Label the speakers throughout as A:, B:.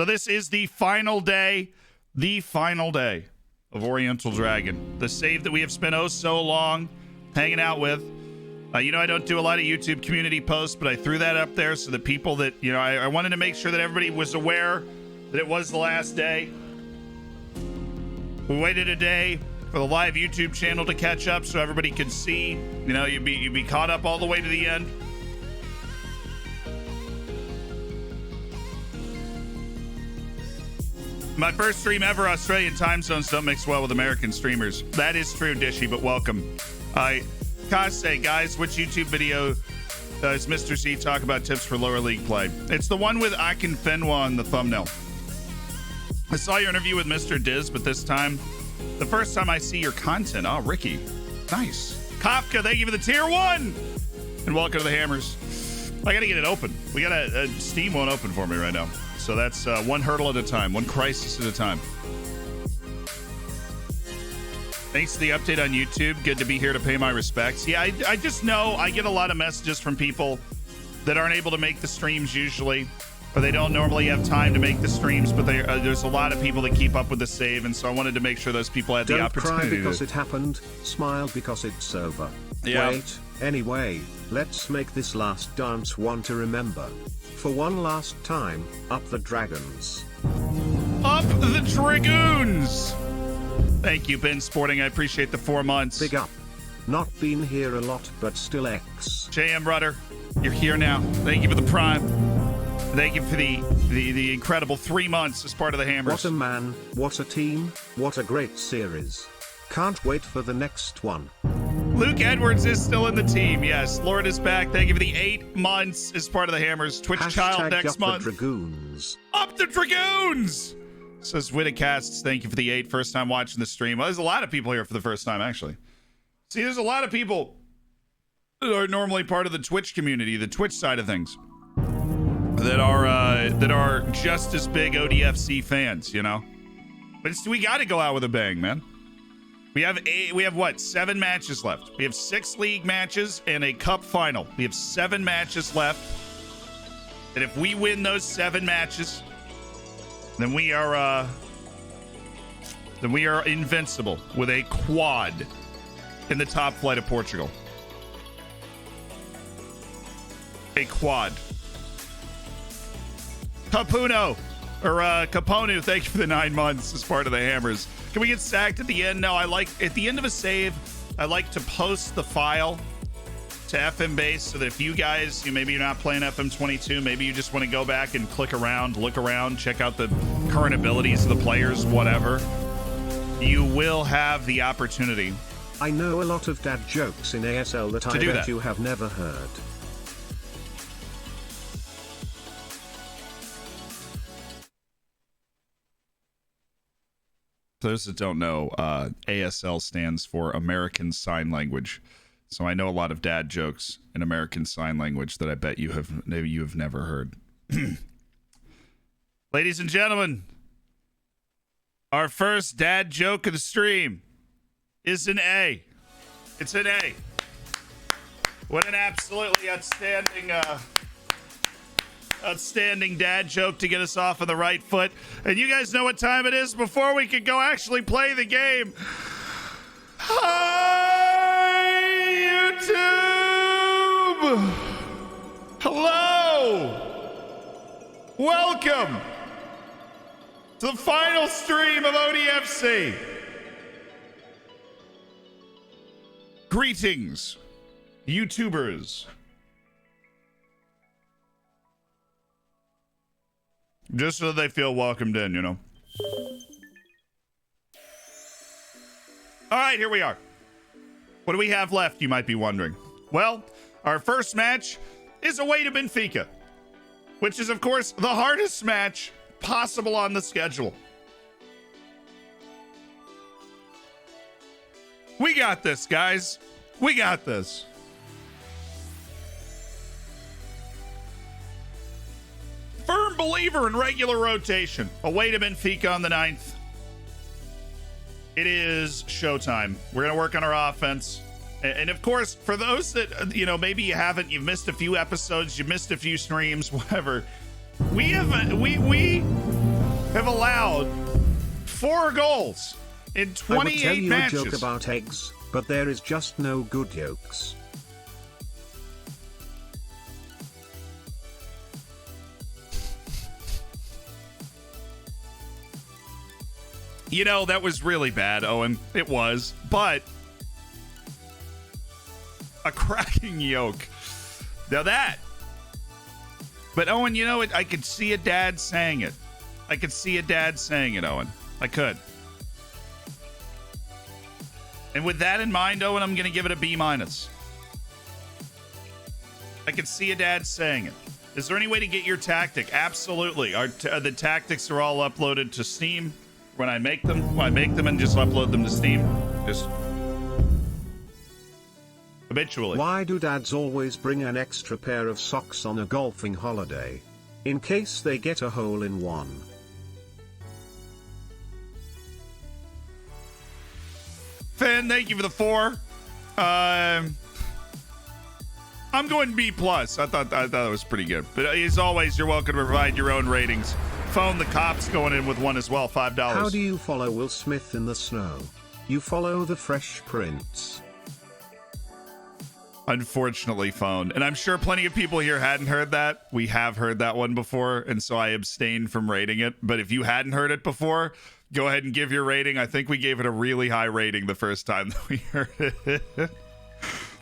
A: So this is the final day of Oriental Dragon. The save that we have spent oh so long hanging out with. You know, I don't do a lot of YouTube community posts, but I threw that up there so that people that, you know, I wanted to make sure that everybody was aware that it was the last day. We waited a day for the live YouTube channel to catch up so everybody could see, you know, you'd be caught up all the way to the end. My first stream ever, Australian time zones don't mix well with American streamers. That is true, Dishy, but welcome. Kase, guys, which YouTube video does Mr. Z talk about tips for lower league play? It's the one with Akin Fenwa on the thumbnail. I saw your interview with Mr. Diz, but this time, the first time I see your content. Oh, Ricky. Nice. Kafka, thank you for the tier 1. And welcome to the Hammers. I got to get it open. We got Steam won't open for me right now. So that's one hurdle at a time, one crisis at a time. Thanks to the update on YouTube. Good to be here to pay my respects. Yeah, I just know I get a lot of messages from people that aren't able to make the streams usually, or they don't normally have time to make the streams, but there's a lot of people that keep up with the save, and so I wanted to make sure those people had the opportunity.
B: Don't cry because it happened, smile because it's over.
A: Yeah.
B: Wait, anyway, let's make this last dance one to remember. For one last time, up the dragons.
A: Up the dragoons! Thank you, Ben Sporting. I appreciate the 4 months.
B: Big up. Not been here a lot, but still X.
A: JM Rudder, you're here now. Thank you for the prime. Thank you for the incredible 3 months as part of the Hammers.
B: What a man, what a team, what a great series. Can't wait for the next one.
A: Luke Edwards is still in the team. Yes, Lord is back. Thank you for the 8 months as part of the Hammers. Twitch child next month.
B: Up the Dragoons.
A: Up the Dragoons! Says Wittacasts, thank you for the 8. First time watching the stream. Well, there's a lot of people here for the first time, actually. See, there's a lot of people that are normally part of the Twitch community, the Twitch side of things, that are just as big ODFC fans, you know? But we got to go out with a bang, man. We have what, 7 matches left. We have 6 league matches and a cup final. We have 7 matches left. And if we win those 7 matches, then we are invincible with a quad in the top flight of Portugal. A quad. Capuno or Caponu, thank you for the 9 months as part of the Hammers. Can we get sacked at the end? No, at the end of a save, I like to post the file to FM base so that if you guys, maybe you're not playing FM22, maybe you just want to go back and click around, look around, check out the current abilities of the players, whatever, you will have the opportunity.
B: I know a lot of dad jokes in ASL that I bet you have never heard.
A: Those that don't know, ASL stands for American Sign Language. So I know a lot of dad jokes in American Sign Language that I bet you have never heard. Ladies and gentlemen, our first dad joke of the stream is an A. It's an A. What an absolutely outstanding dad joke to get us off on the right foot. And you guys know what time it is before we can go actually play the game. Hi, YouTube! Hello! Welcome to the final stream of ODFC. Greetings, YouTubers. Just so they feel welcomed in, you know. All right, here we are. What do we have left, you might be wondering? Well, our first match is away to Benfica, which is, of course, the hardest match possible on the schedule. We got this, guys. We got this. Firm believer in regular rotation. Away to Benfica on the 9th. It is showtime. We're going to work on our offense. And of course, for those that, maybe you've missed a few episodes, you missed a few streams, whatever. We have allowed 4 goals in
B: I would
A: 28
B: tell you
A: matches.
B: a joke about eggs, but there is just no good yolks.
A: You know, that was really bad, Owen. It was. But a cracking yolk. Now that. But Owen, you know, I could see a dad saying it. I could see a dad saying it, Owen. I could. And with that in mind, Owen, I'm going to give it a B-. I could see a dad saying it. Is there any way to get your tactic? Absolutely. The tactics are all uploaded to Steam. When I make them and just upload them to Steam. Just habitually.
B: Why do dads always bring an extra pair of socks on a golfing holiday? In case they get a hole in one.
A: Finn, thank you for the 4. I'm going B+. I thought it was pretty good. But as always, you're welcome to provide your own ratings. Phone the cops going in with 1 as well, $5.
B: How do you follow Will Smith in the snow? You follow the Fresh Prince.
A: Unfortunately, Phone. And I'm sure plenty of people here hadn't heard that. We have heard that one before, and so I abstained from rating it. But if you hadn't heard it before, go ahead and give your rating. I think we gave it a really high rating the first time that we heard it.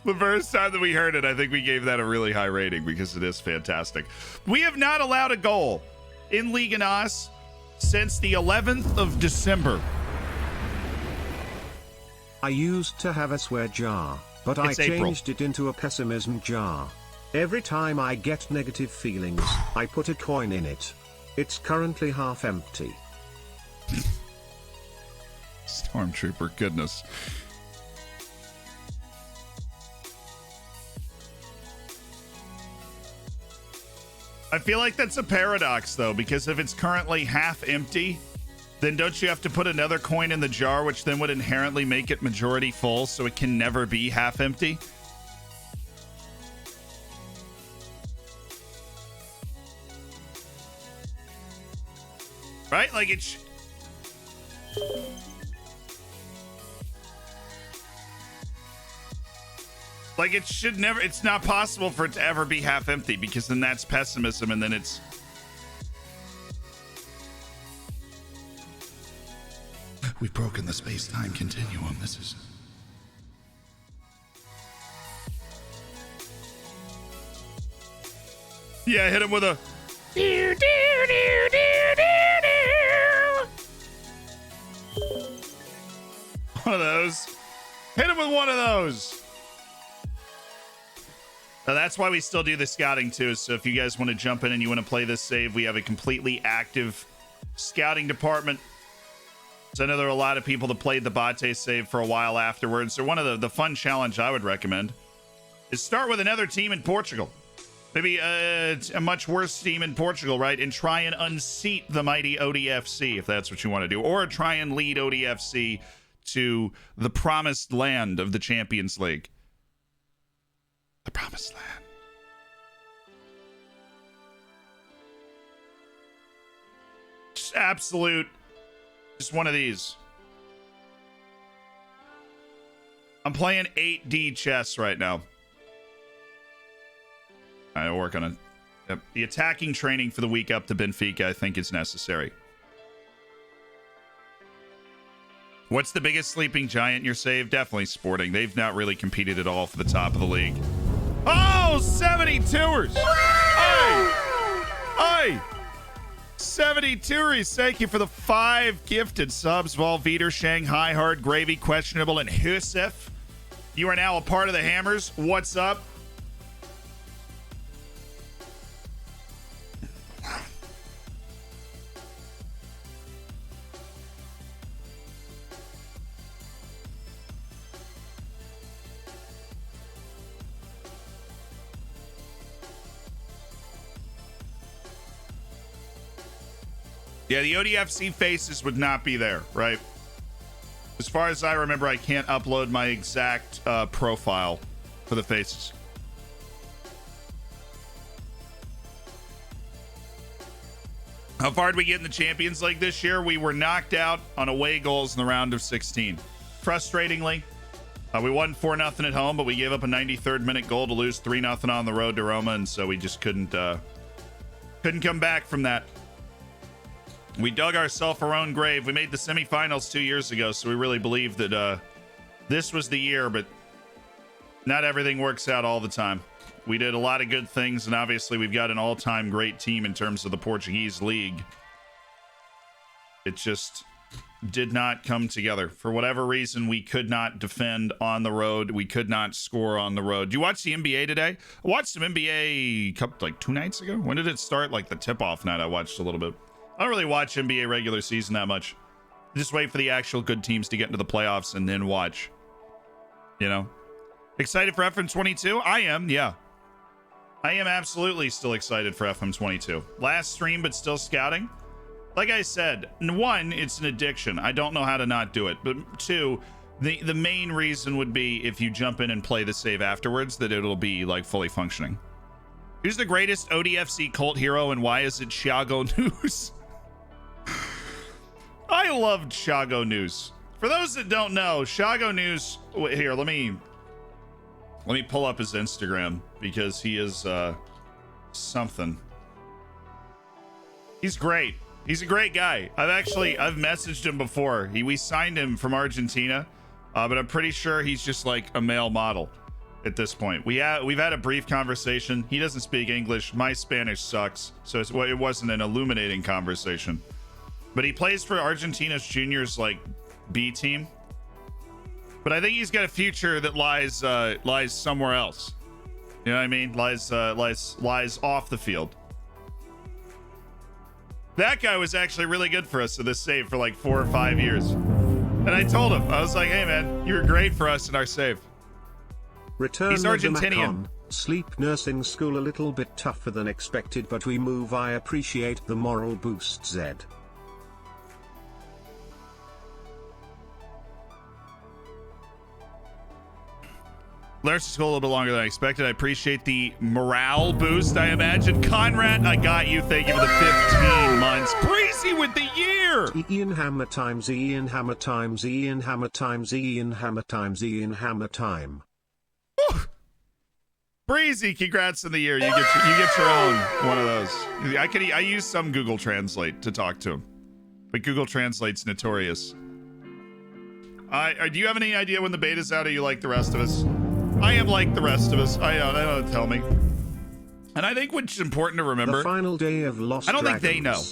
A: The first time that we heard it, I think we gave that a really high rating because it is fantastic. We have not allowed a goal in Liga NOS since the 11th of December.
B: I used to have a swear jar, but I
A: It's April.
B: changed it into a pessimism jar. Every time I get negative feelings, I put a coin in it. It's currently half empty.
A: Stormtrooper, goodness. I feel like that's a paradox, though, because if it's currently half empty, then don't you have to put another coin in the jar, which then would inherently make it majority full, so it can never be half empty? Right? Like it's... Like it should never, it's not possible for it to ever be half empty because then that's pessimism and then it's... We've broken the space-time continuum. This is... Yeah, hit him with a... One of those. Hit him with one of those. Now that's why we still do the scouting too. So if you guys want to jump in and you want to play this save, we have a completely active scouting department. So I know there are a lot of people that played the Bate save for a while afterwards. So one of the fun challenge I would recommend is start with another team in Portugal. Maybe a much worse team in Portugal, right? And try and unseat the mighty ODFC if that's what you want to do. Or try and lead ODFC to the promised land of the Champions League. The promised land. Just absolute. Just one of these. I'm playing 8D chess right now. I'll work on it. Yep. The attacking training for the week up to Benfica, I think, is necessary. What's the biggest sleeping giant in your save? Definitely Sporting. They've not really competed at all for the top of the league. Oh, 72ers! Hey! Hey! 72ers, thank you for the 5 gifted subs. Valveter, Shanghai, Hard Gravy, Questionable, and Husef. You are now a part of the Hammers. What's up? Yeah, the ODFC faces would not be there, right? As far as I remember, I can't upload my exact profile for the faces. How far did we get in the Champions League this year? We were knocked out on away goals in the round of 16. Frustratingly, we won 4-0 at home, but we gave up a 93rd minute goal to lose 3-0 on the road to Roma, and so we just couldn't come back from that. We dug ourselves our own grave. We made the semifinals 2 years ago, so we really believe that this was the year, but not everything works out all the time. We did a lot of good things, and obviously we've got an all-time great team in terms of the Portuguese league. It just did not come together. For whatever reason, we could not defend on the road. We could not score on the road. Do you watch the NBA today? I watched some NBA like 2 nights ago. When did it start? Like the tip-off night I watched a little bit. I don't really watch NBA regular season that much. Just wait for the actual good teams to get into the playoffs and then watch. You know? Excited for FM22? I am, yeah. I am absolutely still excited for FM22. Last stream, but still scouting. Like I said, 1, it's an addiction. I don't know how to not do it. But 2, the main reason would be if you jump in and play the save afterwards, that it'll be like fully functioning. Who's the greatest ODFC cult hero and why is it Thiago News? I love Thiago News. For those that don't know, Thiago News, here, let me pull up his Instagram because he is something. He's great. He's a great guy. I've messaged him before. We signed him from Argentina, but I'm pretty sure he's just like a male model at this point. We've had a brief conversation. He doesn't speak English. My Spanish sucks, so it wasn't an illuminating conversation. But he plays for Argentina's juniors like B team. But I think he's got a future that lies somewhere else. You know what I mean? Lies off the field. That guy was actually really good for us in this save for like 4 or 5 years. And I told him, I was like, hey man, you were great for us in our save.
B: Return
A: He's Argentinian.
B: Sleep nursing school a little bit tougher than expected, but we move. I appreciate the moral boost, Zed.
A: Nursing school a little bit longer than I expected. I appreciate the morale boost, I imagine. Conrad, I got you. Thank you for the 15 months. Breezy with the year.
B: Ian Hammer times Ian Hammer times Ian Hammer times Ian Hammer times Ian Hammer time.
A: Woo. Breezy, congrats on the year. You get your own one of those. I use some Google Translate to talk to him, but Google Translate's notorious. Do you have any idea when the beta's out? Or are you like the rest of us? I am like the rest of us. I don't tell me. And I think what's important to remember,
B: the final day of Lost
A: I don't
B: Dragons.
A: think they know.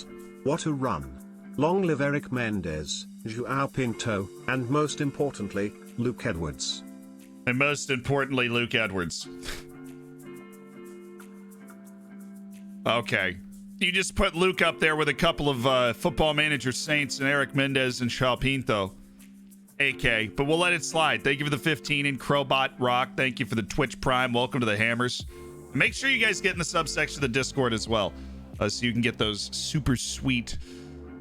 B: What a run. Long live Eric Mendez, Joao Pinto, and most importantly, Luke Edwards.
A: And most importantly, Luke Edwards. Okay. You just put Luke up there with a couple of Football Manager Saints and Eric Mendez and Joao Pinto. AK, but we'll let it slide. Thank you for the 15 and Crowbot Rock. Thank you for the Twitch Prime. Welcome to the Hammers. Make sure you guys get in the subsection of the Discord as well, so you can get those super sweet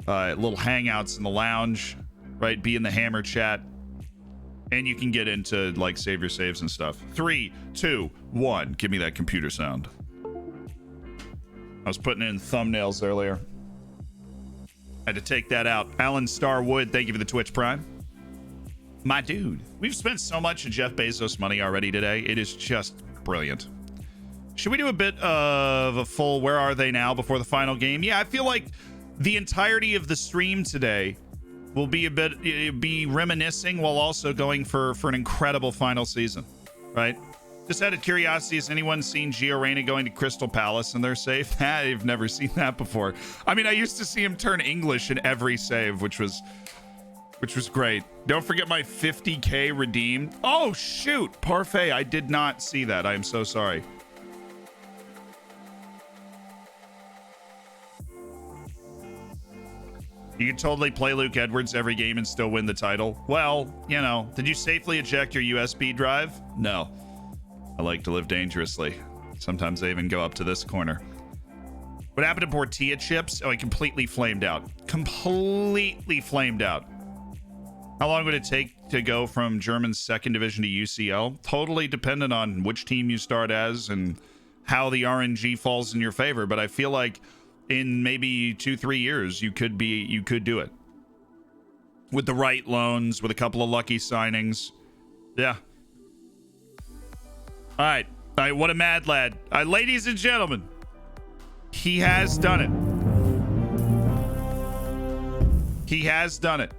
A: little hangouts in the lounge, right? Be in the Hammer chat, and you can get into like save your saves and stuff. 3, 2, 1. Give me that computer sound. I was putting in thumbnails earlier. Had to take that out. Alan Starwood, thank you for the Twitch Prime. My dude, we've spent so much of Jeff Bezos money already today. It is just brilliant. Should we do a bit of a full where are they now before the final game? Yeah, I feel like the entirety of the stream today will be reminiscing while also going for an incredible final season, right? Just out of curiosity, has anyone seen Gio Reyna going to Crystal Palace in their save? I've never seen that before. I mean, I used to see him turn English in every save, which was great. Don't forget my 50K redeemed. Oh, shoot. Parfait. I did not see that. I am so sorry. You can totally play Luke Edwards every game and still win the title. Well, you know, did you safely eject your USB drive? No. I like to live dangerously. Sometimes I even go up to this corner. What happened to tortilla chips? Oh, it completely flamed out. Completely flamed out. How long would it take to go from German's second division to UCL? Totally dependent on which team you start as and how the RNG falls in your favor. But I feel like in maybe 2-3 years, you could do it with the right loans, with a couple of lucky signings. Yeah. All right. What a mad lad. Ladies and gentlemen, he has done it. He has done it.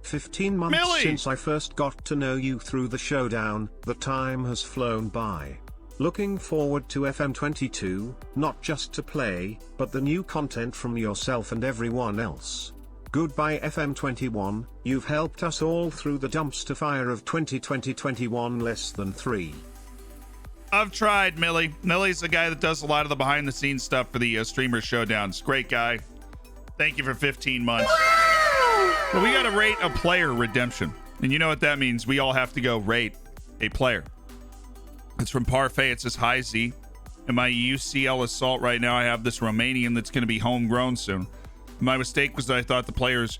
B: 15 months
A: Millie!
B: Since I first got to know you through the showdown, the time has flown by. Looking forward to FM22, not just to play, but the new content from yourself and everyone else. Goodbye FM21, you've helped us all through the dumpster fire of 2020-21 less than 3.
A: I've tried, Millie. Millie's the guy that does a lot of the behind the scenes stuff for the streamer showdowns. Great guy. Thank you for 15 months. Well, we got to rate a player redemption. And you know what that means. We all have to go rate a player. It's from Parfait. It says, hi, Z. In my UCL assault right now, I have this Romanian that's going to be homegrown soon. My mistake was that I thought the player's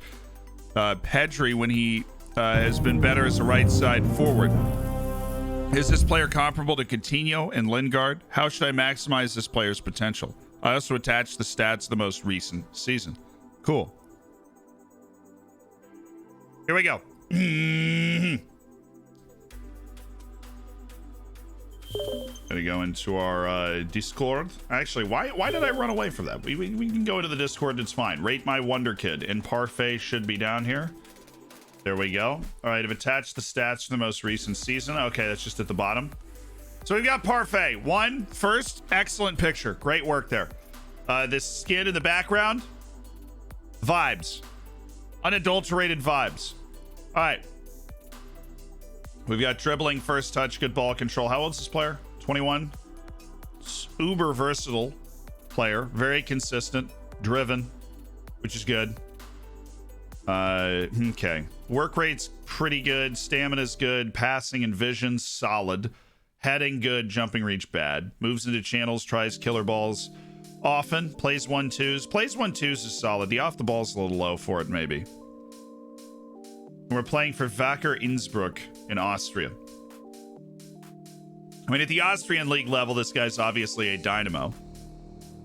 A: Pedri when he has been better as a right side forward. Is this player comparable to Coutinho and Lingard? How should I maximize this player's potential? I also attached the stats of the most recent season. Cool. Here we go. Gonna go into our Discord. Actually, why did I run away from that? We can go into the Discord. It's fine. Rate my Wonderkid and Parfait should be down here. There we go. All right, I've attached the stats for the most recent season. Okay, that's just at the bottom. So we've got Parfait. First, excellent picture. Great work there. This skin in the background. Vibes. Unadulterated vibes. All right. We've got dribbling, first touch, good ball control. How old is this player? 21. Uber versatile player. Very consistent. Driven, which is good. Okay. Work rate's pretty good. Stamina's good. Passing and vision, solid. Heading, good. Jumping reach, bad. Moves into channels, tries killer balls often. Plays 1-2s. Plays 1-2s is solid. The off the ball's a little low for it, maybe. We're playing for Wacker Innsbruck in Austria. I mean, at the Austrian league level, this guy's obviously a dynamo.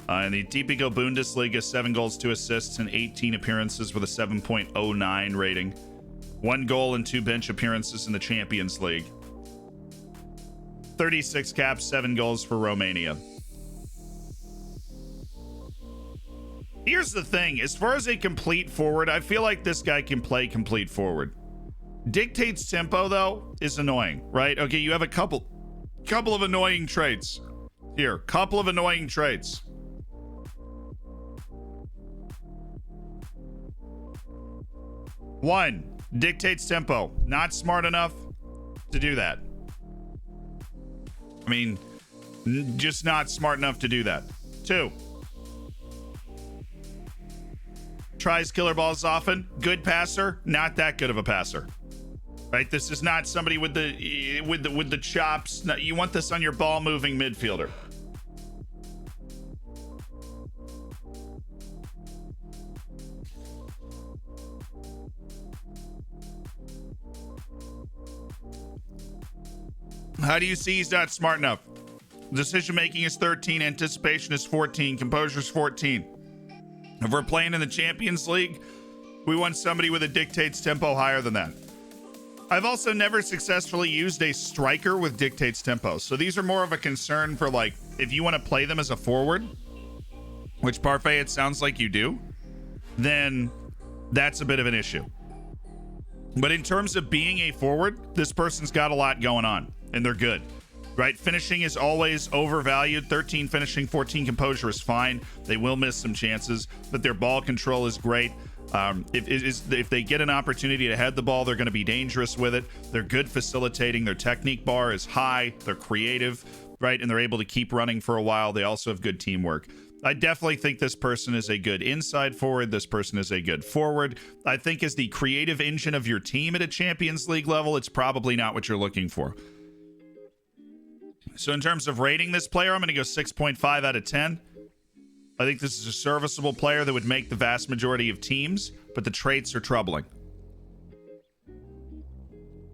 A: In the Tipico Bundesliga, 7 goals, 2 assists, and 18 appearances with a 7.09 rating. 1 goal and 2 bench appearances in the Champions League. 36 caps, 7 goals for Romania. Here's the thing. As far as a complete forward, I feel like this guy can play complete forward. Dictates tempo, though, is annoying, right? Okay, you have a couple of annoying traits. Here, couple of annoying traits. One, dictates tempo. Not smart enough to do that. I mean, just not smart enough to do that. 2, tries killer balls often. Good passer, not that good of a passer. Right? This is not somebody with the chops. No, you want this on your ball moving midfielder. How do you see he's not smart enough? Decision making is 13, anticipation is 14, composure is 14. If we're playing in the Champions League, we want somebody with a dictates tempo higher than that. I've also never successfully used a striker with dictates tempo. So these are more of a concern for, like, if you want to play them as a forward, which Parfait, it sounds like you do, then that's a bit of an issue. But in terms of being a forward, this person's got a lot going on, and they're good. Right? Finishing is always overvalued. 13 finishing, 14 composure is fine. They will miss some chances, but their ball control is great. If they get an opportunity to head the ball, they're going to be dangerous with it. They're good facilitating. Their technique bar is high. They're creative, right? And they're able to keep running for a while. They also have good teamwork. I definitely think this person is a good inside forward. This person is a good forward. I think as the creative engine of your team at a Champions League level, it's probably not what you're looking for. So in terms of rating this player, I'm going to go 6.5 out of 10. I think this is a serviceable player that would make the vast majority of teams, but the traits are troubling.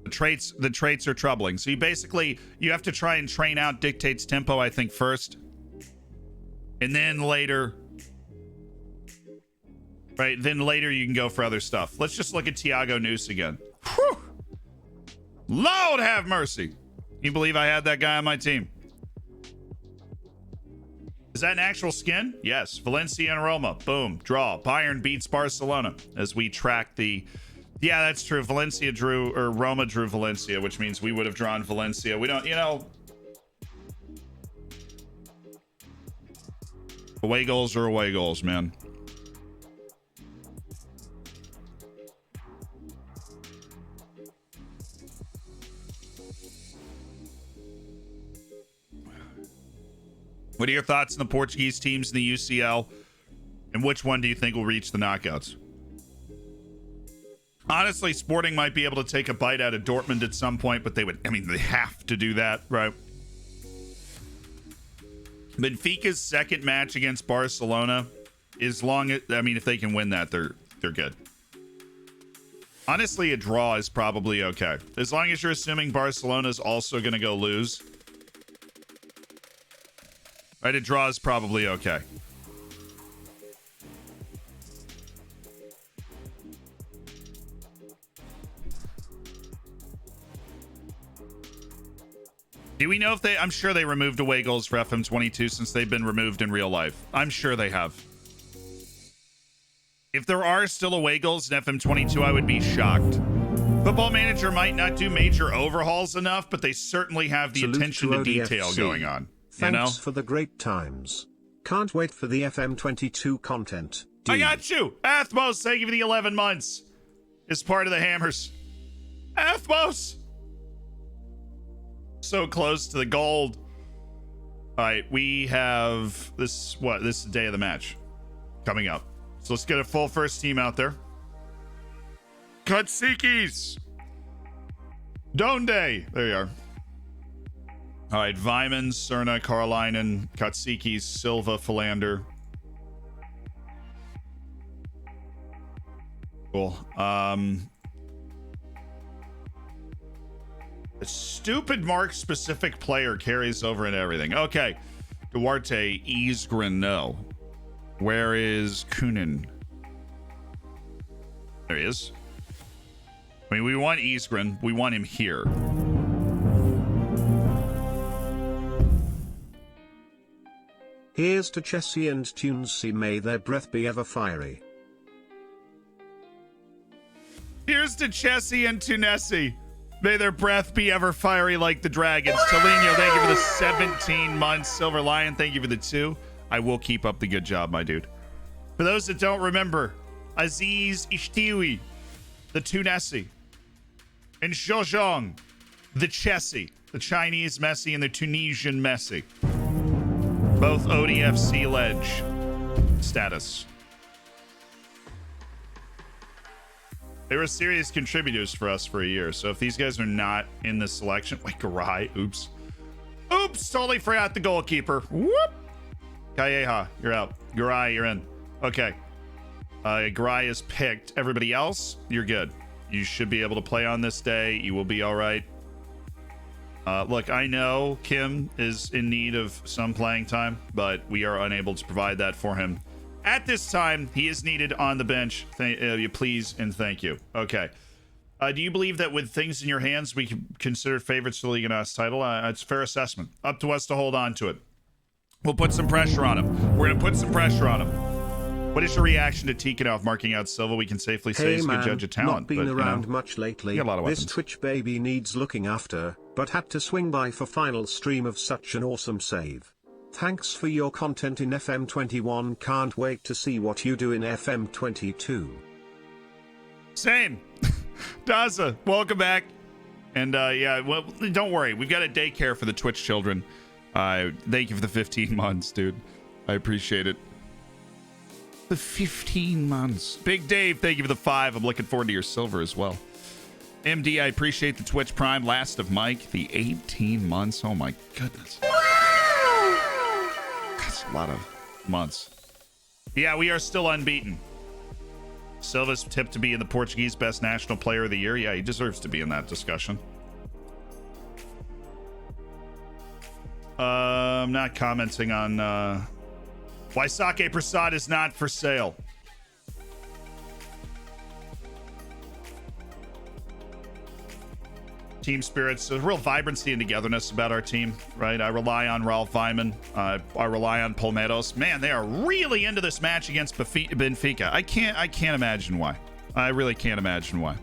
A: The traits are troubling. So you have to try and train out dictates tempo, I think, first. And then later Right, then later you can go for other stuff. Let's just look at Thiago Noose again. Whew. Lord have mercy. Can you believe I had that guy on my team? Is that an actual skin? Yes. Valencia and Roma. Boom. Draw. Bayern beats Barcelona as we track the... Yeah, that's true. Valencia drew, or Roma drew Valencia, which means we would have drawn Valencia. We don't, you know... Away goals are away goals, man. What are your thoughts on the Portuguese teams in the UCL? And which one do you think will reach the knockouts? Honestly, Sporting might be able to take a bite out of Dortmund at some point, but they would, I mean, they have to do that, right? Benfica's second match against Barcelona, as long as, I mean, if they can win that, they're good. Honestly, a draw is probably okay. As long as you're assuming Barcelona's also going to go lose. Right, a draw is probably okay. Do we know if they... I'm sure they removed away goals for FM22 since they've been removed in real life. I'm sure they have. If there are still away goals in FM22, I would be shocked. Football Manager might not do major overhauls enough, but they certainly have the attention to detail going on.
B: Thanks for the great times. Can't wait for the FM22 content.
A: I got you! Athmos, thank you for the 11 months. It's part of the Hammers. Athmos! So close to the gold. All right, we have this, what? This is the day of the match coming up. So let's get a full first team out there. Kutsikis! Donde! There you are. All right, Vyman, Cerna, Karlainen, Katsikis, Silva, Philander. Cool. A stupid mark-specific player carries over in everything. Okay. Duarte, Isgren, no. Where is Kunin? There he is. I mean, we want Isgren. We want him here.
B: Here's to Chessie and Tunesy, may their breath be ever fiery.
A: Here's to Chessie and Tunesi. May their breath be ever fiery like the dragons. Tolino, thank you for the 17 months. Silver Lion, thank you for the 2. I will keep up the good job, my dude. For those that don't remember, Aziz Ishtiwi, the Tunesi, and Zhozhong, the Chessie, the Chinese Messi and the Tunisian Messi. Both ODFC ledge status. They were serious contributors for us for a year. So if these guys are not in the selection, wait, Garay, oops. Oops, totally forgot the goalkeeper. Whoop. Calleja, you're out. Garay, you're in. Okay. Garay is picked. Everybody else, you're good. You should be able to play on this day. You will be all right. Look, I know Kim is in need of some playing time, but we are unable to provide that for him. At this time, he is needed on the bench. You please and thank you. Okay. Do you believe that with things in your hands, we can consider favorites for the Liga NOS title? It's a fair assessment. Up to us to hold on to it. We'll put some pressure on him. We're going to put some pressure on him. What is your reaction to Tikhonov marking out Silva? We can safely say he's a good judge of talent.
B: Not been around much lately.
A: A lot of
B: this Twitch baby needs looking after, but had to swing by for final stream of such an awesome save. Thanks for your content in FM21. Can't wait to see what you do in FM22.
A: Same. Daza, welcome back. And yeah, well, don't worry. We've got a daycare for the Twitch children. Thank you for the 15 months, dude. I appreciate it. The 15 months. Big Dave, thank you for the 5. I'm looking forward to your silver as well. MD, I appreciate the Twitch Prime. Last of Mike, the 18 months. Oh my goodness. That's a lot of months. Yeah, we are still unbeaten. Silva's tipped to be in the Portuguese Best National Player of the Year. Yeah, he deserves to be in that discussion. I'm not commenting on why Sake Prasad is not for sale. team spirits, a real vibrancy and togetherness about our team, right? I rely on Ralph Vyman. I rely on Palmeiros. Man, they are really into this match against Benfica. I can't imagine why. I really can't imagine why.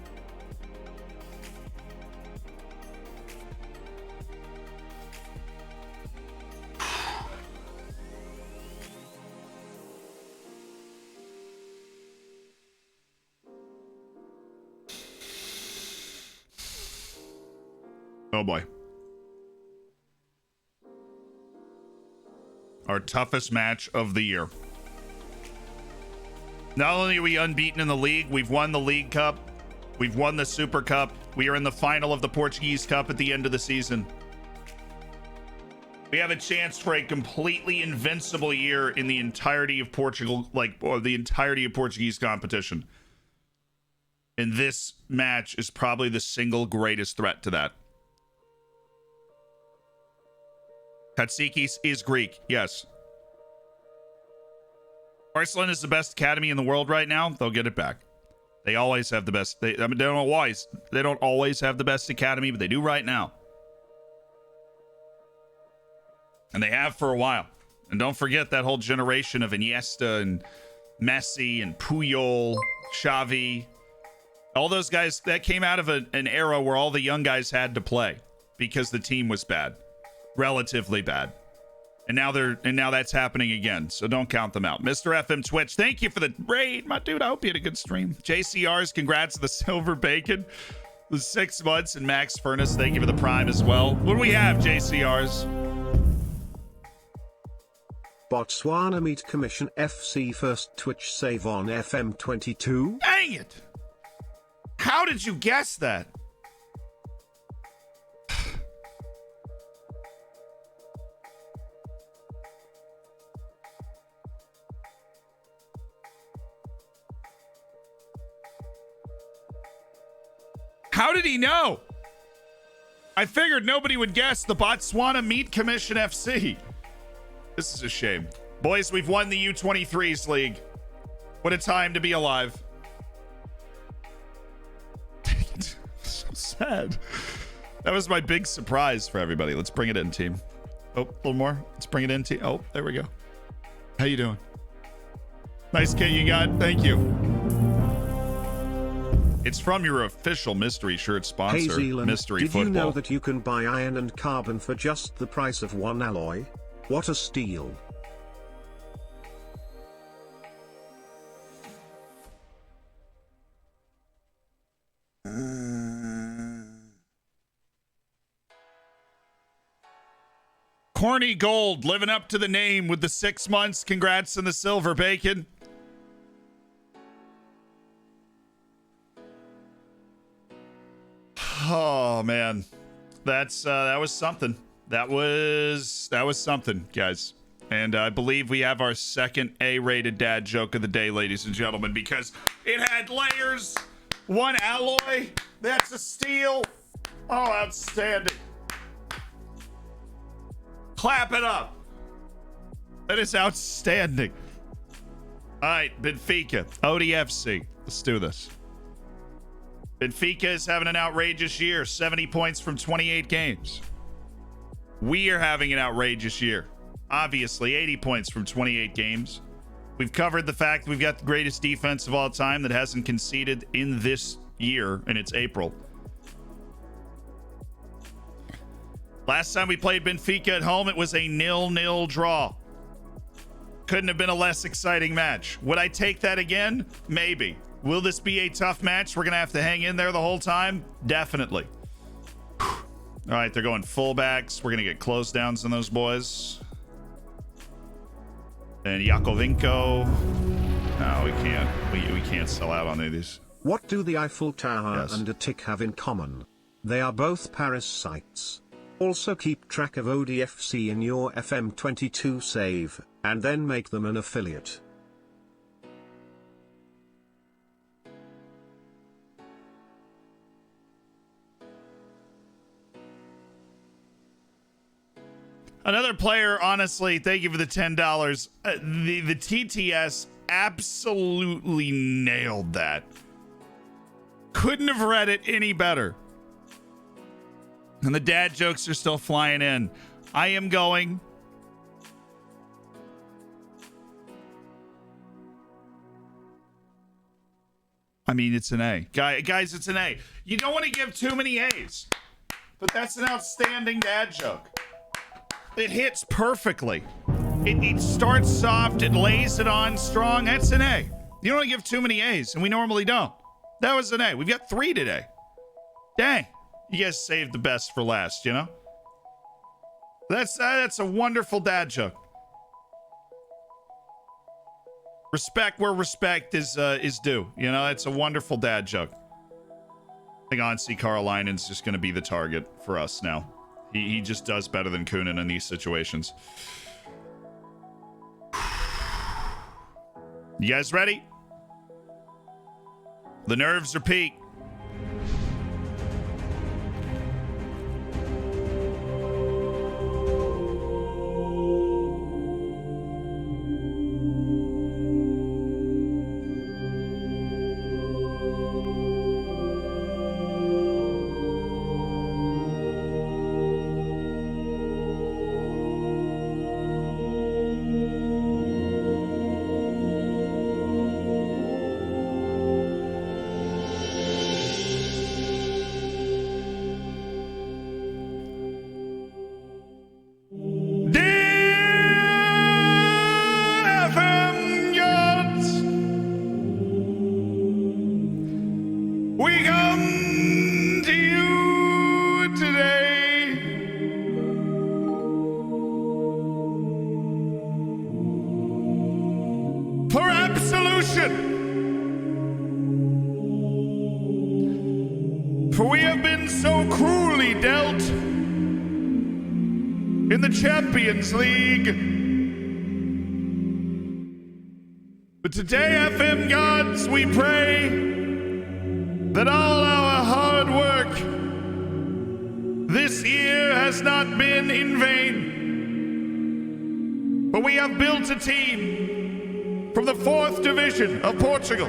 A: Oh boy. Our toughest match of the year. Not only are we unbeaten in the league, we've won the League Cup, we've won the Super Cup, we are in the final of the Portuguese Cup at the end of the season. We have a chance for a completely invincible year in the entirety of Portugal, or the entirety of Portuguese competition. And this match is probably the single greatest threat to that. Katsikis is Greek, yes. Barcelona is the best academy in the world right now. They'll get it back. They always have the best. They don't always have the best academy, but they do right now. And they have for a while. And don't forget that whole generation of Iniesta and Messi and Puyol, Xavi. All those guys, that came out of an era where all the young guys had to play because the team was bad. Relatively bad. And now that's happening again. So don't count them out. Mr. FM Twitch, thank you for the raid. My dude, I hope you had a good stream. JCR's, congrats to the Silver Bacon. The 6 months. And Max Furnace, thank you for the Prime as well. What do we have, JCR's?
B: Botswana Meat Commission FC first Twitch save on FM 22.
A: Dang it! How did you guess that? How did he know? I figured nobody would guess the Botswana Meat Commission FC. This is a shame. Boys, we've won the U23s league. What a time to be alive. So sad. That was my big surprise for everybody. Let's bring it in, team. Oh, a little more. Let's bring it in, team. Oh, there we go. How you doing? Nice kit you got. Thank you. It's from your official mystery shirt sponsor,
B: Hey Zealand,
A: Mystery
B: did
A: Football.
B: you know that you can buy iron and carbon for just the price of one alloy? What a steal.
A: Corny Gold living up to the name with the 6 months. Congrats on the Silver Bacon. Oh man, that was something. That was something, guys. And I believe we have our second A-rated dad joke of the day, ladies and gentlemen, because it had layers, one alloy. That's a steal. Oh, outstanding. Clap it up. That is outstanding. All right, Benfica, ODFC. Let's do this. Benfica is having an outrageous year, 70 points from 28 games. We are having an outrageous year. Obviously, 80 points from 28 games. We've covered the fact we've got the greatest defense of all time that hasn't conceded in this year, and it's April. Last time we played Benfica at home, it was a 0-0 draw. Couldn't have been a less exciting match. Would I take that again? Maybe. Will this be a tough match? We're going to have to hang in there the whole time? Definitely. All right, they're going fullbacks. We're going to get close downs on those boys. And Yakovenko. No, we can't. We can't sell out on any of these.
B: What do the Eiffel Tower
A: Yes.
B: and a tick have in common? They are both Paris sites. Also keep track of ODFC in your FM22 save, and then make them an affiliate.
A: Another player, honestly, thank you for the $10. The TTS absolutely nailed that. Couldn't have read it any better. And the dad jokes are still flying in. I am going. I mean, it's an A. Guys, it's an A. You don't want to give too many A's. But that's an outstanding dad joke. It hits perfectly. It starts soft. It lays it on strong. That's an A. You don't want to give too many A's, and we normally don't. That was an A. We've got 3 today. Dang. You guys saved the best for last, you know? That's a wonderful dad joke. Respect where respect is due. You know, it's a wonderful dad joke. I think honestly, Carlinen's just going to be the target for us now. He just does better than Kunin in these situations. You guys ready? The nerves are peaked. Champions League. But today, FM gods, we pray that all our hard work this year has not been in vain. But we have built a team from the 4th division of Portugal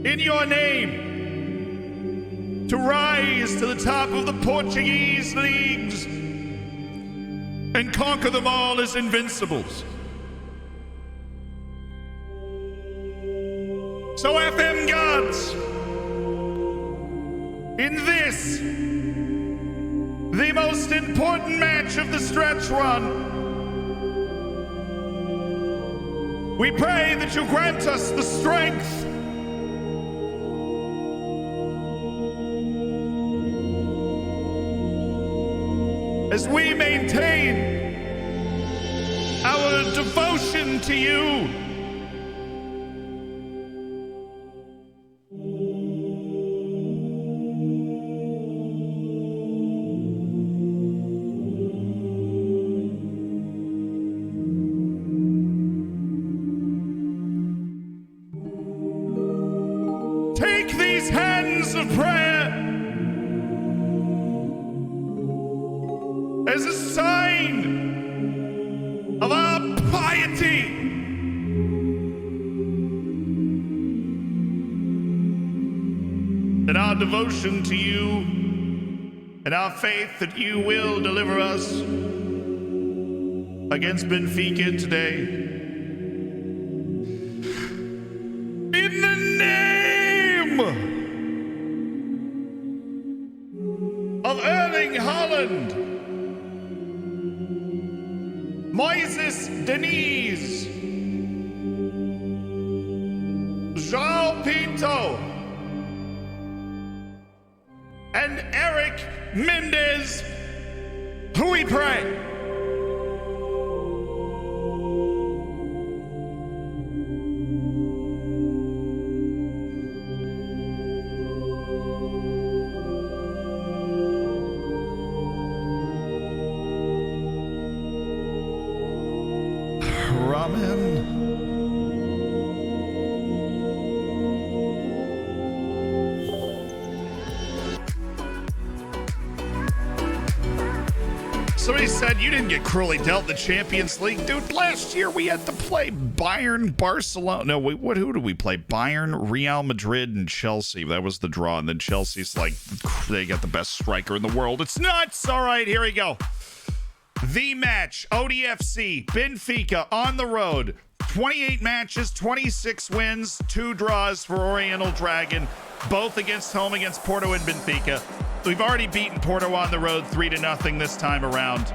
A: in your name to rise to the top of the Portuguese leagues and conquer them all as invincibles. So FM gods, in this, the most important match of the stretch run, we pray that you grant us the strength as we maintain our devotion to you. Take these hands of prayer as a sign of our piety and our devotion to you and our faith that you will deliver us against Benfica today. In the name of Erling Haaland, Moises Diniz, João Pinto, and Eric Mendes, who we pray. Somebody said you didn't get cruelly dealt in the Champions League. Dude, last year we had to play Bayern, Barcelona. No, wait, who did we play? Bayern, Real Madrid, and Chelsea. That was the draw. And then Chelsea's like, they got the best striker in the world. It's nuts. All right, here we go. The match, ODFC, Benfica on the road. 28 matches, 26 wins, 2 draws for Oriental Dragon, both home against Porto and Benfica. We've already beaten Porto on the road 3-0 this time around.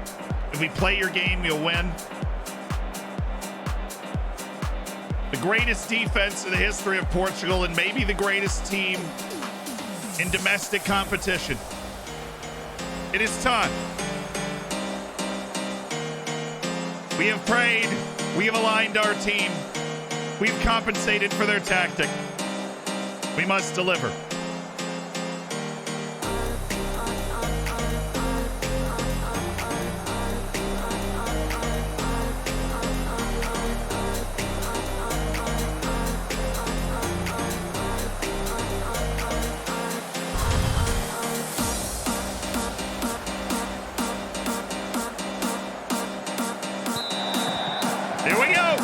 A: If we play your game, you'll win. The greatest defense in the history of Portugal and maybe the greatest team in domestic competition. It is time. We have prayed. We have aligned our team. We've compensated for their tactic. We must deliver. Here we go.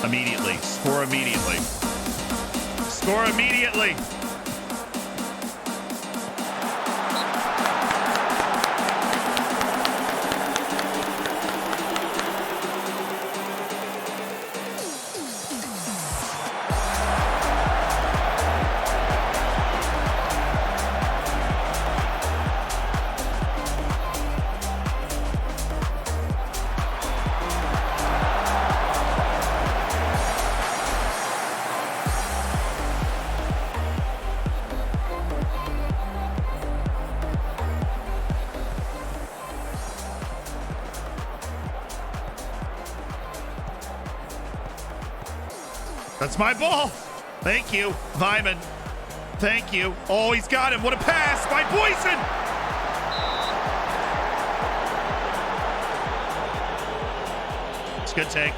A: Immediately. Score immediately. Score immediately. That's my ball. Thank you, Vyman. Thank you. Oh, he's got him. What a pass by Boyson. It's a good take.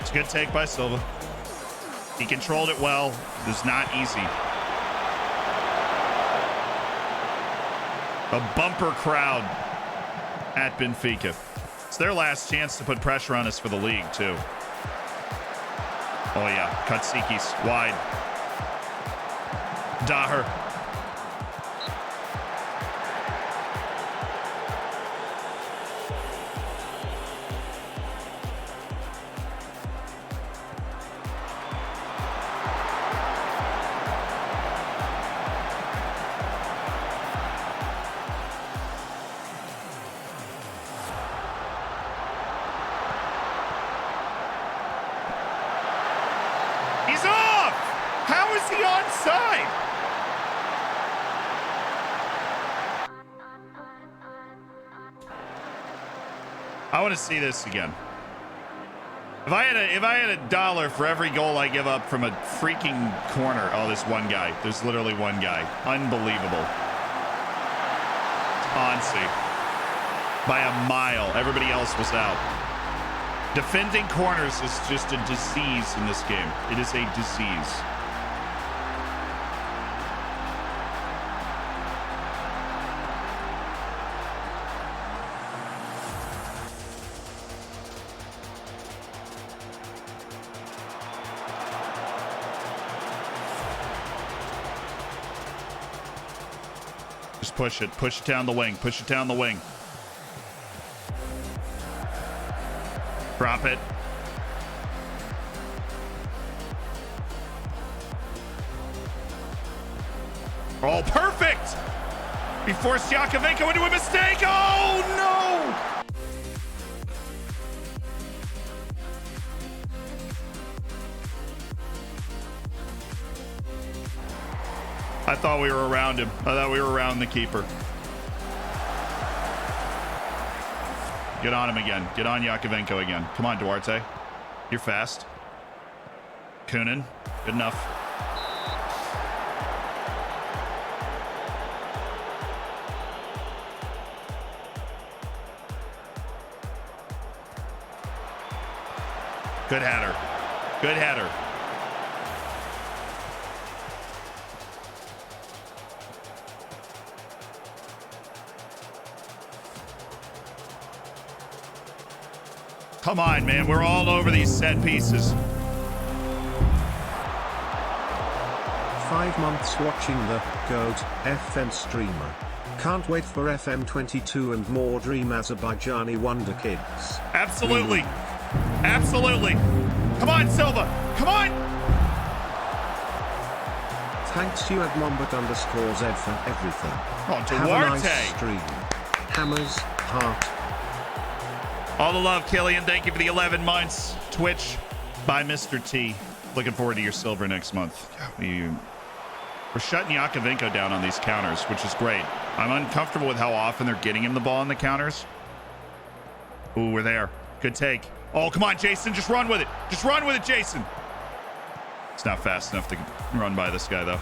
A: It's a good take by Silva. He controlled it well. It was not easy. A bumper crowd at Benfica. It's their last chance to put pressure on us for the league, too. Oh, yeah. Katsikis wide. Daher. He's off! How is he onside? I want to see this again. If I had a dollar for every goal I give up from a freaking corner. Oh, this one guy. There's literally one guy. Unbelievable. Onsi. By a mile. Everybody else was out. Defending corners is just a disease in this game. It is a disease. Just push it. Push it down the wing. Push it down the wing. Drop it. Oh, perfect! He forced Yakovenko into a mistake. Oh, no! I thought we were around him. I thought we were around the keeper. Get on him again. Get on Yakovenko again. Come on, Duarte. You're fast. Kunin. Good enough. Good header. Good header. Come on, man. We're all over these set pieces.
B: 5 months watching the GOAT FM streamer. Can't wait for FM22 and more Dream Azerbaijani Wonderkids.
A: Absolutely. Absolutely. Come on, Silva. Come on.
B: Thanks you at Mombert_Z for everything.
A: Oh,
B: Have a
A: Duarte.
B: nice stream. Hammers, heart.
A: All the love, Killian. Thank you for the 11 months. Twitch by Mr. T. Looking forward to your silver next month. We're shutting Yakovenko down on these counters, which is great. I'm uncomfortable with how often they're getting him the ball on the counters. Ooh, we're there. Good take. Oh, come on, Jason. Just run with it. Just run with it, Jason. It's not fast enough to run by this guy, though.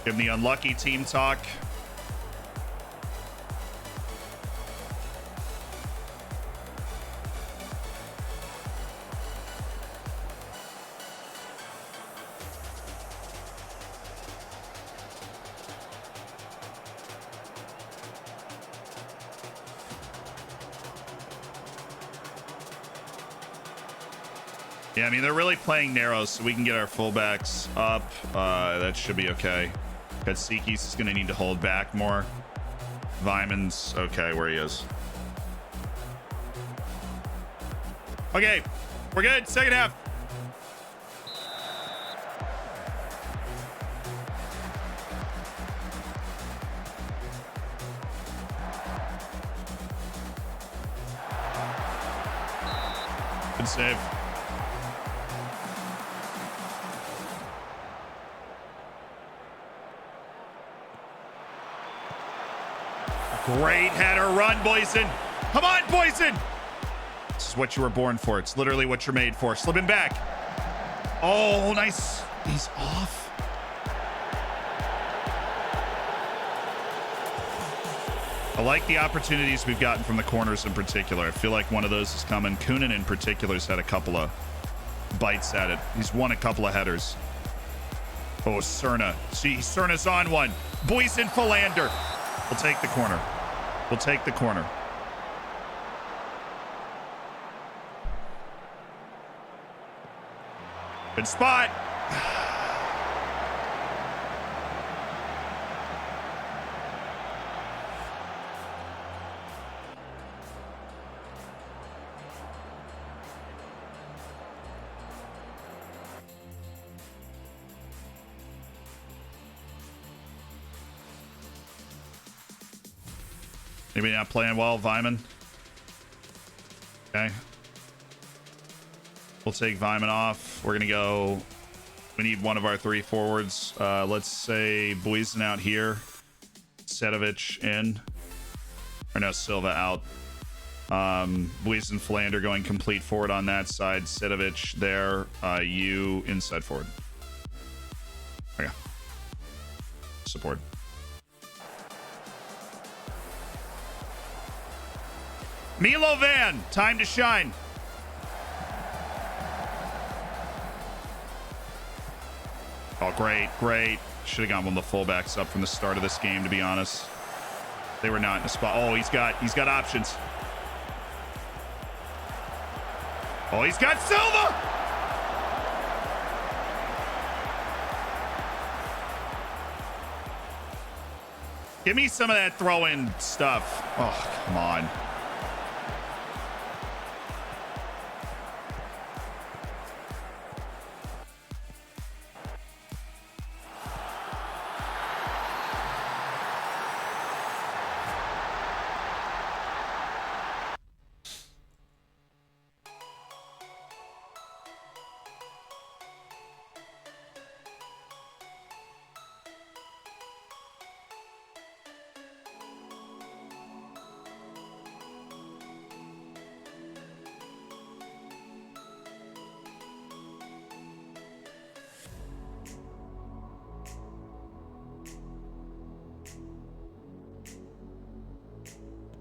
A: Give him the unlucky team talk. Yeah, I mean, they're really playing narrow, so we can get our fullbacks up. That should be okay. Katsikis is going to need to hold back more. Vyman's okay where he is. Okay, we're good. Second half. Good save. Great header run, Boyson. Come on, Boyson. This is what you were born for. It's literally what you're made for. Slip him back. Oh, nice. He's off. I like the opportunities we've gotten from the corners in particular. I feel like one of those is coming. Kunin in particular has had a couple of bites at it. He's won a couple of headers. Oh, Cerna. See, Cerna's on one. Boyson Philander. We'll take the corner. We'll take the corner. Good spot. Maybe not playing well, Vyman. Okay. We'll take Vyman off. We're going to go... We need one of our three forwards. Let's say Boysen out here. Sedovic in. Or no, Silva out. Boysen, Philander going complete forward on that side. Sedovic there. You inside forward. Okay. Support. Milo Van, time to shine. Oh, great, great. Should have gotten one of the fullbacks up from the start of this game, to be honest. They were not in a spot. Oh, he's got options. Oh, he's got Silva! Give me some of that throw-in stuff. Oh, come on.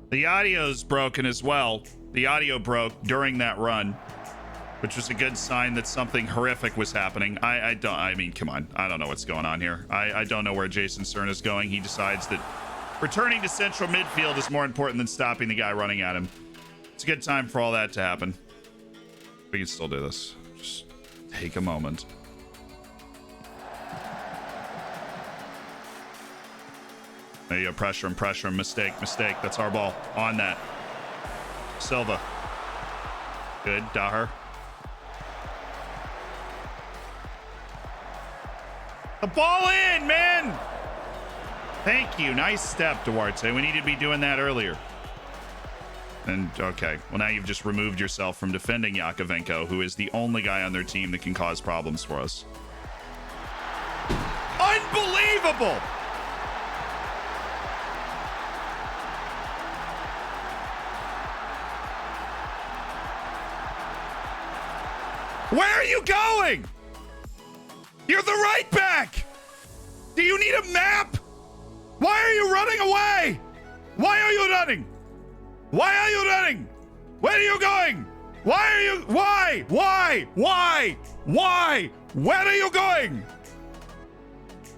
A: The audio's broken as well. The audio broke during that run, which was a good sign that something horrific was happening. I mean, come on. I don't know what's going on here. I don't know where Jason Cern is going. He decides that returning to central midfield is more important than stopping the guy running at him. It's a good time for all that to happen. We can still do this. Just take a moment. There you go. Pressure him, pressure him. Mistake. That's our ball. On that. Silva. Good. Daher. The ball in, man! Thank you. Nice step, Duarte. We needed to be doing that earlier. And, okay. Well, now you've just removed yourself from defending Yakovenko, who is the only guy on their team that can cause problems for us. Unbelievable! Where are you going? You're the right back! Do you need a map? Why are you running away? Why are you running? Why are you running? Where are you going? Why are you? Why? Where are you going?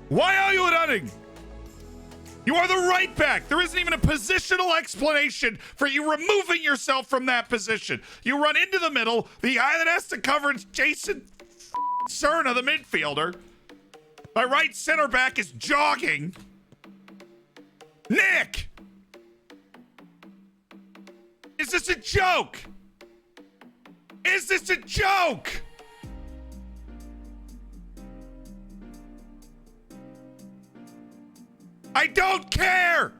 A: Why are you running? You are the right back. There isn't even a positional explanation for you removing yourself from that position. You run into the middle. The guy that has to cover is Jason Cerna, the midfielder. My right center back is jogging. Nick! Is this a joke? Is this a joke? I don't care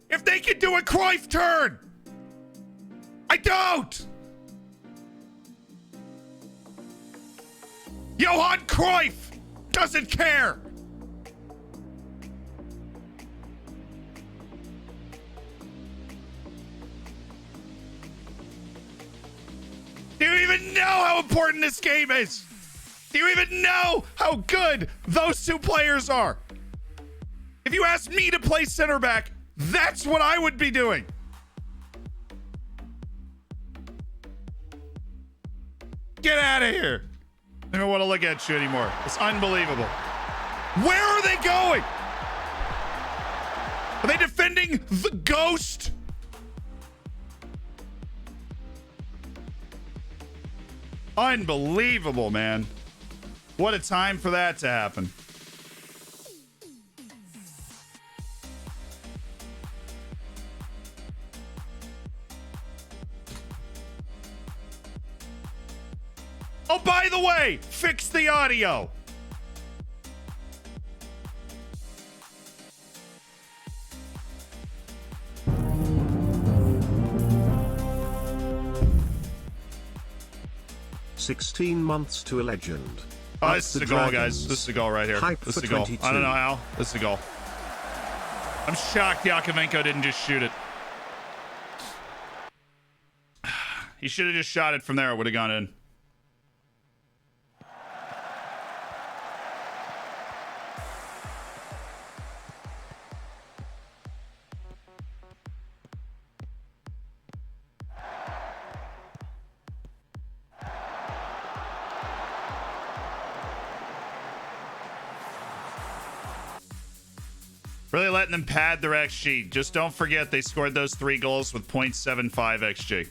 A: if they can do a Cruyff turn. I don't. Johan Cruyff doesn't care. Do you even know how important this game is? Do you even know how good those two players are? If you asked me to play center back, that's what I would be doing. Get out of here. I don't want to look at you anymore. It's unbelievable. Where are they going? Are they defending the ghost? Unbelievable, man. What a time for that to happen. Oh, by the way, fix the audio.
B: "16 months to a legend."
A: Oh, this is a goal, guys. This is a goal right here.
B: Hype
A: This is
B: for
A: a goal.
B: 22.
A: I don't know how. This is a goal. I'm shocked Yakovenko didn't just shoot it. He should have just shot it from there. It would have gone in. Really letting them pad their XG. Just don't forget they scored those 3 goals with 0.75 XG.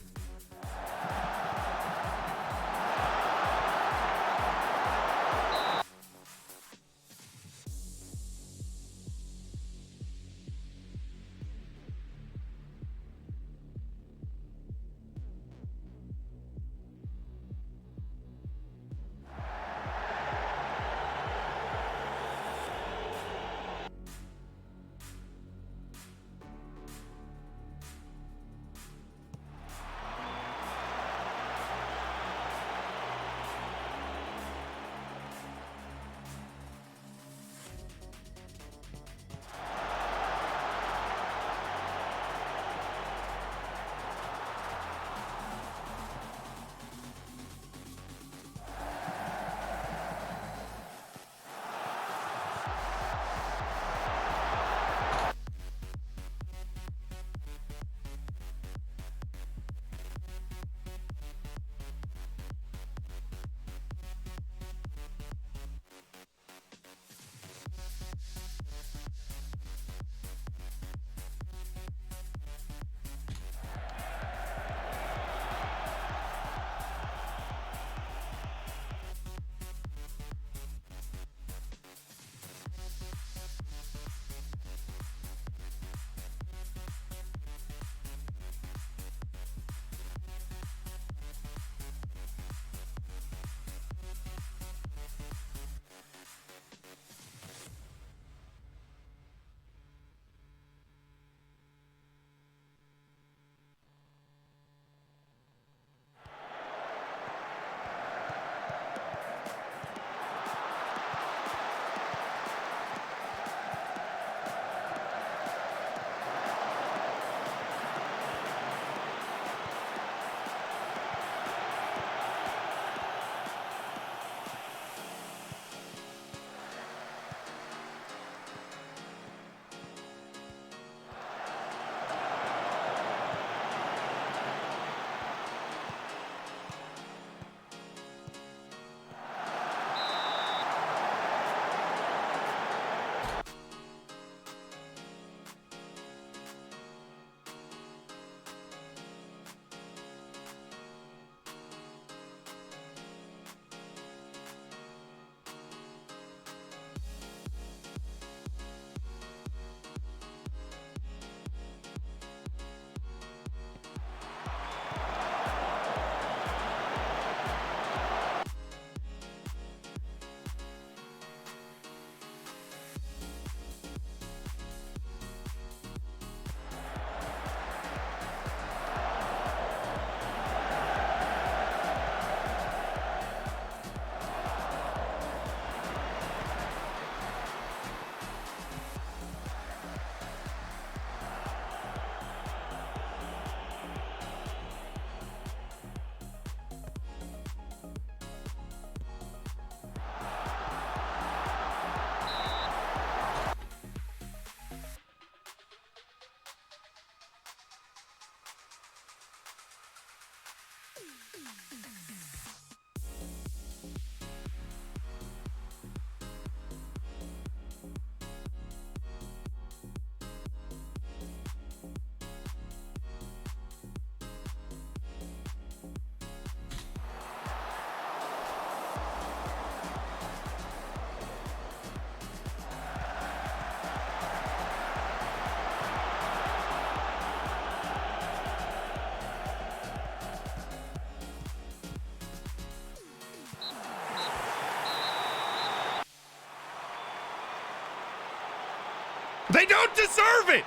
A: They don't deserve it.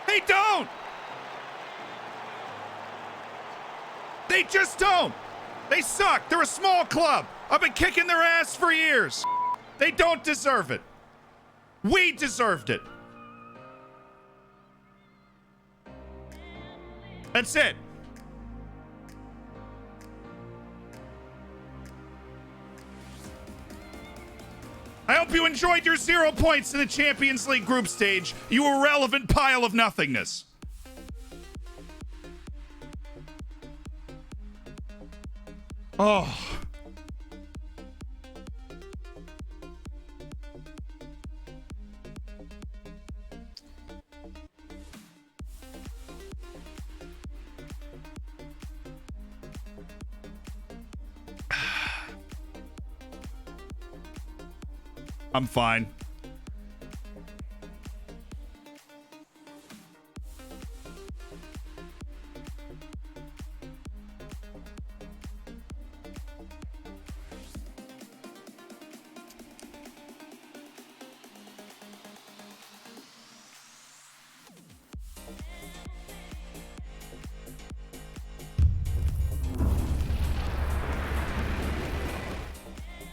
A: They don't. They just don't. They suck. They're a small club. I've been kicking their ass for years. They don't deserve it. We deserved it. That's it. I hope you enjoyed your 0 points in the Champions League group stage, you irrelevant pile of nothingness. Oh. I'm fine.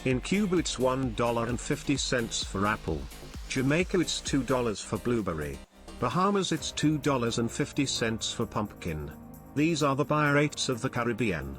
B: In Cuba it's $1.50 for apple. Jamaica it's $2 for blueberry. Bahamas it's $2.50 for pumpkin. These are the buy rates of the Caribbean.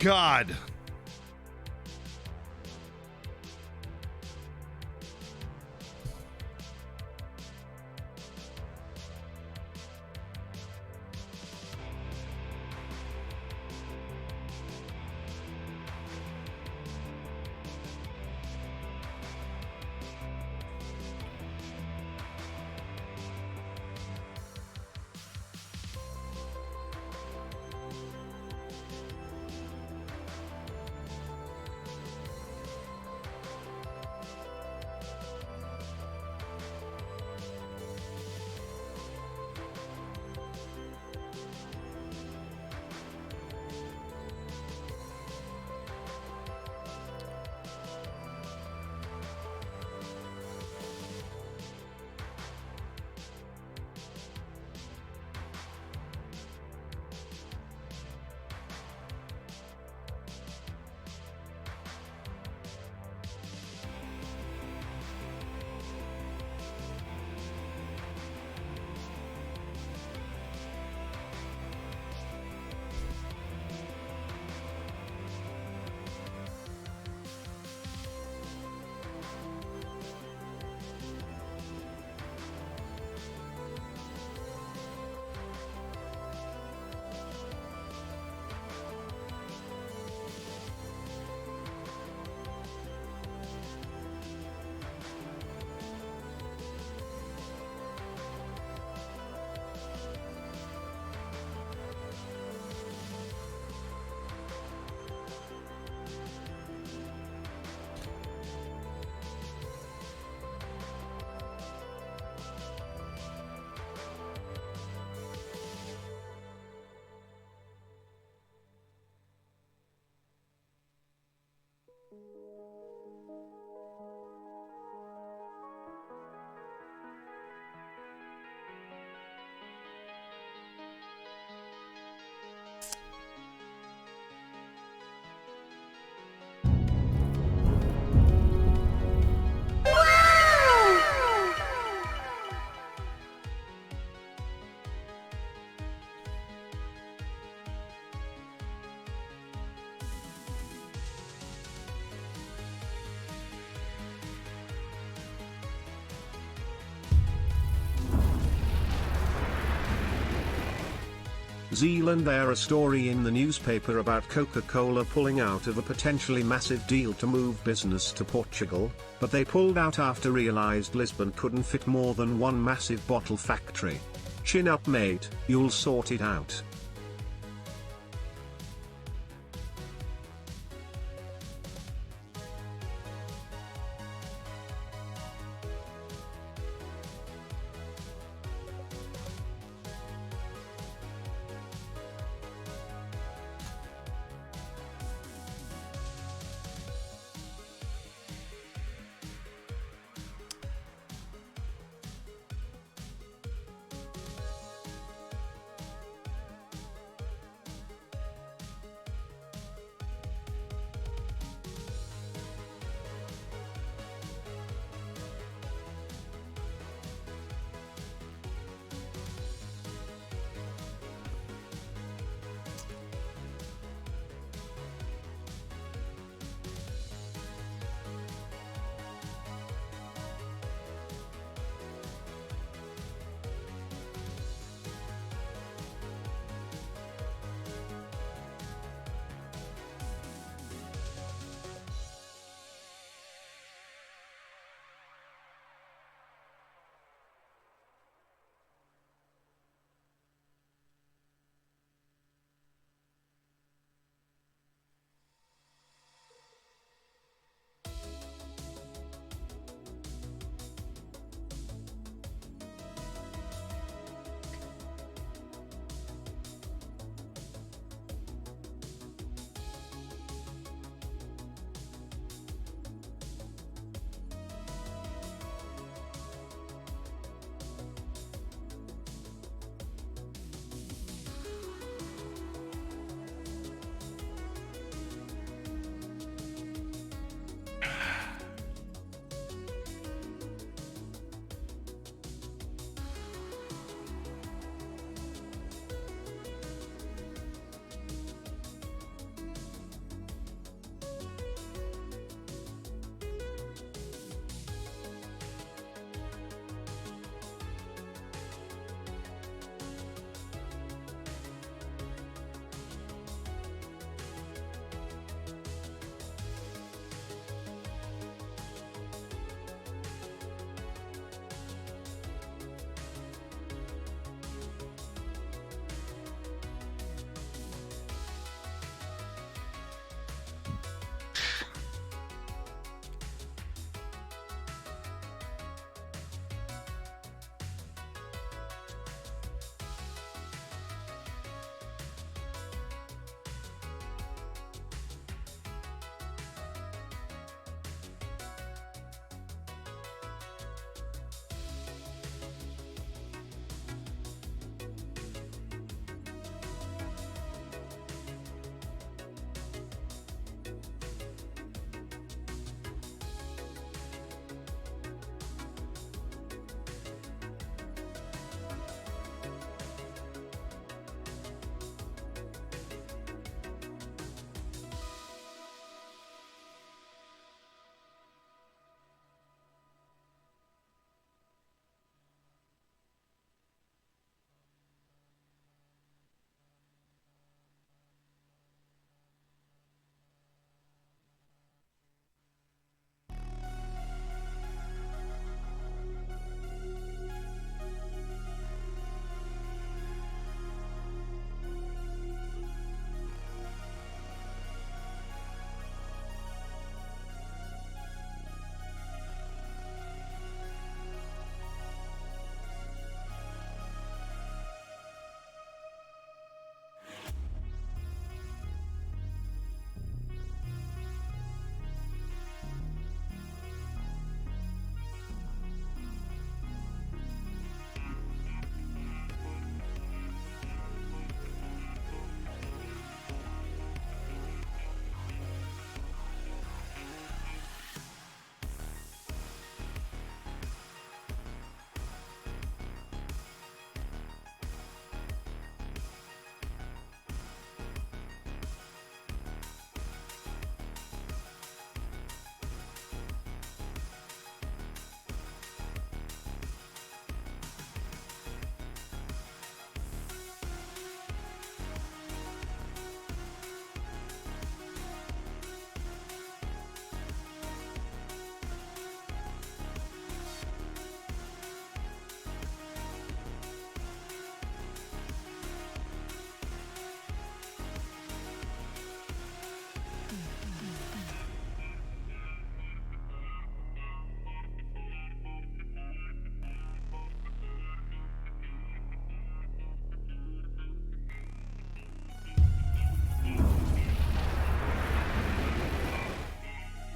A: God.
B: Zealand. There a story in the newspaper about Coca-Cola pulling out of a potentially massive deal to move business to Portugal, but they pulled out after realized Lisbon couldn't fit more than one massive bottle factory. Chin up mate, you'll sort it out.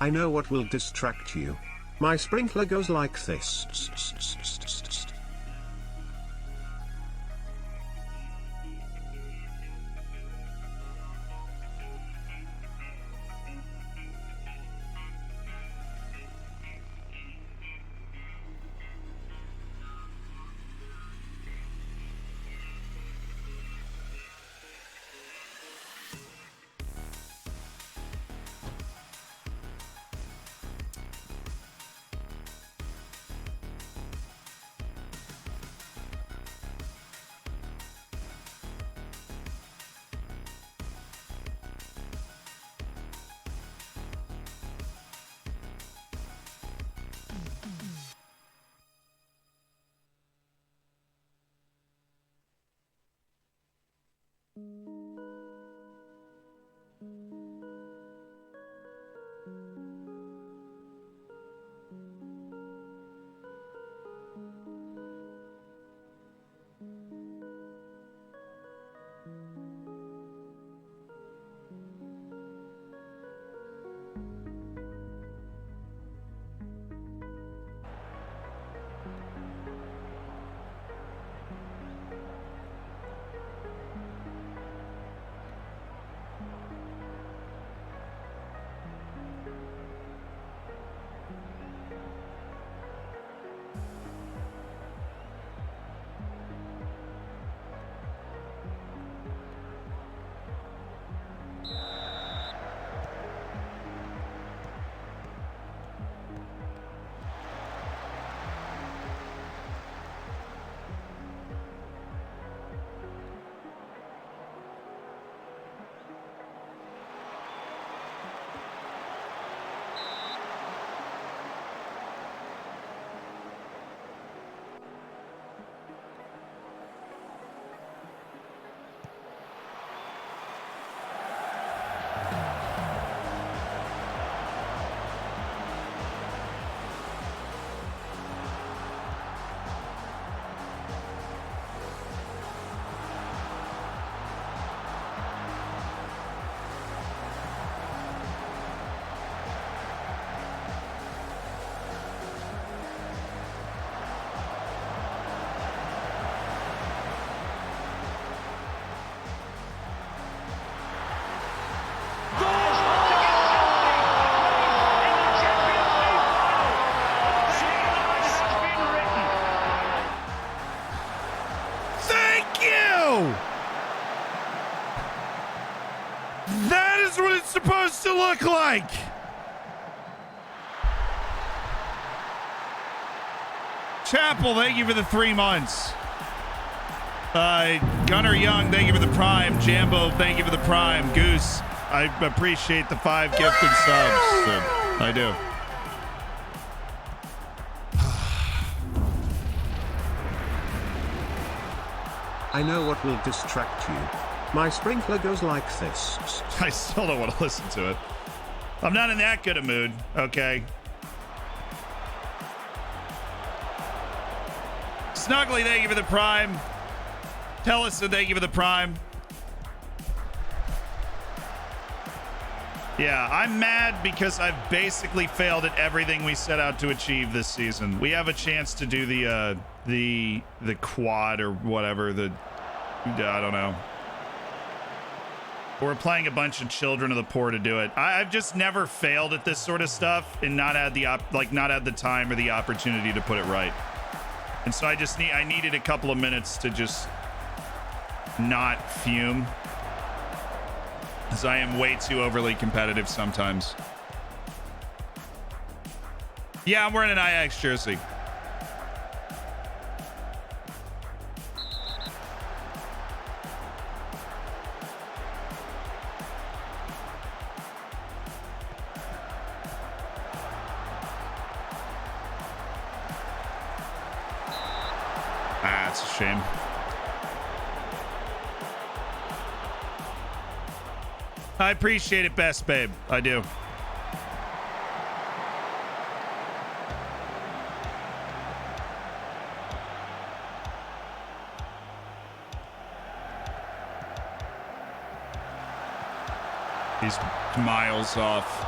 B: I know what will distract you. My sprinkler goes like this.
A: That is what it's supposed to look like. Chapel, thank you for the 3 months. Gunnar Young, thank you for the prime. Jambo, thank you for the prime. Goose, I appreciate the 5 gifted subs. I do.
B: I know what will distract you. My sprinkler goes like this.
A: I still don't want to listen to it. I'm not in that good a mood, okay? Snuggly, thank you for the prime. Tellison, thank you for the prime. Yeah, I'm mad because I've basically failed at everything we set out to achieve this season. We have a chance to do the quad or whatever, I don't know. We're playing a bunch of Children of the Poor to do it. I've just never failed at this sort of stuff and not had the not had the time or the opportunity to put it right. And so I needed a couple of minutes to just not fume, because I am way too overly competitive sometimes. Yeah, I'm wearing an IX jersey. That's a shame. I appreciate it best, babe. I do. He's miles off.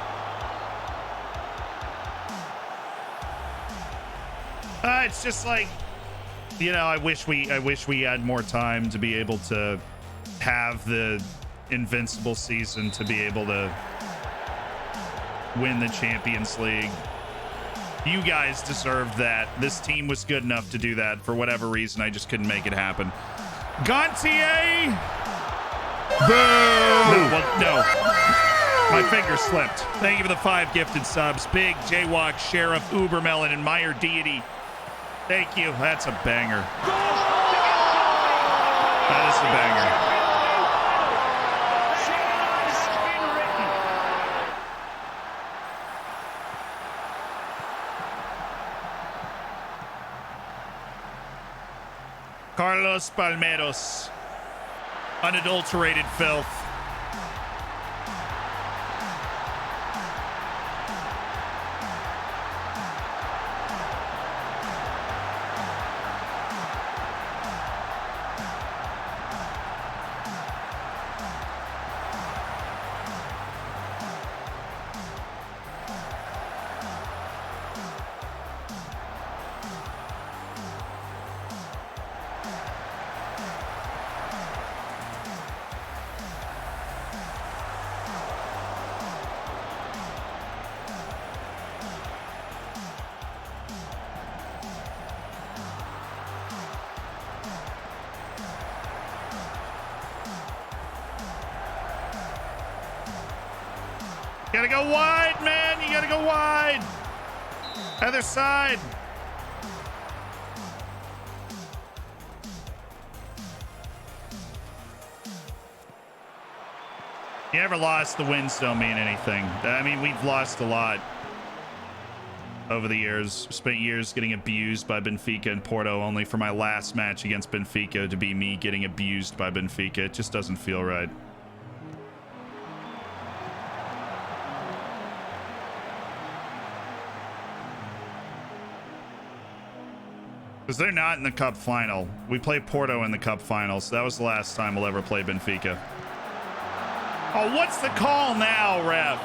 A: It's just like, you know, I wish we had more time to be able to have the invincible season to be able to win the Champions League. You guys deserved that. This team was good enough to do that. For whatever reason, I just couldn't make it happen. Gontier! Boo! No. My finger slipped. Thank you for the 5 gifted subs. Big, Jaywalk, Sheriff, Ubermelon, and Meyer Deity. Thank you. That's a banger. That is a banger. Carlos Palmeros. Unadulterated filth. Gotta go wide, man. You gotta go wide. Other side. You ever lost, the wins don't mean anything. I mean, we've lost a lot over the years. Spent years getting abused by Benfica and Porto, only for my last match against Benfica to be me getting abused by Benfica. It just doesn't feel right. Because they're not in the cup final. We play Porto in the cup final, so that was the last time we'll ever play Benfica. Oh, what's the call now, ref?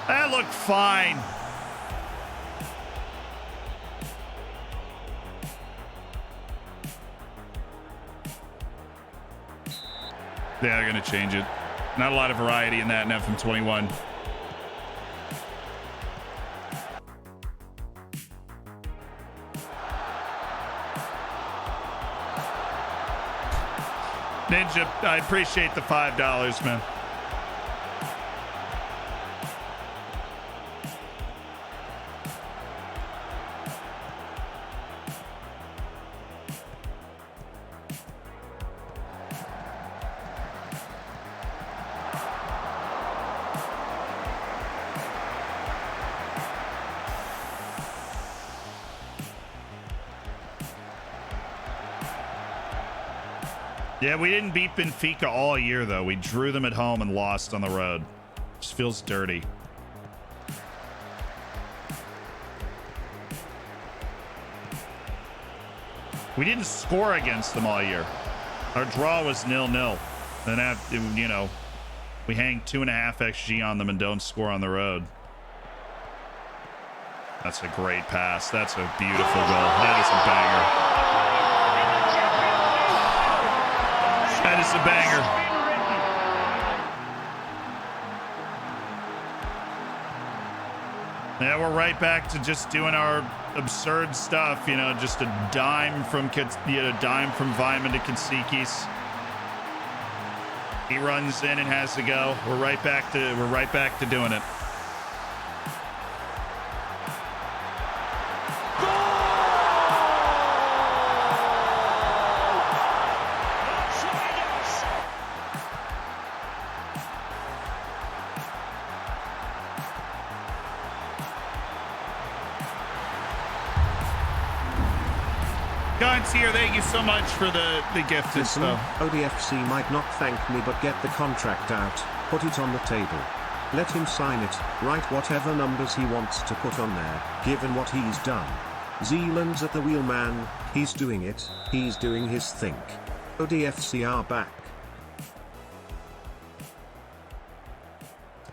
A: That looked fine. Yeah, they're going to change it. Not a lot of variety in that in FM21. Ninja, I appreciate the $5, man. Yeah, we didn't beat Benfica all year, though. We drew them at home and lost on the road. Just feels dirty. We didn't score against them all year. Our draw was 0-0. Then, you know, we hang 2.5 XG on them and don't score on the road. That's a great pass. That's a beautiful goal. That is a banger. That is a banger. Yeah, we're right back to just doing our absurd stuff, you know, just a dime from Vyman to Katsikis. He runs in and has to go. We're right back to doing it. Here, thank you so much for the gift.
B: Listen, ODFC might not thank me, but get the contract out, put it on the table. Let him sign it, write whatever numbers he wants to put on there, given what he's done. Zealand's at the wheel, man. He's doing it. He's doing his thing. ODFC are back.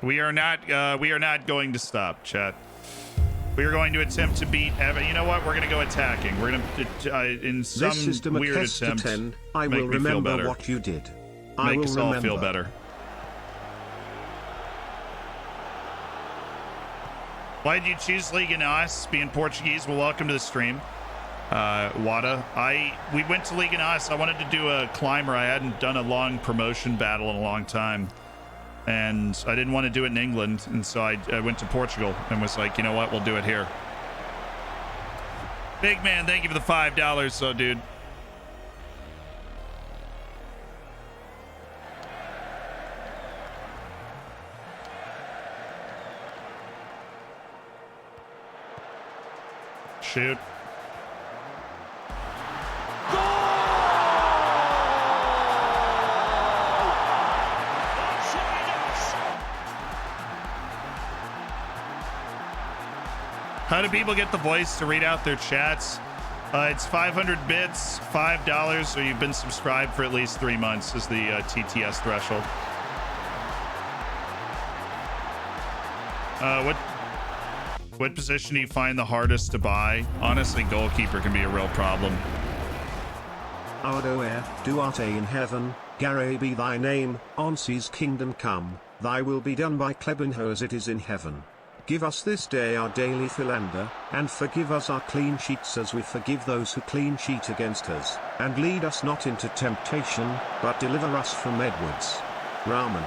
B: We are not going to stop, chat.
A: We are going to attempt to beat Evan. You know what? We're going to go attacking. We're going to, in some
B: This is
A: weird
B: Democast
A: attempt,
B: 10. I
A: make
B: will
A: me feel
B: remember
A: better.
B: what you did.
A: Make us all feel better. Why did you choose Liga Nos? Being Portuguese, well, welcome to the stream. Wada. We went to Liga Nos. I wanted to do a climber. I hadn't done a long promotion battle in a long time. And I didn't want to do it in England. And so I went to Portugal and was like, you know what? We'll do it here. Big man, thank you for the $5. So, dude. Shoot. How do people get the voice to read out their chats? It's 500 bits, $5, or you've been subscribed for at least 3 months is the TTS threshold. What position do you find the hardest to buy? Honestly, goalkeeper can be a real problem.
B: Ardoer, duarte in heaven, Gare be thy name, Onsi's kingdom come, thy will be done by Klebenho as it is in heaven. Give us this day our daily philander, and forgive us our clean sheets as we forgive those who clean sheet against us, and lead us not into temptation, but deliver us from Edwards. Ramen.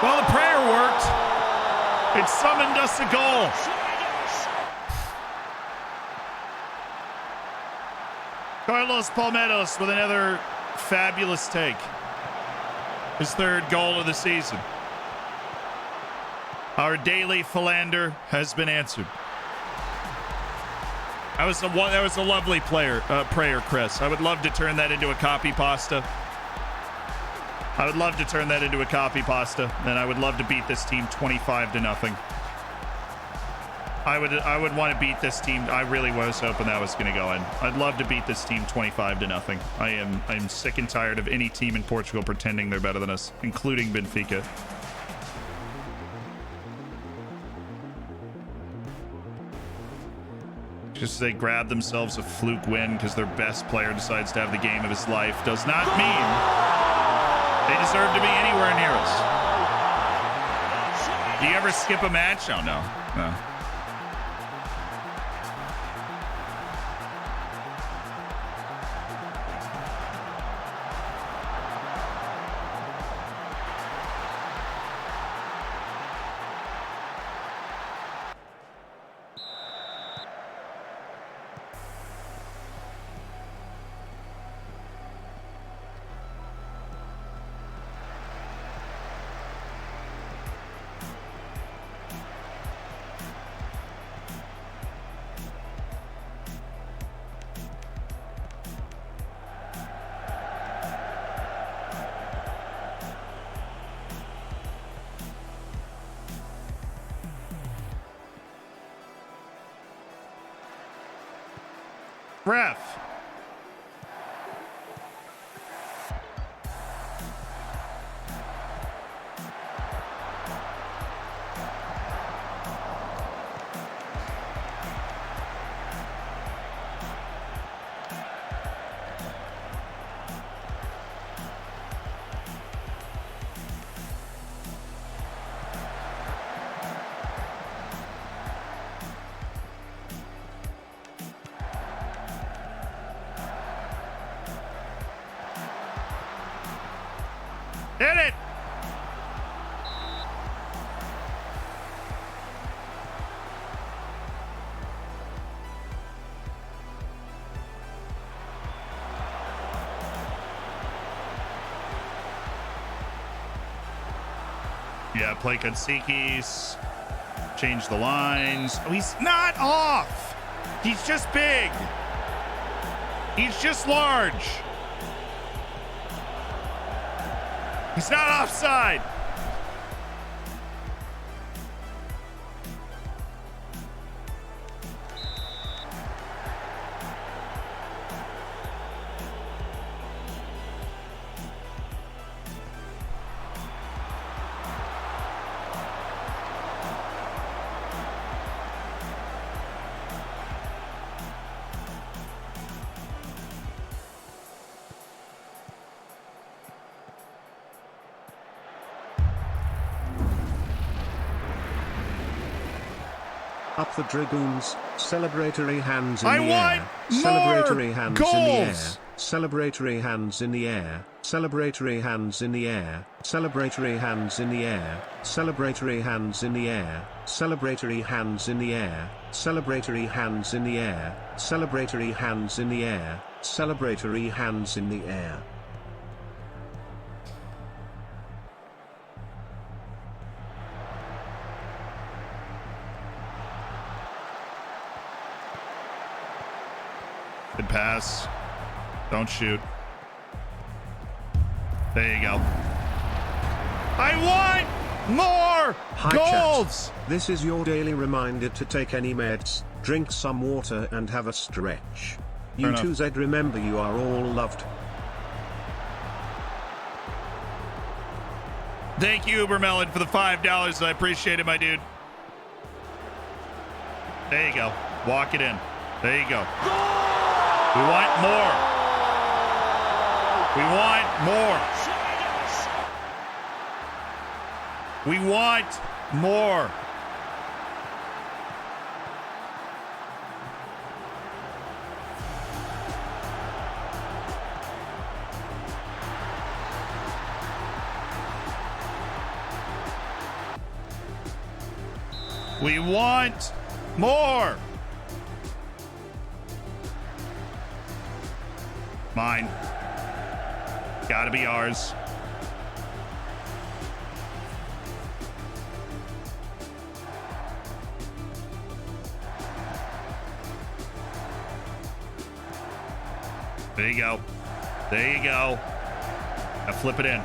A: Well, the prayer worked. It summoned us a goal. Carlos Palmettos with another fabulous take. His third goal of the season. Our daily philander has been answered. That was a lovely prayer, Chris. I would love to turn that into a copy pasta. I would love to turn that into a copy pasta, and I would love to beat this team 25-0. I would want to beat this team. I really was hoping that was going to go in. I'd love to beat this team 25-0. I'm sick and tired of any team in Portugal pretending they're better than us, including Benfica. Just they grab themselves a fluke win because their best player decides to have the game of his life does not mean they deserve to be anywhere near us. Do you ever skip a match? Oh, no. No. Ref. Hit it! Yeah, play Konsikis. Change the lines. Oh, he's not off! He's just big. He's just large. He's not offside.
B: Up the dragoons, celebratory hands in
A: I
B: the
A: want
B: air.
A: more
B: Celebratory hands in the air.
A: goals.
B: Celebratory hands in the air. Celebratory hands in the air. Celebratory hands in the air. Celebratory hands in the air. Celebratory hands in the air. Celebratory hands in the air. Celebratory hands in the air. Celebratory hands in the air.
A: Good pass. Don't shoot. There you go. I want more
B: Hi,
A: goals.
B: chat. This is your daily reminder to take any meds, drink some water and have a stretch. You
A: enough.
B: too, Zed, remember you are all loved.
A: Thank you, Ubermelon, for the $5. I appreciate it, my dude. There you go. Walk it in. There you go. We want more. We want more. We want more. We want more. Mine. Gotta be ours. There you go. There you go. Now flip it in.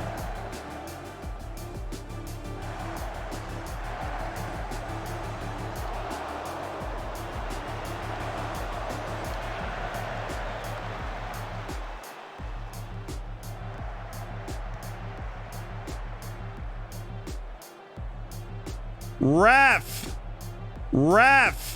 A: Ref. Ref.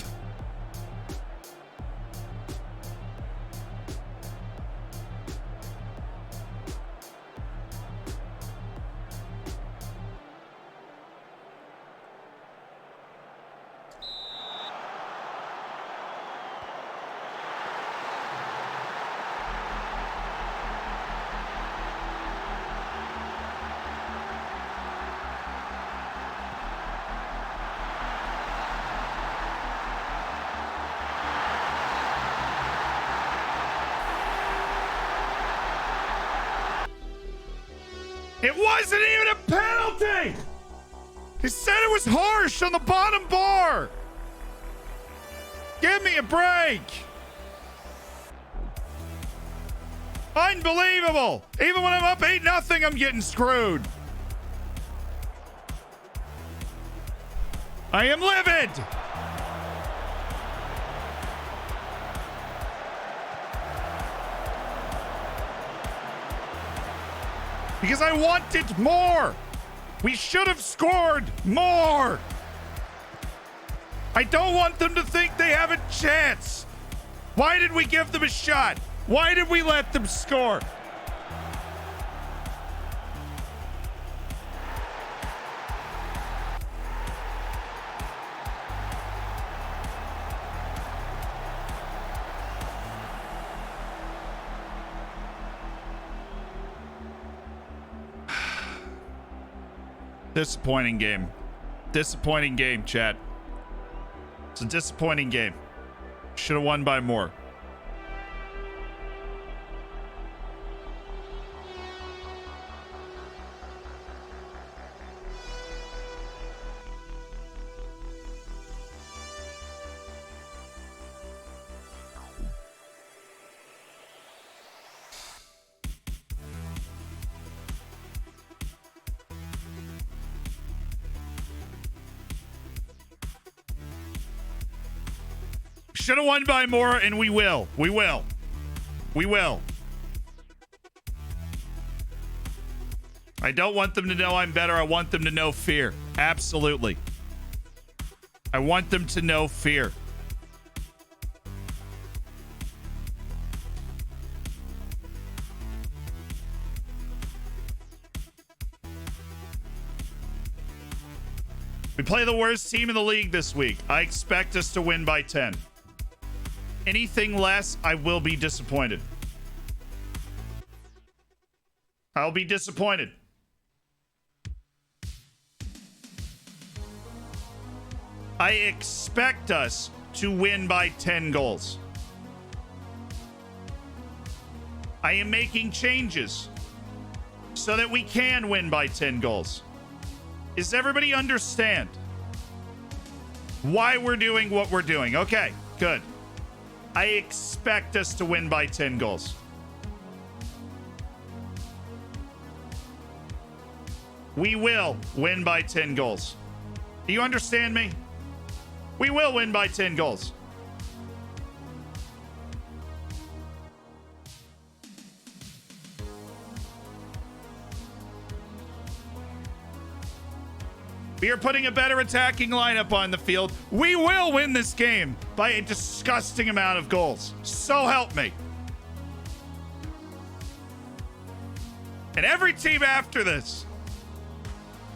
A: It wasn't even a penalty! He said it was harsh on the bottom bar! Give me a break! Unbelievable! Even when I'm up 8-0, I'm getting screwed. I am livid! Because I wanted more. We should have scored more. I don't want them to think they have a chance. Why did we give them a shot? Why did we let them score? Disappointing game. Disappointing game, chat. It's a disappointing game. Should have won by more. Should have won by more, and we will. We will. We will. I don't want them to know I'm better. I want them to know fear. Absolutely. I want them to know fear. We play the worst team in the league this week. I expect us to win by 10. Anything less, I will be disappointed. I'll be disappointed. I expect us to win by 10 goals. I am making changes so that we can win by 10 goals. Does everybody understand why we're doing what we're doing? Okay, good. I expect us to win by 10 goals. We will win by 10 goals. Do you understand me? We will win by 10 goals. We are putting a better attacking lineup on the field. We will win this game by a disgusting amount of goals. So help me. And every team after this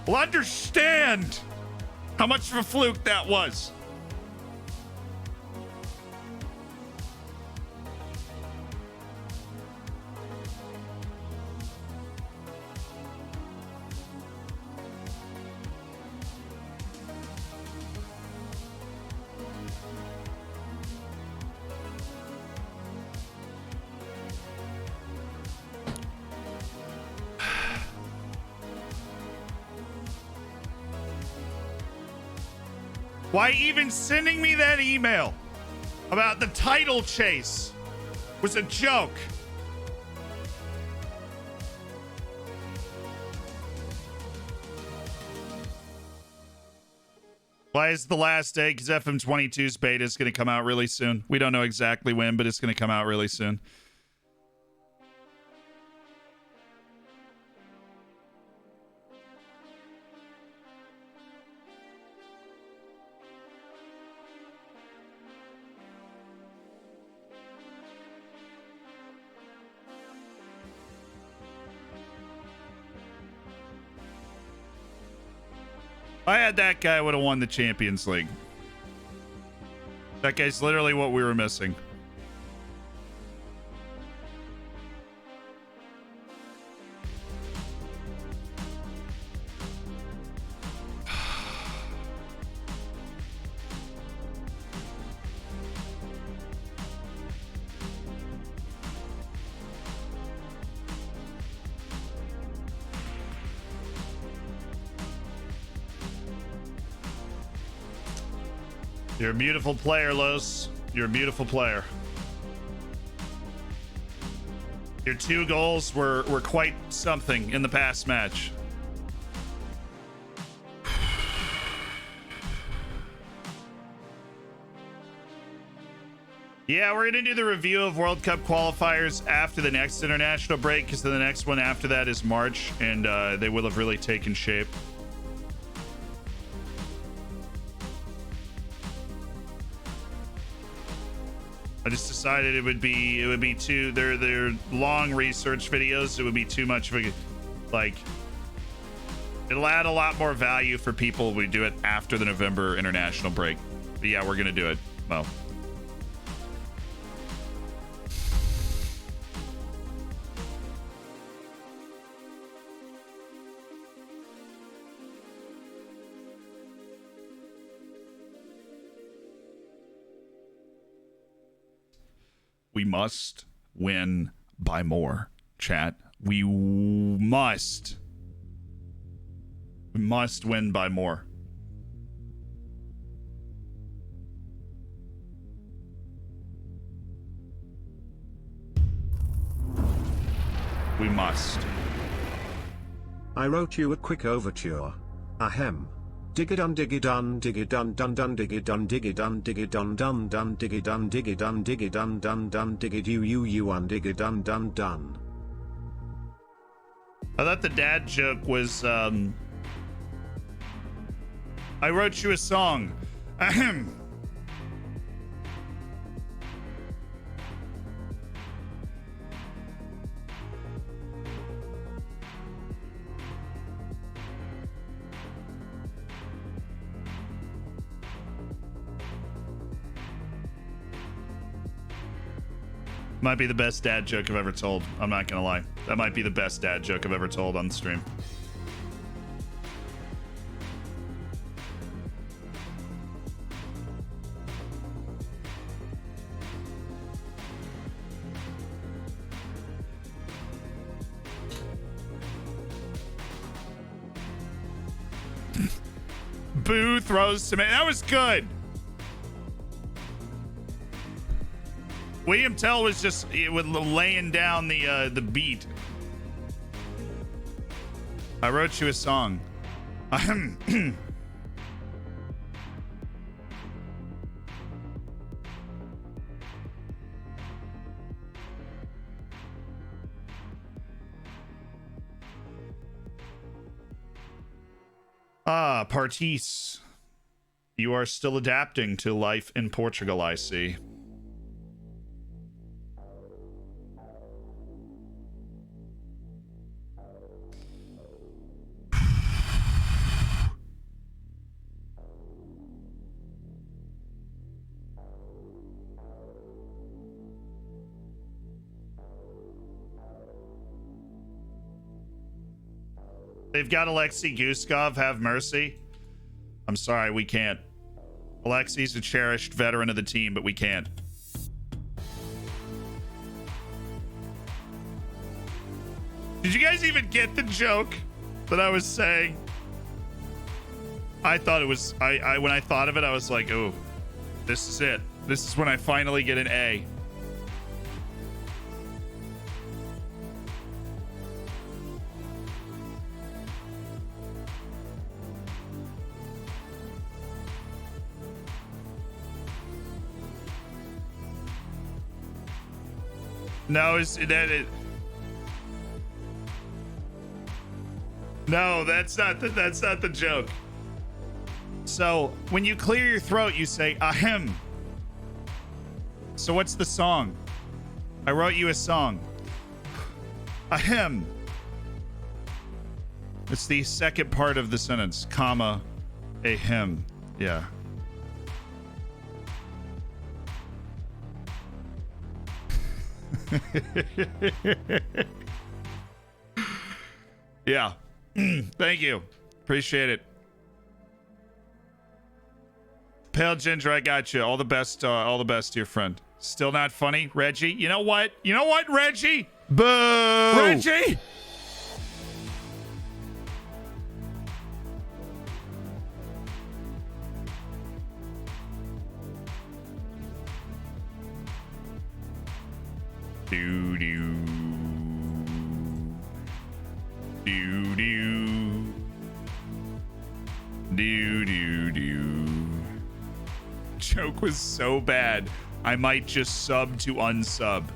A: will understand how much of a fluke that was. Why even sending me that email about the title chase was a joke. Why is the last day? Because FM22's beta is going to come out really soon. We don't know exactly when, but it's going to come out really soon. If I had that guy, I would have won the Champions League. That guy's literally what we were missing. You're a beautiful player, Los. You're a beautiful player. Your 2 goals were quite something in the past match. Yeah, we're going to do the review of World Cup qualifiers after the next international break, because the next one after that is March, and they will have really taken shape. I just decided it would be too, they're long research videos. It would be too much of a, like, it'll add a lot more value for people if we do it after the November international break. But yeah, we're gonna do it. Well, we must win by more, chat. We must win by more. We must.
B: I wrote you a quick overture. Ahem. Diggy dun diggy dun diggy dun dun dun diggy dun diggy dun diggy dun dun dun diggy dun diggy dun diggy dun dun dun diggy you un diggy dun dun dun.
A: I thought the dad joke was I wrote you a song. Ahem. Might be the best dad joke I've ever told. I'm not gonna lie. That might be the best dad joke I've ever told on the stream. Boo throws tomato. That was good. William Tell was just laying down the beat. I wrote you a song. Ah, Partis. You are still adapting to life in Portugal, I see. They've got Alexei Guskov, have mercy. I'm sorry, we can't. Alexei's a cherished veteran of the team, but we can't. Did you guys even get the joke that I was saying? I thought it was, when I thought of it, I was like, oh, this is it. This is when I finally get an A. No, is that it? No, that's not the joke. So when you clear your throat, you say ahem. So what's the song? I wrote you a song. Ahem. It's the second part of the sentence, comma, ahem. Yeah. Yeah. Thank you. Appreciate it. Pale Ginger, I got you. All the best to your friend. Still not funny, Reggie? You know what? You know what, Reggie? Boo! Reggie! Do do do do do do do. Joke was so bad, I might just sub to unsub.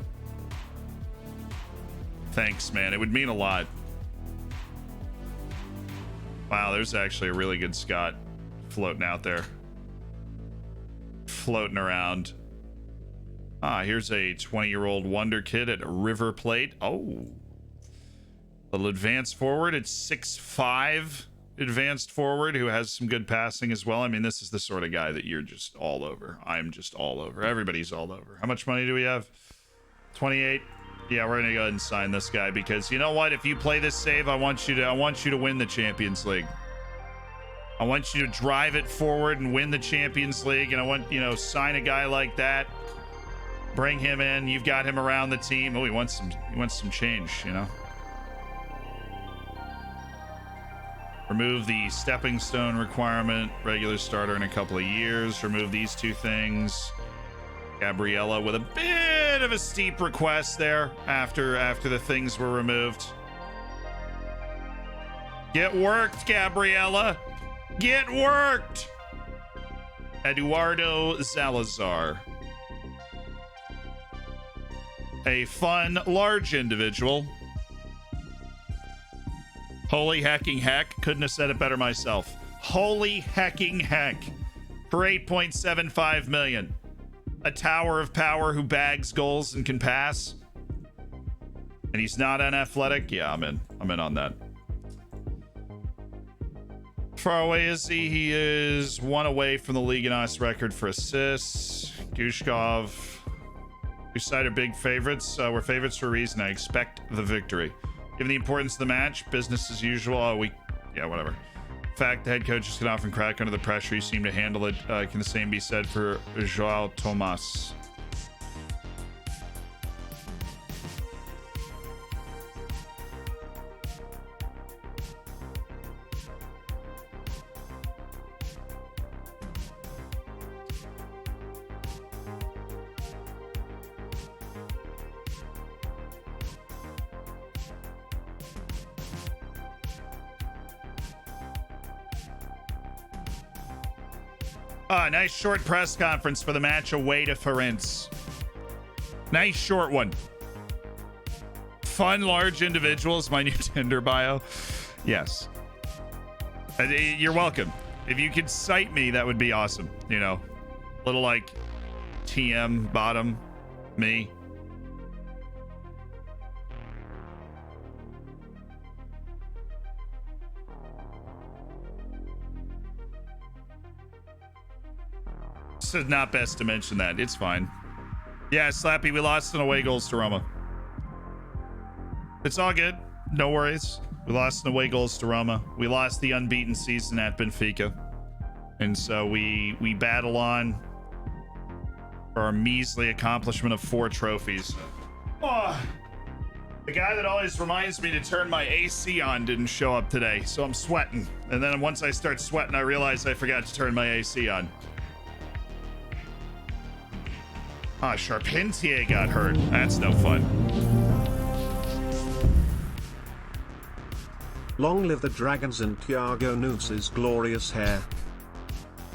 A: Thanks, man. It would mean a lot. Wow, there's actually a really good Scott floating out there, floating around. Ah, here's a 20-year-old Wonderkid at River Plate. Oh. A little advanced forward. It's 6'5" advanced forward who has some good passing as well. I mean, this is the sort of guy that you're just all over. I'm just all over. Everybody's all over. How much money do we have? 28. Yeah, we're gonna go ahead and sign this guy because you know what? If you play this save, I want you to win the Champions League. I want you to drive it forward and win the Champions League, and I want, sign a guy like that. Bring him in. You've got him around the team. Oh, he wants some change, Remove the stepping stone requirement. Regular starter in a couple of years. Remove these two things. Gabriella with a bit of a steep request there after the things were removed. Get worked, Gabriella. Get worked. Eduardo Salazar. A fun, large individual. Holy hecking heck. Couldn't have said it better myself. Holy hecking heck. For 8.75 million. A tower of power who bags goals and can pass. And he's not unathletic. Yeah, I'm in. I'm in on that. Far away is he? He is one away from the Liga NOS record for assists. Gushkov. Your side are big favorites. We're favorites for a reason. I expect the victory. Given the importance of the match, business as usual. Yeah, whatever. In fact, the head coaches can often crack under the pressure. You seem to handle it. Can the same be said for Joao Tomas? Nice short press conference for the match away to Ferenc. Nice short one. Fun large individuals, my new Tinder bio. Yes. You're welcome. If you could cite me, that would be awesome. You know, little like TM bottom me. It's not best to mention that. It's fine. Yeah, Slappy, we lost in away goals to Roma. It's all good. No worries. We lost in away goals to Roma. We lost the unbeaten season at Benfica. And so we battle on for our measly accomplishment of 4 trophies. Oh, the guy that always reminds me to turn my AC on didn't show up today, so I'm sweating. And then once I start sweating, I realize I forgot to turn my AC on. Charpentier got hurt. That's no fun.
B: Long live the dragons and Thiago Nunes' glorious hair.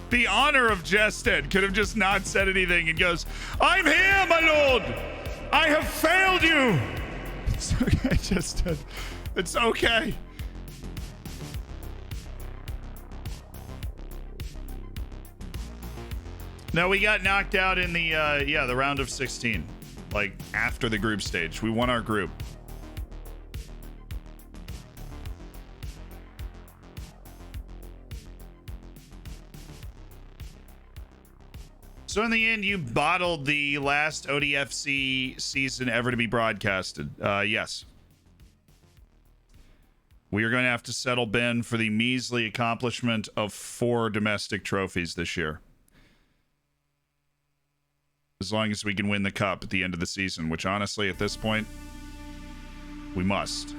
A: The honor of Jested could have just not said anything and goes, I'm here, my lord! I have failed you! It's okay, Jested. It's okay. No, we got knocked out in the the round of 16. Like after the group stage. We won our group. So in the end, you bottled the last ODFC season ever to be broadcasted. Yes. We are going to have to settle Ben for the measly accomplishment of 4 domestic trophies this year. As long as we can win the cup at the end of the season, which honestly, at this point, we must.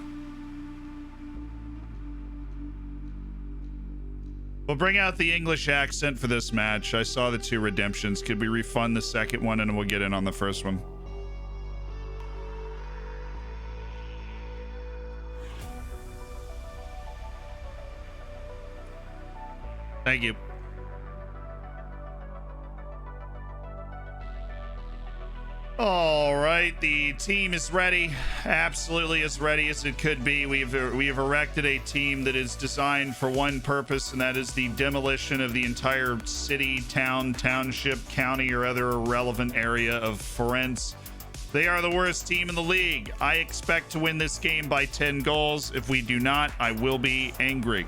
A: We'll bring out the English accent for this match. I saw the 2 redemptions. Could we refund the second one and we'll get in on the first one? Thank you. All right, the team is ready, absolutely as ready as it could be. We have erected a team that is designed for one purpose, and that is the demolition of the entire city, town, township, county, or other irrelevant area of Ferenc. They are the worst team in the league. I expect to win this game by 10 goals. If we do not, I will be angry.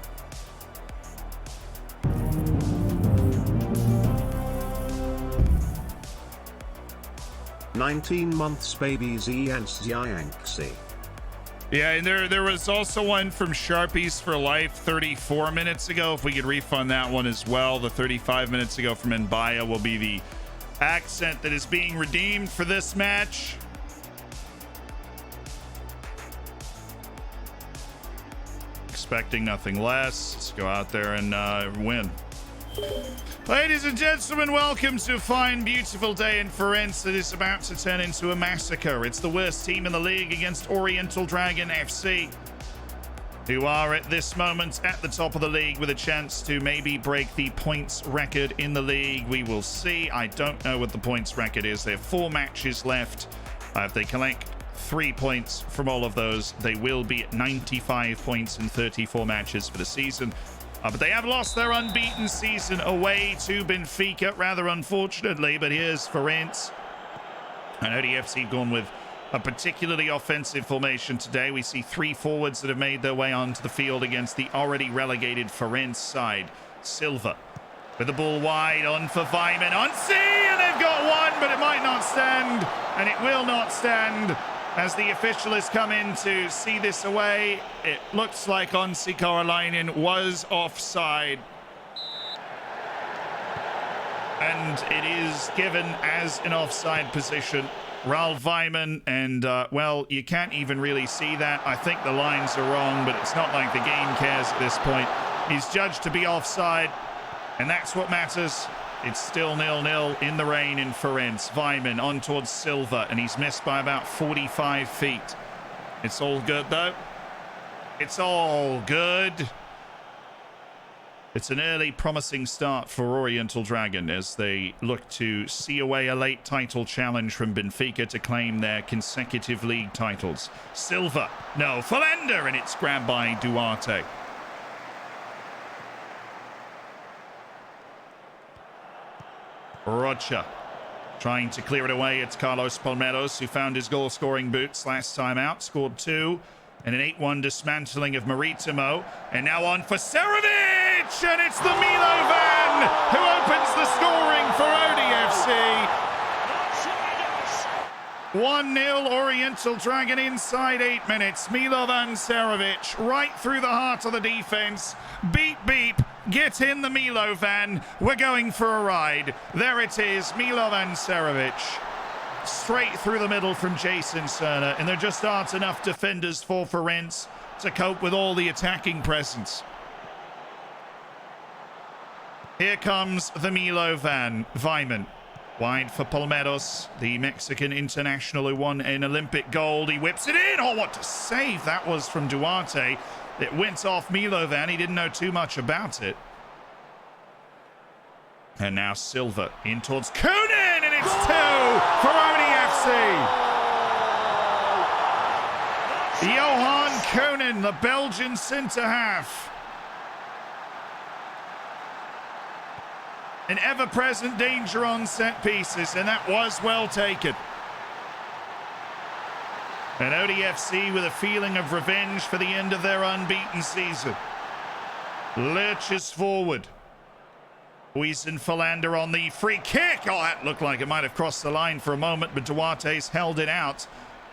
B: 19 months babies Yanxi.
A: Yeah, and there was also one from Sharpies for Life 34 minutes ago. If we could refund that one as well. The 35 minutes ago from Mbaya will be the accent that is being redeemed for this match. Expecting nothing less. Let's go out there and win. Ladies and gentlemen, welcome to a fine, beautiful day in Ferenc that is about to turn into a massacre. It's the worst team in the league against Oriental Dragon FC, who are at this moment at the top of the league with a chance to maybe break the points record in the league. We will see. I don't know what the points record is. They have 4 matches left. If they collect 3 points from all of those, they will be at 95 points in 34 matches for the season. But they have lost their unbeaten season away to Benfica, rather unfortunately. But here's Ferenc. And ODFC gone with a particularly offensive formation today. We see 3 forwards that have made their way onto the field against the already relegated Ferenc side. Silva with the ball wide on for Weimann. On C, and they've got one but it might not stand, and it will not stand. As the official has come in to see this away, it looks like Onsi Karolainen was offside. And it is given as an offside position. Ralph Weimann, and, well, you can't even really see that. I think the lines are wrong, but it's not like the game cares at this point. He's judged to be offside, and that's what matters. It's still 0-0 in the rain in Firenze. Weimann on towards Silva, and he's missed by about 45 feet. It's all good, though. It's all good. It's an early promising start for Oriental Dragon as they look to see away a late title challenge from Benfica to claim their consecutive league titles. Silva, no, Philander, and it's grabbed by Duarte. Rocha trying to clear it away. It's Carlos Palmeiras, who found his goal-scoring boots last time out, scored 2, and an 8-1 dismantling of Maritimo. And now on for Serovic, and it's the Milovan who opens the scoring for ODFC. 1-0 Oriental Dragon inside 8 minutes. Milovan Serovic right through the heart of the defense. Beep, beep. Get in the Milovan. We're going for a ride. There it is, Milovan Serovic. Straight through the middle from Jason Cerner, and there just aren't enough defenders for Firenze to cope with all the attacking presence. Here comes the Milovan. Weimann. Wide for Palmeiras, the Mexican international who won an Olympic gold. He whips it in. Oh, what a save that was from Duarte. It went off Milovan. He didn't know too much about it. And now Silva in towards Kunin, and it's 2 for ODFC. Johan Kunin, the Belgian centre-half. An ever-present danger on set pieces, and that was well taken. And ODFC with a feeling of revenge for the end of their unbeaten season. Lurches forward. Huijsen Philander on the free kick. Oh, that looked like it might have crossed the line for a moment, but Duarte's held it out,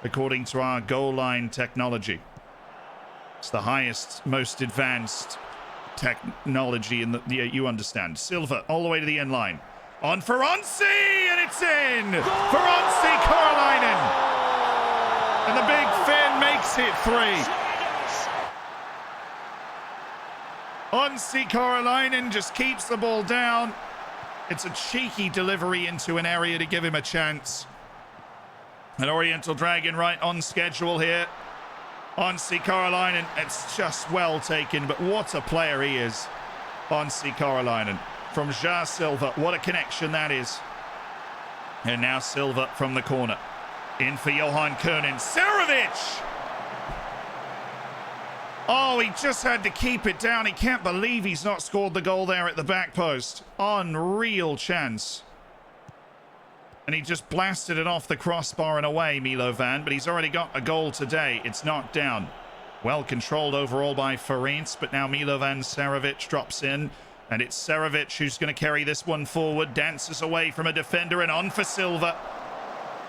A: according to our goal line technology. It's the highest, most advanced technology in the, yeah, you understand. Silva all the way to the end line. On for Onsi, and it's in for Onsi Karolainen. And the big Finn makes it 3. Onsi Karolainen just keeps the ball down. It's a cheeky delivery into an area to give him a chance. An Oriental Dragon right on schedule here. Onsi Karolainen, it's just well taken, but what a player he is. Onsi Karolainen from Ja Silva. What a connection that is. And now Silva from the corner. In for Johan Kunin. Serovic! Oh, he just had to keep it down. He can't believe he's not scored the goal there at the back post. Unreal chance. And he just blasted it off the crossbar and away, Milovan, but he's already got a goal today. It's knocked down. Well controlled overall by Firenze, but now Milovan Serovic drops in, and it's Serovic who's going to carry this one forward, dances away from a defender, and on for Silva.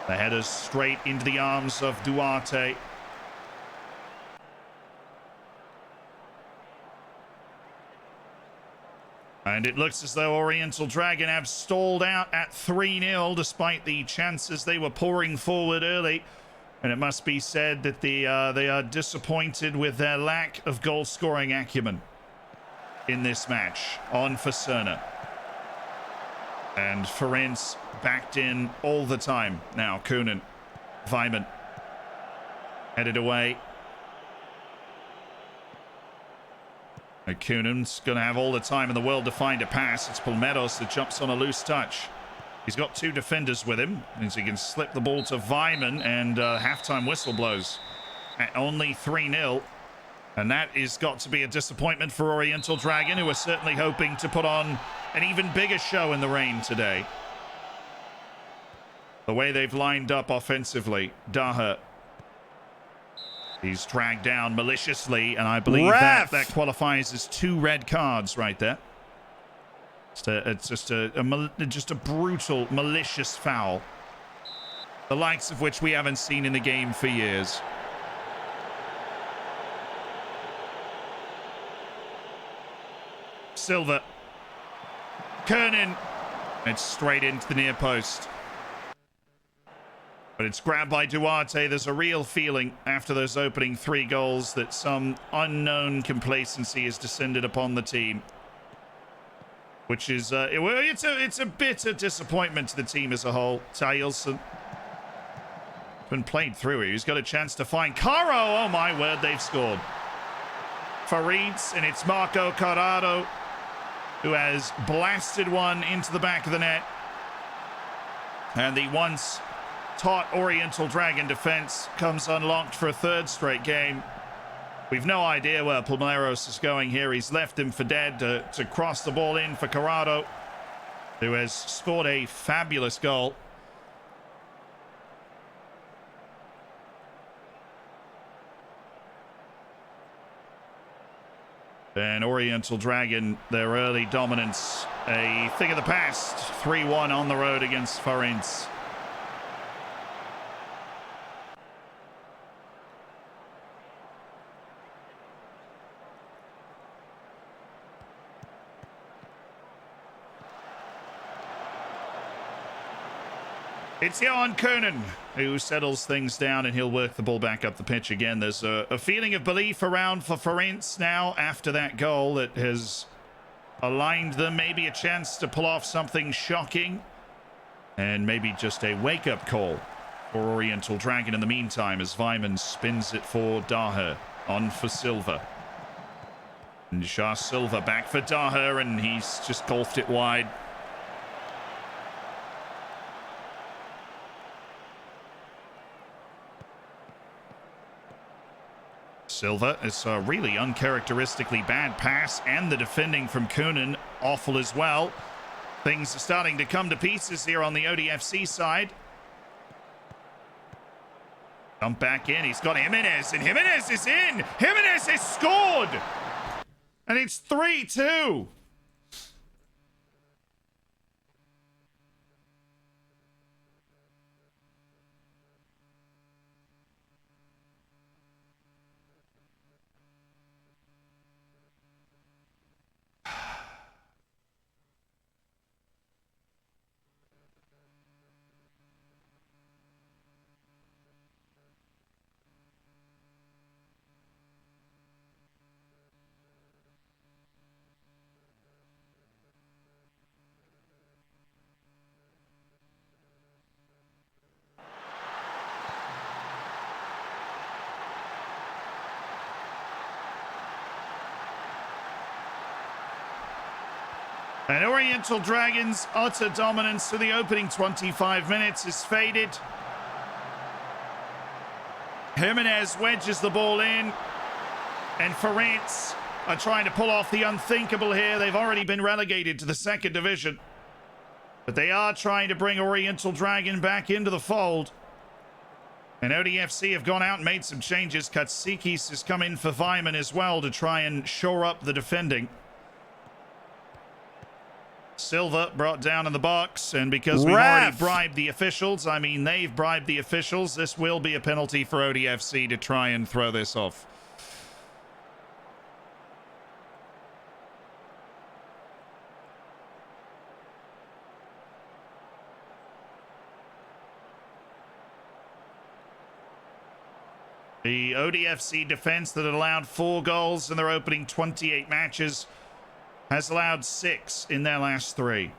A: The header's straight into the arms of Duarte. And it looks as though Oriental Dragon have stalled out at 3-0 despite the chances they were pouring forward early. And it must be said that they are disappointed with their lack of goal-scoring acumen in this match. On for Cerner. And Firenze backed in all the time. Now Kunin. Weimann. Headed away. Kunin's going to have all the time in the world to find a pass. It's Palmeiras that jumps on a loose touch. He's got 2 defenders with him, and he can slip the ball to Weimann, and halftime whistle blows at only 3-0. And that is got to be a disappointment for Oriental Dragon, who are certainly hoping to put on an even bigger show in the rain today. The way they've lined up offensively, Daher. He's dragged down maliciously, and I believe that qualifies as 2 red cards right there. It's just a brutal, malicious foul. The likes of which we haven't seen in the game for years. Silva. Kernan. It's straight into the near post. But it's grabbed by Duarte. There's a real feeling after those opening 3 goals that some unknown complacency has descended upon the team. Which is, it's a bitter disappointment to the team as a whole. Tyelson been played through here. He's got a chance to find Caro. Oh my word, they've scored. Farid, and it's Marco Corrado who has blasted one into the back of the net. And the once taught Oriental Dragon defense comes unlocked for a 3rd straight game. We've no idea where Palmeiros is going here. He's left him for dead to cross the ball in for Corrado, who has scored a fabulous goal. And Oriental Dragon, their early dominance, a thing of the past. 3-1 on the road against Farense. It's Johan Kernan who settles things down, and he'll work the ball back up the pitch again. There's a feeling of belief around for Farense now after that goal that has aligned them. Maybe a chance to pull off something shocking, and maybe just a wake-up call for Oriental Dragon in the meantime as Weimann spins it for Daher. On for Silva. And Shah Silva back for Daher, and he's just golfed it wide. Silva, it's a really uncharacteristically bad pass, and the defending from Kernan awful as well. Things are starting to come to pieces here on the ODFC side. Jump back in, he's got Jimenez, and Jimenez is in! Jimenez has scored! And it's 3-2! And Oriental Dragon's utter dominance for the opening 25 minutes is faded. Jimenez wedges the ball in. And Farense are trying to pull off the unthinkable here. They've already been relegated to the 2nd division. But they are trying to bring Oriental Dragon back into the fold. And ODFC have gone out and made some changes. Katsikis has come in for Weimann as well to try and shore up the defending. Silva brought down in the box, and because we've already bribed the officials, I mean they've bribed the officials, this will be a penalty for ODFC to try and throw this off. The ODFC defense that had allowed 4 goals in their opening 28 matches has allowed 6 in their last 3.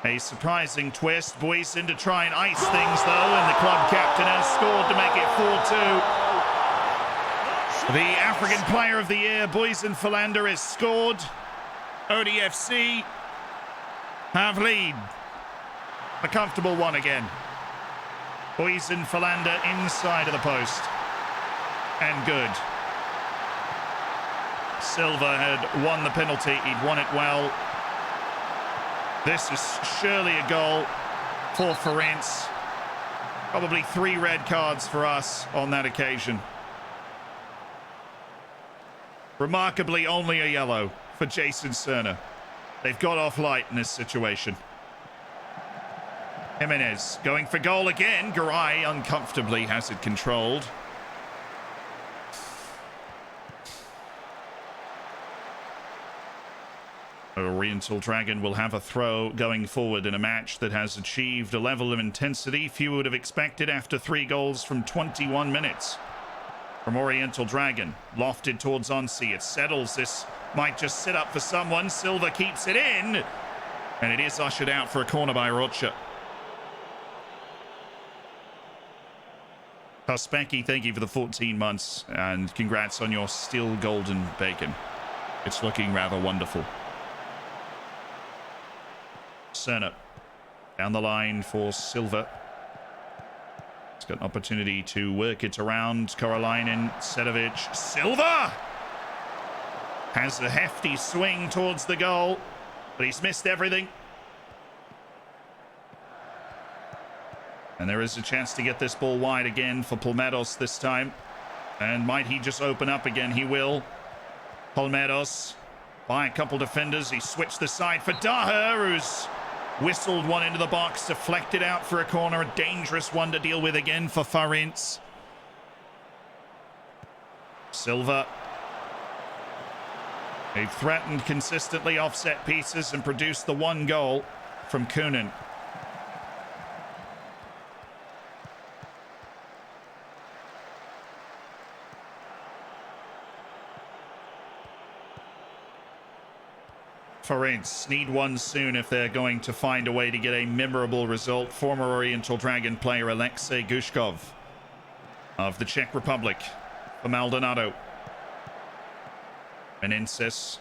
A: A surprising twist. Boysen to try and ice things, though, and the club captain has scored to make it 4-2. The African Player of the Year, Boysen Philander, has scored. ODFC have lead. A comfortable one again. Boysen Philander inside of the post. And good. Silva had won the penalty. He'd won it well. This is surely a goal for Farense. Probably 3 red cards for us on that occasion. Remarkably, only a yellow for Jason Cerner. They've got off light in this situation. Jimenez going for goal again. Garay uncomfortably has it controlled. Oriental Dragon will have a throw going forward in a match that has achieved a level of intensity few would have expected after 3 goals from 21 minutes. From Oriental Dragon, lofted towards Onsi. It settles. This might just sit up for someone. Silva keeps it in, and it is ushered out for a corner by Rocha. Kospecki, thank you for the 14 months, and congrats on your still golden bacon. It's looking rather wonderful. Cerner down the line for Silva. He's got an opportunity to work it around. Korolainen, Sedovic, Silva has a hefty swing towards the goal, but he's missed everything. And there is a chance to get this ball wide again for Palmeiras this time. And might he just open up again? He will. Palmeiras by a couple defenders. He switched the side for Daher, who's whistled one into the box, deflected out for a corner. A dangerous one to deal with again for Farense. Silva. They've threatened consistently offset pieces and produced the 1 goal from Kunin. Farense need one soon if they're going to find a way to get a memorable result. Former Oriental Dragon player Alexei Gushkov of the Czech Republic for Maldonado. Menenses,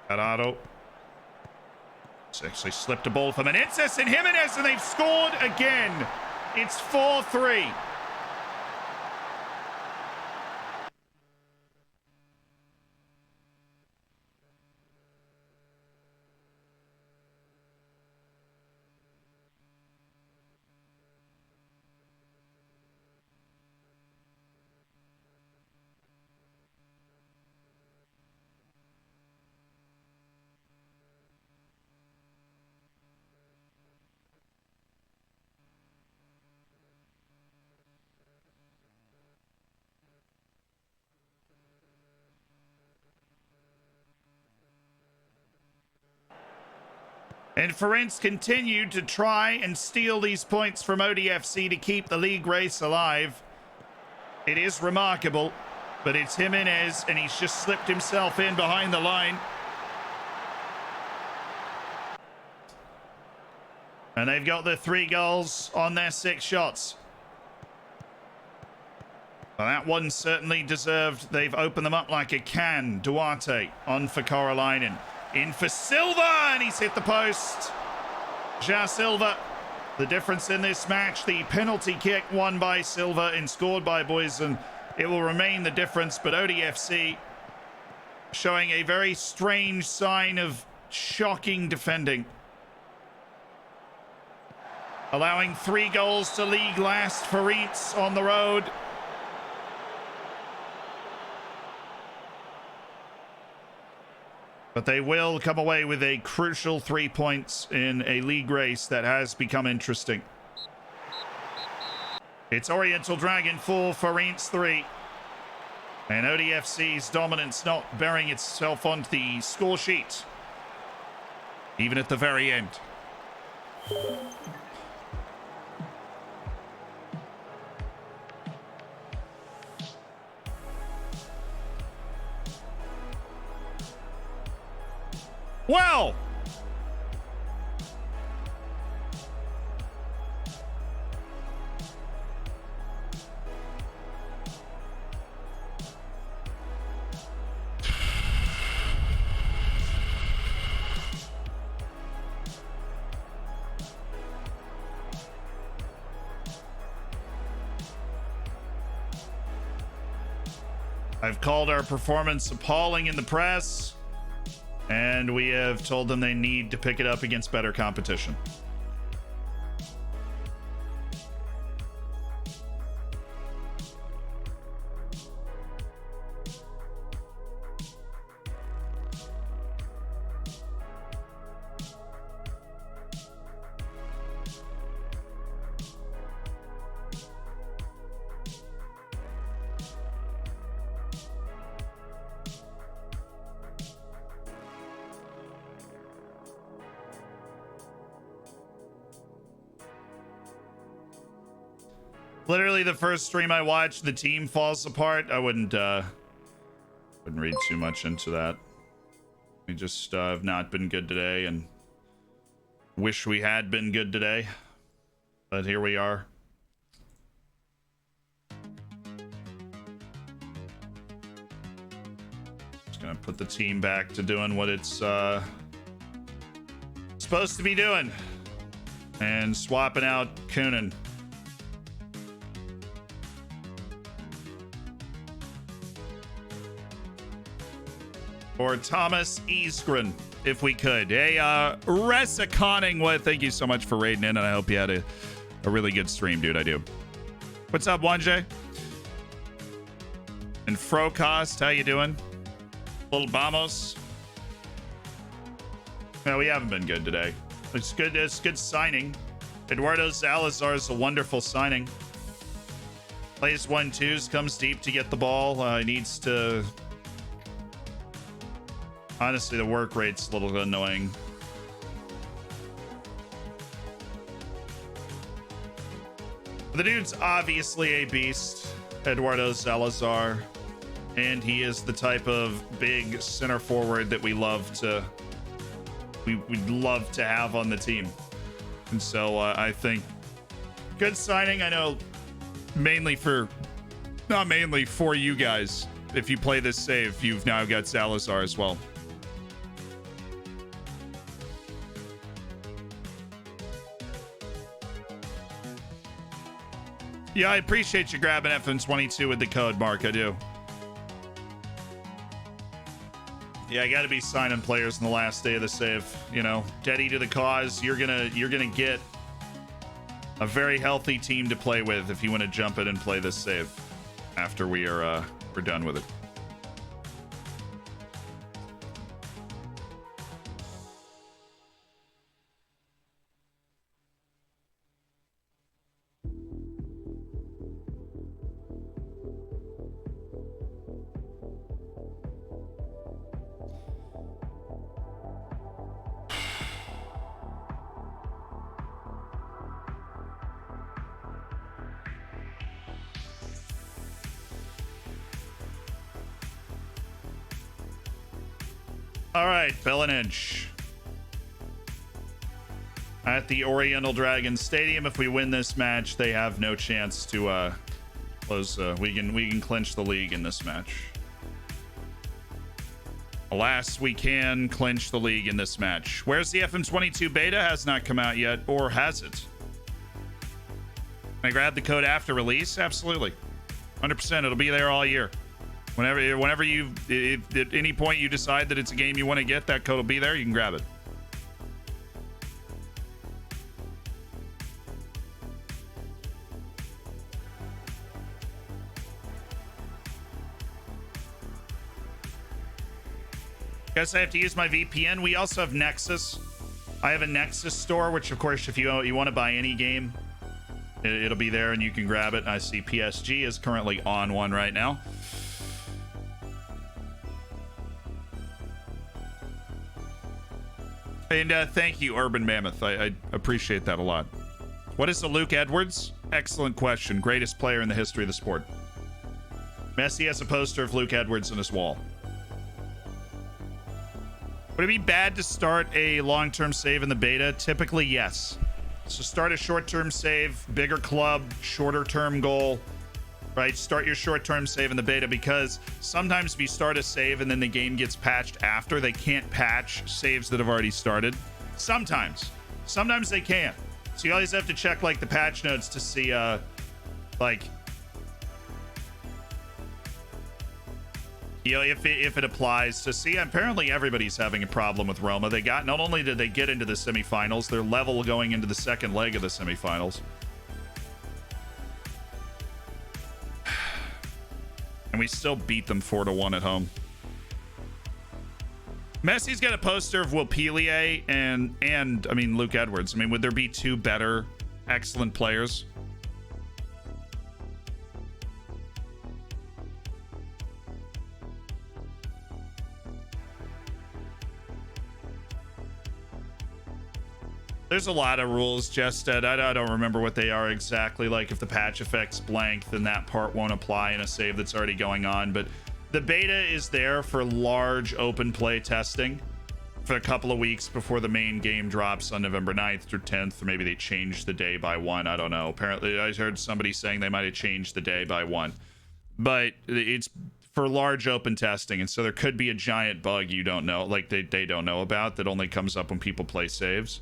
A: Carraro. It's actually slipped a ball for Menenses and Jimenez, and they've scored again. It's 4-3. And Farense continued to try and steal these points from ODFC to keep the league race alive. It is remarkable, but it's Jimenez, and he's just slipped himself in behind the line. And they've got the 3 goals on their 6 shots. Well, that one certainly deserved. They've opened them up like a can. Duarte on for Korolainen. In for Silva, and he's hit the post. Ja Silva, the difference in this match, the penalty kick won by Silva and scored by Boysen. It will remain the difference, but ODFC showing a very strange sign of shocking defending. Allowing 3 goals to league last for Farense on the road. But they will come away with a crucial 3 points in a league race that has become interesting. It's Oriental Dragon 4, Farense 3. And ODFC's dominance not bearing itself onto the score sheet, even at the very end. Well, I've called our performance appalling in the press. And we have told them they need to pick it up against better competition. Literally the first stream I watched, the team falls apart. I wouldn't read too much into that. We just have not been good today and wish we had been good today. But here we are. Just gonna put the team back to doing what it's supposed to be doing. And swapping out Kunin. Or Thomas Eastgren, if we could. Hey, Ressa Conningwood, thank you so much for raiding in, and I hope you had a really good stream, dude. I do. What's up, 1J? And Frocost, how you doing? Little Vamos. No, we haven't been good today. It's good. It's good signing. Eduardo Salazar is a wonderful signing. Plays 1-2s, comes deep to get the ball. Needs to. Honestly, the work rate's a little annoying. The dude's obviously a beast, Eduardo Salazar, and he is the type of big center forward that we'd love to have on the team. And so I think good signing. I know not mainly for you guys. If you play this save, you've now got Salazar as well. Yeah, I appreciate you grabbing FM22 with the code, Mark. I do. Yeah, I got to be signing players in the last day of the save. You know, steady to the cause. You're gonna get a very healthy team to play with if you want to jump in and play this save after we're done with it. All right, Bellinage at the Oriental Dragon Stadium. If we win this match, they have no chance to close. We can clinch the league in this match. Alas, we can clinch the league in this match. Where's the FM22 beta? Has not come out yet, or has it? Can I grab the code after release? Absolutely, 100%. It'll be there all year. Whenever you, if at any point you decide that it's a game you want to get, that code will be there. You can grab it. Guess I have to use my VPN. We also have Nexus. I have a Nexus store, which of course, if you want to buy any game, it'll be there and you can grab it. I see PSG is currently on one right now. And thank you, Urban Mammoth. I appreciate that a lot. What is the Luke Edwards? Excellent question. Greatest player in the history of the sport. Messi has a poster of Luke Edwards on his wall. Would it be bad to start a long-term save in the beta? Typically, yes. So start a short-term save, bigger club, shorter-term goal, right? Start your short-term save in the beta, because sometimes if you start a save and then the game gets patched after, they can't patch saves that have already started. Sometimes they can. So you always have to check like the patch notes to see like, you know, if it applies. To see, apparently everybody's having a problem with Roma. They got, not only did they get into the semifinals, they're level going into the second leg of the semifinals. And we still beat them 4-1 at home. Messi's got a poster of Wilpelier and I mean Luke Edwards. I mean, would there be two better excellent players? There's a lot of rules, Jested. I don't remember what they are exactly. Like if the patch affects blank, then that part won't apply in a save that's already going on. But the beta is there for large open play testing for a couple of weeks before the main game drops on November 9th or 10th, or maybe they changed the day by one. I don't know. Apparently, I heard somebody saying they might have changed the day by one. But it's for large open testing, and so there could be a giant bug you don't know, like they don't know about, that only comes up when people play saves.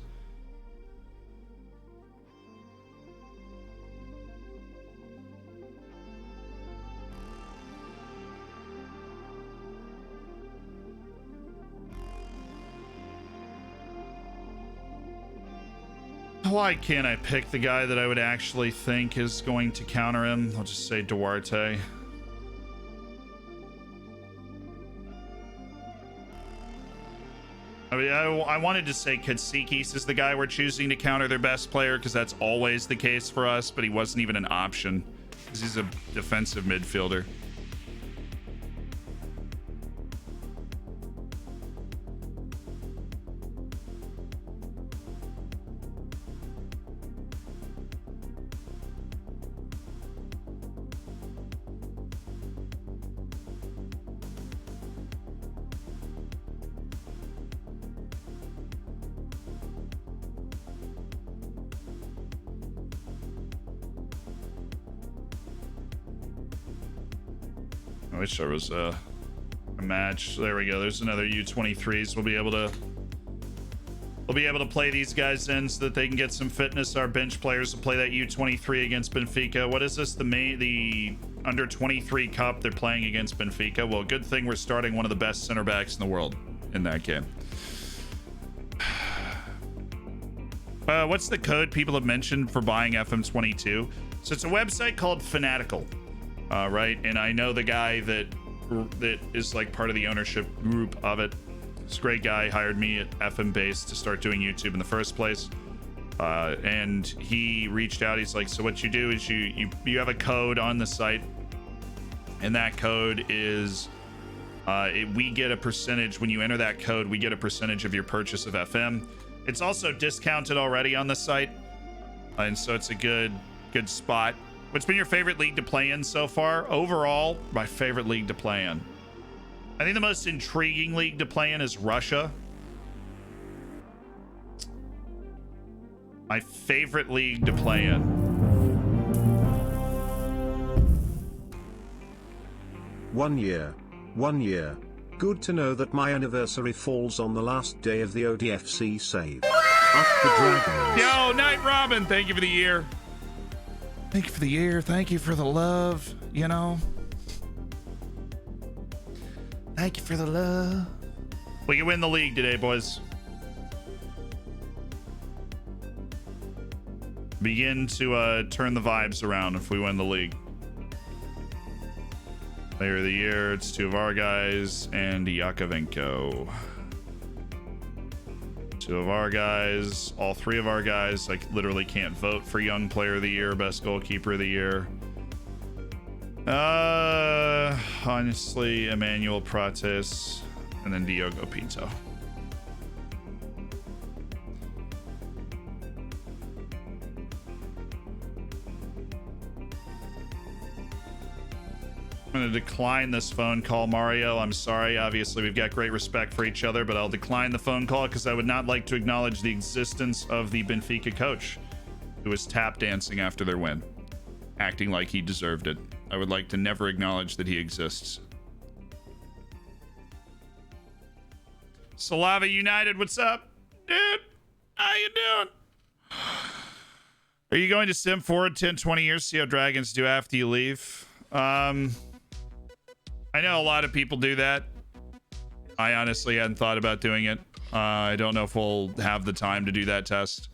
A: Why can't I pick the guy that I would actually think is going to counter him? I'll just say Duarte. I mean, I wanted to say Katsikis is the guy we're choosing to counter their best player, because that's always the case for us, but he wasn't even an option because he's a defensive midfielder. I wish there was a match. There we go. There's another U23s. We'll be able to play these guys in so that they can get some fitness. Our bench players will play that U23 against Benfica. What is this? The under 23 cup they're playing against Benfica. Well, good thing we're starting one of the best center backs in the world in that game. What's the code people have mentioned for buying FM22? So it's a website called Fanatical. Right, and I know the guy that is like part of the ownership group of it. This great guy hired me at FM Base to start doing YouTube in the first place, and he reached out. He's like, so what you do is you have a code on the site, and that code is we get a percentage. When you enter that code, we get a percentage of your purchase of FM. It's also discounted already on the site, and so it's a good spot. What's been your favorite league to play in so far? Overall, my favorite league to play in. I think the most intriguing league to play in is Russia. My favorite league to play in.
B: One year. Good to know that my anniversary falls on the last day of the ODFC save. Up the Dragons.
A: Yo, Night Robin, thank you for the year. Thank you for the year. Thank you for the love, you know. Thank you for the love. We can win the league today, boys. Begin to turn the vibes around if we win the league. Player of the year, it's two of our guys and Yakovenko. Two of our guys, all three of our guys. I literally can't vote for young player of the year, best goalkeeper of the year. Honestly, Emmanuel Prates and then Diogo Pinto. I'm going to decline this phone call, Mario. I'm sorry. Obviously, we've got great respect for each other, but I'll decline the phone call because I would not like to acknowledge the existence of the Benfica coach who was tap dancing after their win, acting like he deserved it. I would like to never acknowledge that he exists. Slava United, what's up? Dude, how you doing? Are you going to sim forward 10, 20 years, see how Dragons do after you leave? I know a lot of people do that. I honestly hadn't thought about doing it. I don't know if we'll have the time to do that test.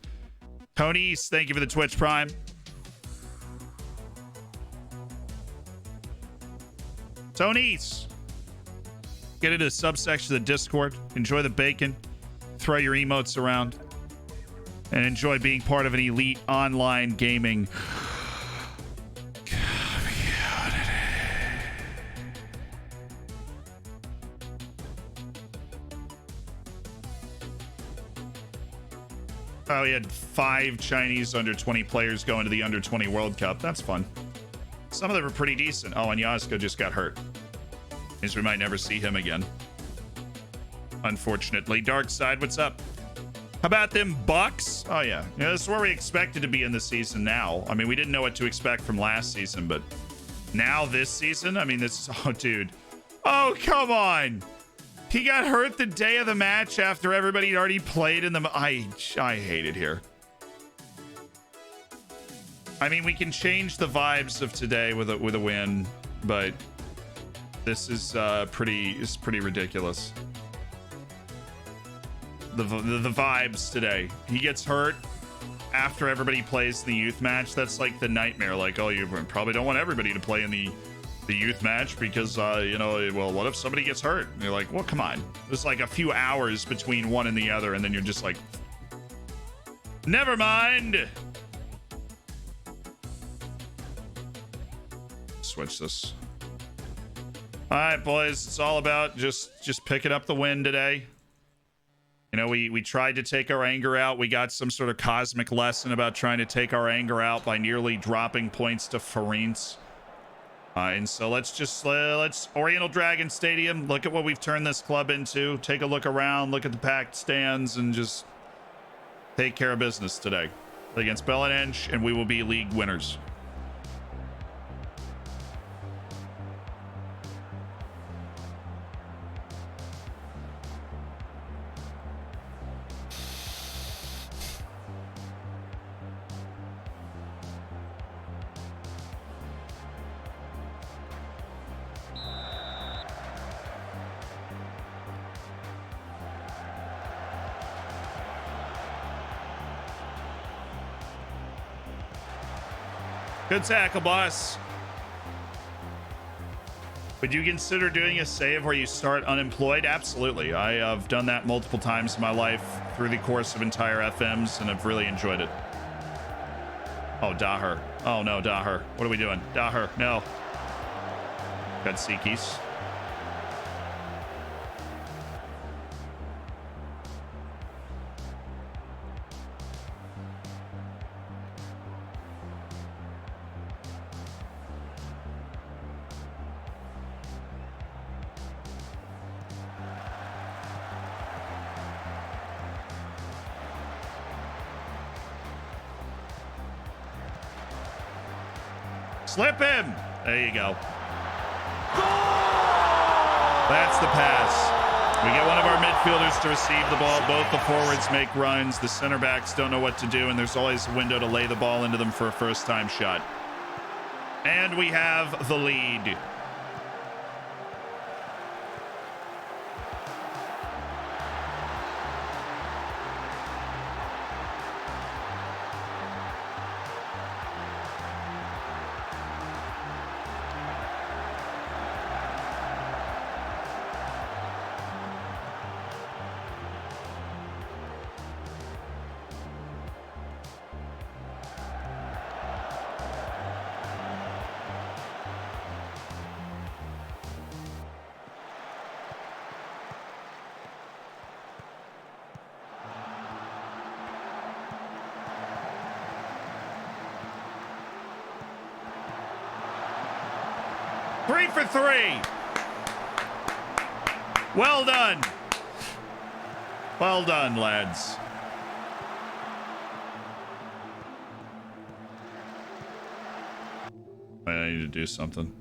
A: Tony, thank you for the Twitch Prime. Tony's. Get into the subsection of the Discord. Enjoy the bacon. Throw your emotes around. And enjoy being part of an elite online gaming Oh, we had 5 Chinese under 20 players going to the under 20 World Cup. That's fun. Some of them were pretty decent. Oh, and Yasuko just got hurt. Means we might never see him again. Unfortunately. Dark Side, what's up? How about them Bucks? Oh, yeah. Yeah, this is where we expected to be in the season now. I mean, we didn't know what to expect from last season, but now this season, I mean, this is... Oh, dude. Oh, come on. He got hurt the day of the match after everybody had already played in the... I hate it here. I mean, we can change the vibes of today with a win, but this is pretty ridiculous. The vibes today. He gets hurt after everybody plays the youth match. That's like the nightmare. Like, oh, you probably don't want everybody to play in the youth match because, you know, well, what if somebody gets hurt? And you're like, well, come on. There's like a few hours between one and the other, and then you're just like, never mind. Switch this. All right, boys. It's all about just picking up the win today. You know, we tried to take our anger out. We got some sort of cosmic lesson about trying to take our anger out by nearly dropping points to Farince. And so let's Oriental Dragon Stadium. Look at what we've turned this club into. Take a look around. Look at the packed stands and just take care of business today against Belenenses, and we will be league winners. Good tackle, boss. Would you consider doing a save where you start unemployed? Absolutely. I have done that multiple times in my life through the course of entire FMs, and I've really enjoyed it. Oh, Daher. Oh, no, Daher. What are we doing? Daher, no. Got Sikis. Slip him. There you go. That's the pass. We get one of our midfielders to receive the ball. Both the forwards make runs. The center backs don't know what to do, and there's always a window to lay the ball into them for a first-time shot. And we have the lead. Three for three. Well done. Well done, lads. I need to do something.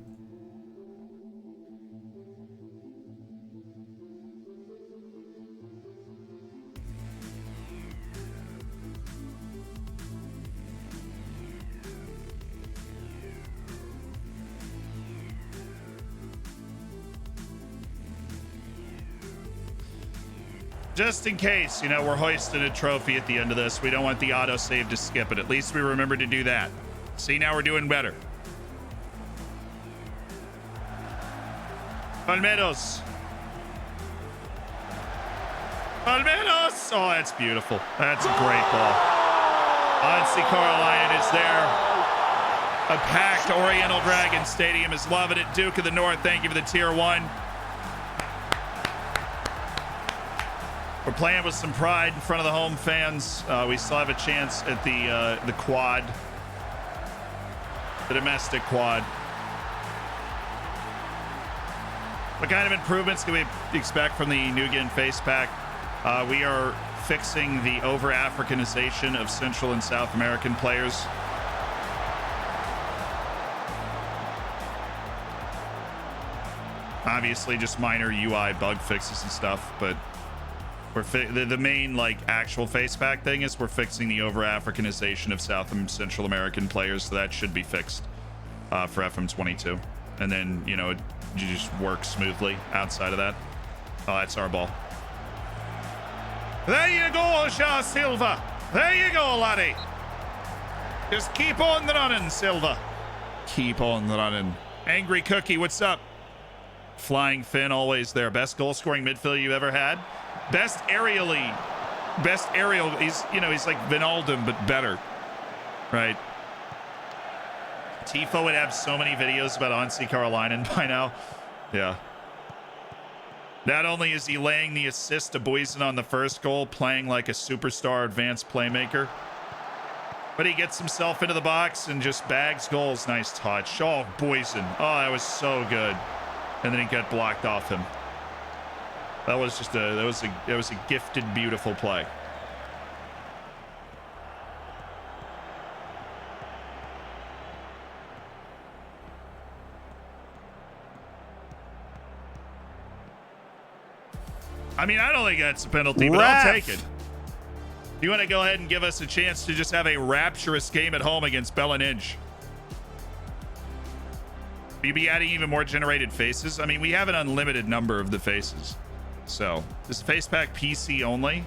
A: Just in case, you know, we're hoisting a trophy at the end of this. We don't want the autosave to skip it. At least we remember to do that. See, now we're doing better. Palmeiras. Palmeiras. Oh, that's beautiful. That's a great ball. Onsi Carolion is there. A packed Oriental Dragon Stadium is loving it. Duke of the North, thank you for the tier 1. We're playing with some pride in front of the home fans. We still have a chance at the quad, the domestic quad. What kind of improvements can we expect from the Nugan face pack? We are fixing the over-Africanization of Central and South American players. Obviously, just minor UI bug fixes and stuff, but we're the main like actual face pack thing is we're fixing the over-Africanization of South and Central American players, so that should be fixed for FM22. And then, you know, it just works smoothly outside of that. Oh, that's our ball. There you go, Shaw Silva. There you go, laddie. Just keep on running, Silva. Keep on running. Angry Cookie, what's up? Flying Finn, always there. Best goal-scoring midfielder you ever had. Best aerial. He's, you know, he's like Vinaldum, but better, right? Tifo would have so many videos about Onsi Carolinen by now. Yeah. Not only is he laying the assist to Boysen on the first goal, playing like a superstar advanced playmaker, but he gets himself into the box and just bags goals. Nice touch. Oh, Boysen. Oh, that was so good. And then he got blocked off him. That was just that was a gifted, beautiful play. I mean, I don't think that's a penalty, but I'll take it. You want to go ahead and give us a chance to just have a rapturous game at home against Bellinage? Will you be adding even more generated faces? I mean, we have an unlimited number of the faces. So, is face pack PC only?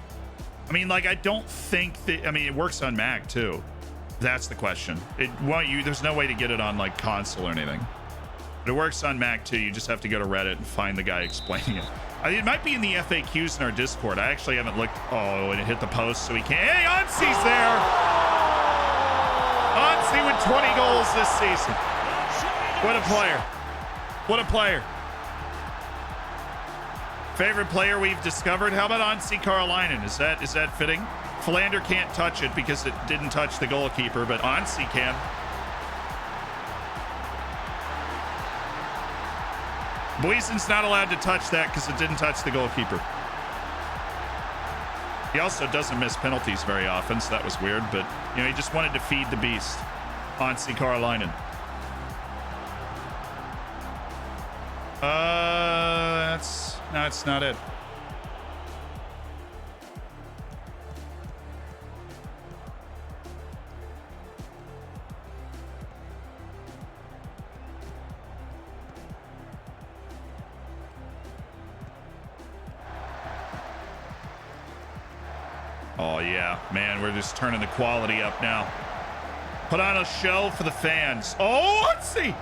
A: I mean, like, I don't think that... I mean, it works on Mac, too. That's the question. There's no way to get it on, like, console or anything. But it works on Mac, too. You just have to go to Reddit and find the guy explaining it. It might be in the FAQs in our Discord. I actually haven't looked. Oh, and it hit the post, so he can't. Hey, Onsi's there. Onsi with 20 goals this season. What a player. What a player. Favorite player we've discovered? How about Onsi Carolinen? Is that fitting? Philander can't touch it because it didn't touch the goalkeeper, but Onsi can. Boysen's not allowed to touch that because it didn't touch the goalkeeper. He also doesn't miss penalties very often, so that was weird, but, you know, he just wanted to feed the beast. Onsi Carolinen. That's not it. Oh, yeah. Man, we're just turning the quality up now. Put on a show for the fans. Oh, let's see.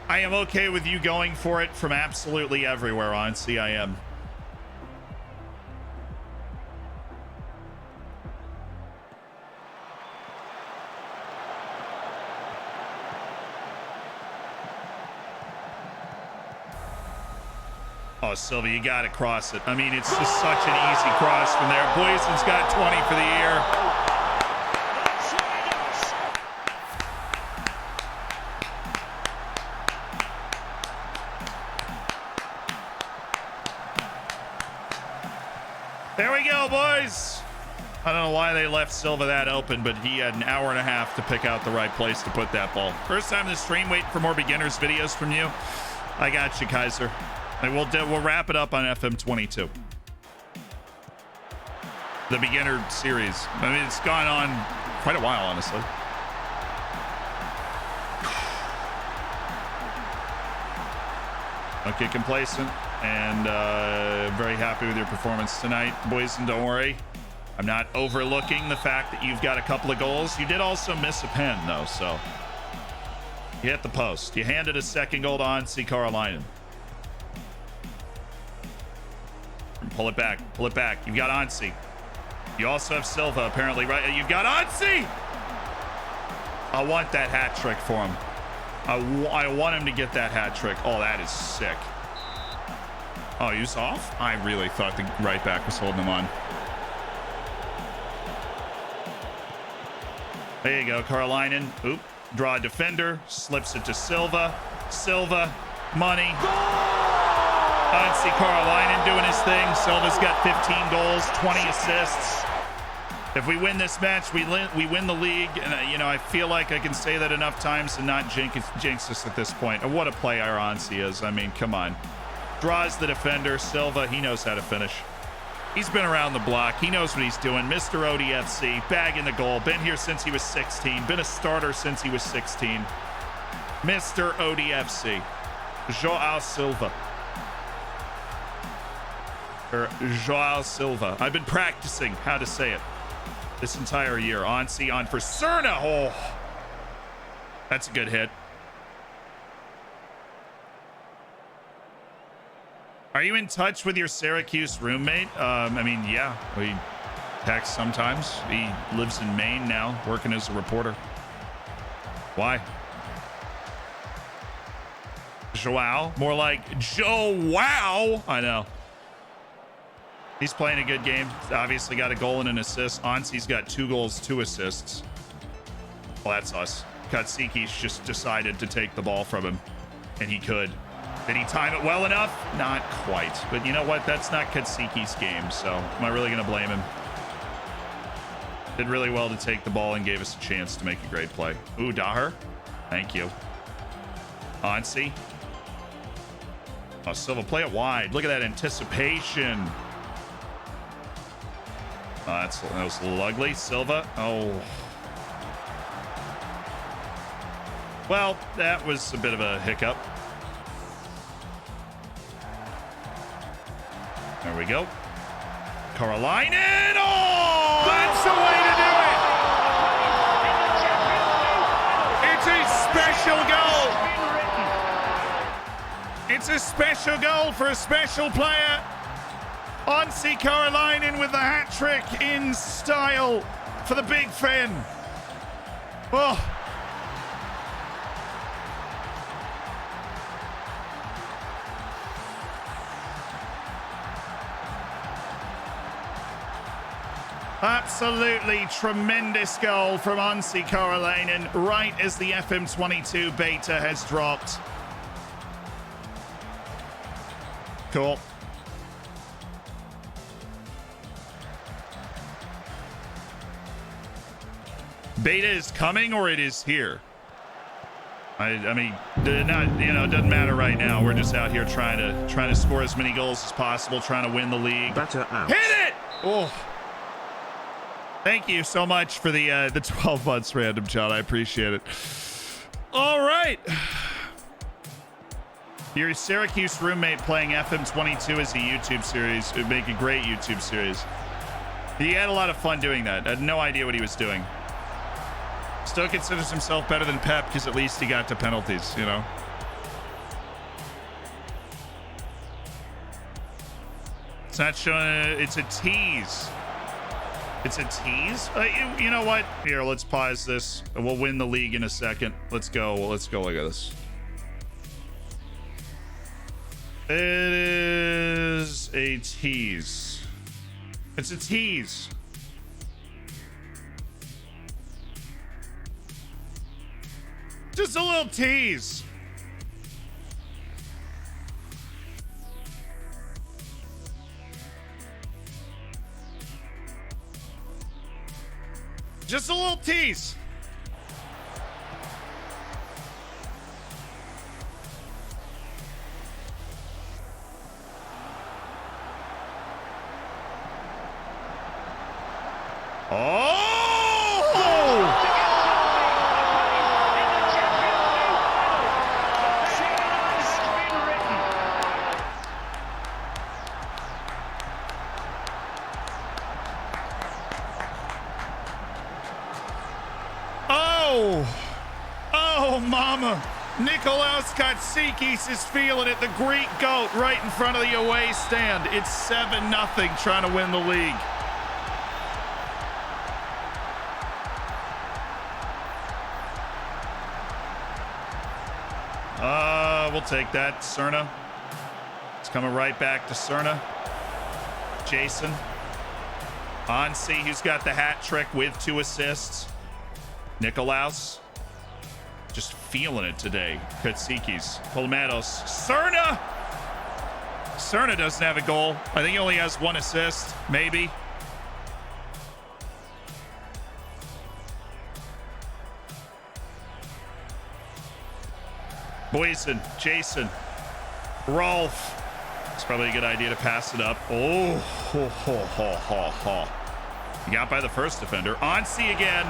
A: I am okay with you going for it from absolutely everywhere, Onsi. I am. Oh, Sylvia, you got to cross it. I mean, it's just such an easy cross from there. Boysen's got 20 for the year. There we go, boys. I don't know why they left Silva that open, but he had an hour and a half to pick out the right place to put that ball. First time in the stream, waiting for more beginners videos from you. I got you, Kaiser. And we'll wrap it up on FM22. The beginner series. I mean, it's gone on quite a while, honestly. Okay, complacent and very happy with your performance tonight, boys. And don't worry, I'm not overlooking the fact that you've got a couple of goals. You did also miss a pen, though, so you hit the post. You handed a second goal to Onsi Carolinen. Pull it back. Pull it back. You've got Onsi. You also have Silva, apparently, right? You've got Onsi! I want that hat trick for him. I want him to get that hat trick. Oh, that is sick. Oh, he was off? I really thought the right back was holding him on. There you go, Carolinen. Oop. Draw a defender. Slips it to Silva. Silva. Money. I see Carolinen doing his thing. Silva's got 15 goals, 20 assists. If we win this match, we win the league. And, you know, I feel like I can say that enough times and not jinx us at this point. And what a player Ansi is. I mean, come on. Draws the defender. Silva, he knows how to finish. He's been around the block. He knows what he's doing. Mr. ODFC, bagging the goal. Been here since he was 16. Been a starter since he was 16. Mr. ODFC. Joao Silva. Joao Silva. I've been practicing how to say it this entire year. Ansi on for Cerna. Oh, that's a good hit. Are you in touch with your Syracuse roommate? I mean, yeah, we text sometimes. He lives in Maine now, working as a reporter. Why? Joao? More like Joe Wow. I know. He's playing a good game. Obviously got a goal and an assist. Ansi's got 2 goals, 2 assists. Well, that's us. Katsiki's just decided to take the ball from him, and he could. Did he time it well enough? Not quite. But you know what? That's not Katsiki's game, so am I really going to blame him? Did really well to take the ball and gave us a chance to make a great play. Ooh, Daher. Thank you. Ansi. Oh, Silva, play it wide. Look at that anticipation. That was a little ugly. Silva. Oh. Well, that was a bit of a hiccup. There we go. Carolinen. Oh, that's the way to do it. It's a special goal. It's a special goal for a special player. Ansi Carolinen with the hat trick in style for the Big Fen. Oh. Absolutely tremendous goal from Ansi Carolinen right as the FM22 beta has dropped. Cool. Beta is coming, or it is here. I mean, not, you know, it doesn't matter right now. We're just out here trying to score as many goals as possible, trying to win the league.
B: Better out.
A: Hit it! Oh, thank you so much for the 12 months, random John. I appreciate it. All right, your Syracuse roommate playing FM22 as a YouTube series would make a great YouTube series. He had a lot of fun doing that. I had no idea what he was doing. Still considers himself better than Pep because at least he got to penalties, you know. It's not showing. It's a tease. It's a tease. You know what? Here, let's pause this. We'll win the league in a second. Let's go. Let's go. Look at this. It is a tease. It's a tease. Just a little tease. Just a little tease. Oh! Oh, mama. Nikolaos Katsikis is feeling it. The Greek goat right in front of the away stand. It's 7-0 trying to win the league. We'll take that. Cerna. It's coming right back to Cerna. Jason. Ansi, who's got the hat trick with 2 assists. Nikolaus. Just feeling it today. Katsikis. Palmatos. Cerna! Cerna doesn't have a goal. I think he only has 1 assist, maybe. Boyson, Jason, Rolf. It's probably a good idea to pass it up. Oh, ho, ho, ho, ho, ho. He got by the first defender. Ansi again.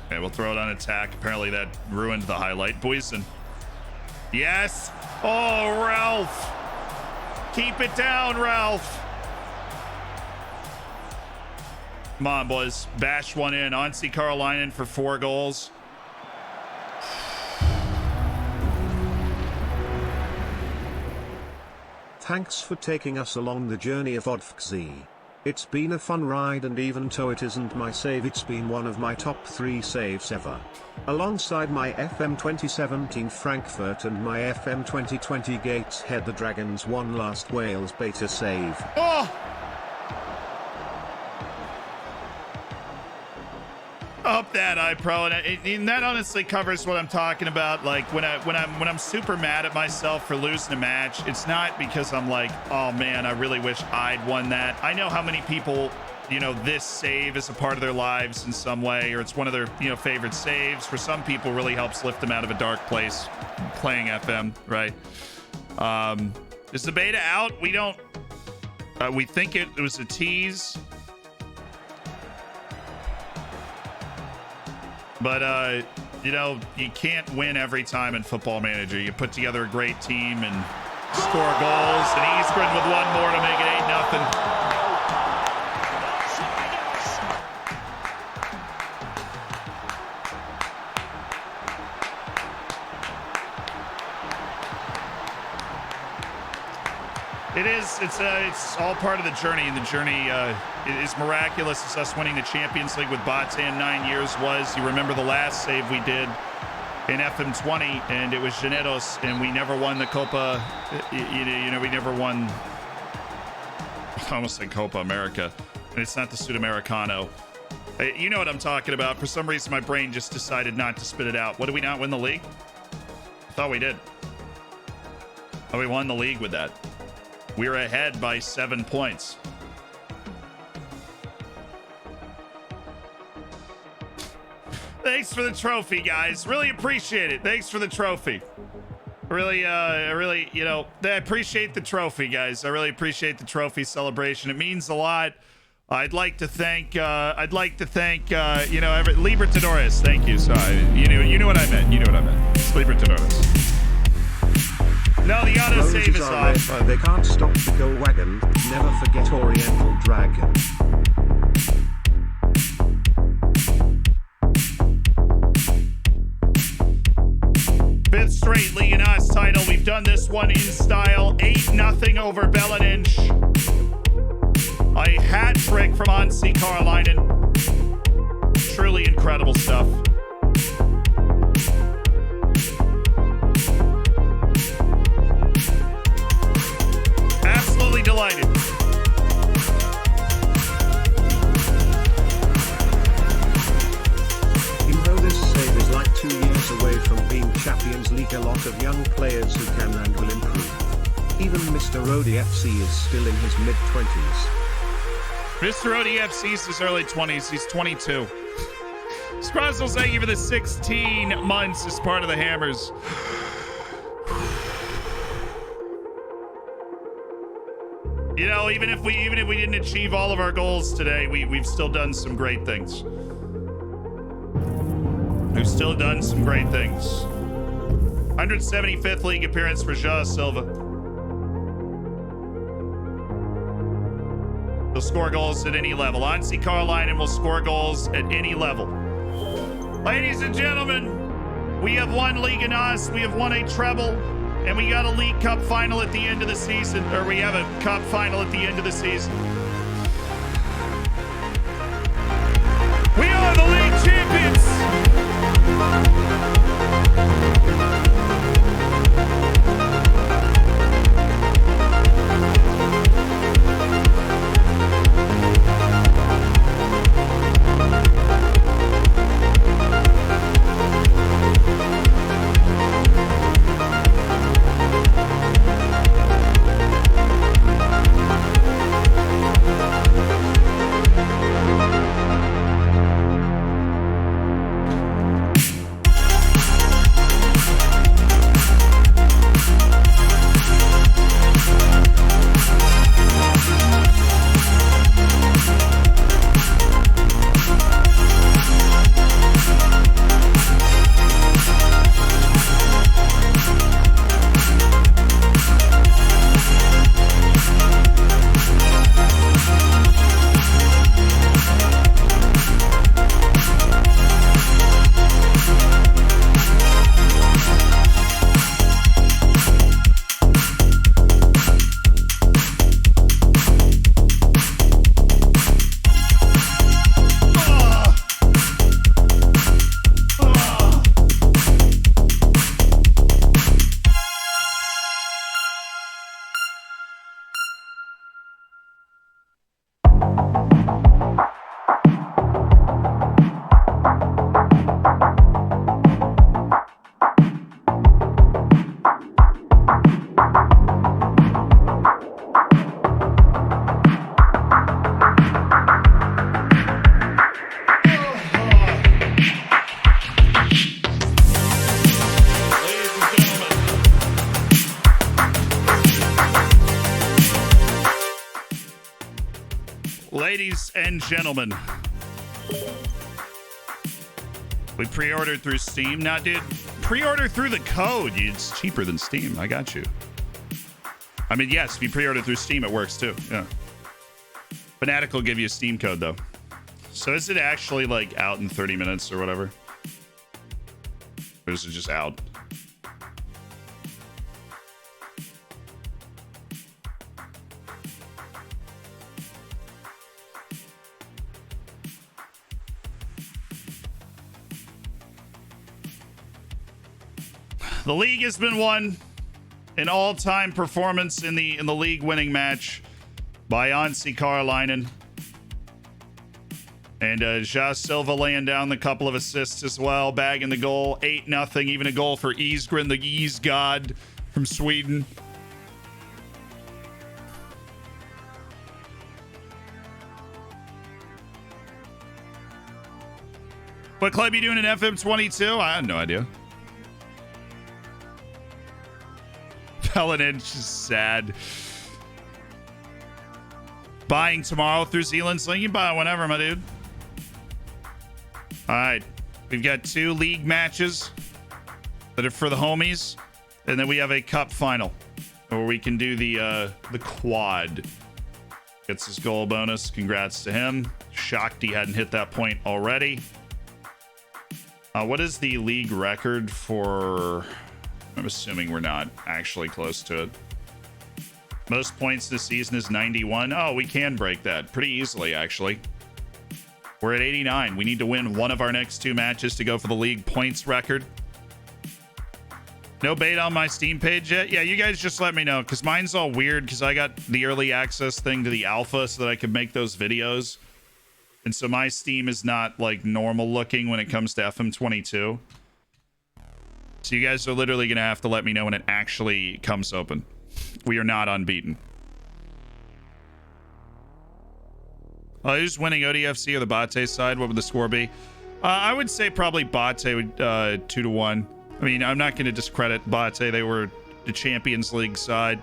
A: Okay, we'll throw it on attack. Apparently that ruined the highlight. Boyson. Yes. Oh, Ralph. Keep it down, Ralph. Come on, boys. Bash one in. Ansi Karolainen for 4 goals.
B: Thanks for taking us along the journey of Odfxz. It's been a fun ride, and even though it isn't my save, it's been one of my top 3 saves ever. Alongside my FM 2017 Frankfurt and my FM 2020 Gateshead, the Dragons won last Wales beta save.
A: Oh! Up that iPro, and that honestly covers what I'm talking about. Like when I'm super mad at myself for losing a match, it's not because I'm like, oh man, I really wish I'd won that. I know how many people, you know, this save is a part of their lives in some way, or it's one of their, you know, favorite saves. For some people, really helps lift them out of a dark place playing FM, right? Is the beta out? We don't. We think it was a tease. But, you know, you can't win every time in Football Manager. You put together a great team and score goals. And Eastgren with 1 more to make it 8-0. It's all part of the journey, and the journey is miraculous. It's us winning the Champions League with Batan 9 years was. You remember the last save we did in FM20, and it was Janetos, and we never won the Copa. You know, we never won. I almost said Copa America, and it's not the Sudamericano. You know what I'm talking about. For some reason, my brain just decided not to spit it out. What, did we not win the league? I thought we did. Oh, we won the league with that. We're ahead by 7 points. Thanks for the trophy, guys. Really appreciate it. Thanks for the trophy. Really, you know, I appreciate the trophy, guys. I really appreciate the trophy celebration. It means a lot. I'd like to thank, you know, Libertadores. Thank you. Sorry, you know what I meant. You know what I meant. It's Libertadores. No, the auto save is off.
B: They can't stop the go wagon. Never forget Oriental Dragon.
A: Fifth straight League and Us title. We've done this one in style. 8-0 over Belaninch. A hat trick from Ansi Karolainen. Truly incredible stuff. Absolutely delighted.
B: Even though this save is like 2 years away from being Champions League, a lot of young players who can and will improve. Even Mr. Rodi FC is still in his mid-20s.
A: Mr. Rodi FC is his early 20s. He's 22. Sprazzle, thank you for the 16 months as part of the Hammers. You know, even if we didn't achieve all of our goals today, we've still done some great things. We've still done some great things. 175th league appearance for Ja Silva. He'll score goals at any level. Ansi Karolainen will score goals at any level. Ladies and gentlemen, we have won League and Us. We have won a treble. And we got a League Cup final at the end of the season, or we have a Cup final at the end of the season. Ladies and gentlemen, we pre-ordered through Steam. Now, dude, pre-order through the code. It's cheaper than Steam. I got you. I mean, yes, if you pre-order through Steam, it works too. Yeah. Fnatic will give you a Steam code, though. So is it actually, like, out in 30 minutes or whatever? Or is it just out? The league has been won. An all-time performance in the league winning match by Anssi Karlainen. And Ja Silva laying down the couple of assists as well, bagging the goal. 8-0, even a goal for Isgren, the Ease God from Sweden. What club you doing in FM22? I have no idea. Pelinage is sad. Buying tomorrow through Zealand's link. You can buy it whenever, my dude. All right. We've got 2 league matches that are for the homies. And then we have a cup final where we can do the quad. Gets his goal bonus. Congrats to him. Shocked he hadn't hit that point already. What is the league record for... I'm assuming we're not actually close to it. Most points this season is 91. Oh, we can break that pretty easily, actually. We're at 89. We need to win one of our next 2 matches to go for the league points record. No bait on my Steam page yet? Yeah, you guys just let me know, because mine's all weird, because I got the early access thing to the alpha so that I could make those videos. And so my Steam is not, like, normal looking when it comes to FM22. So you guys are literally going to have to let me know when it actually comes open. We are not unbeaten. Who's winning, ODFC or the Bate side? What would the score be? I would say probably Bate would 2-1. I mean, I'm not going to discredit Bate. They were the Champions League side.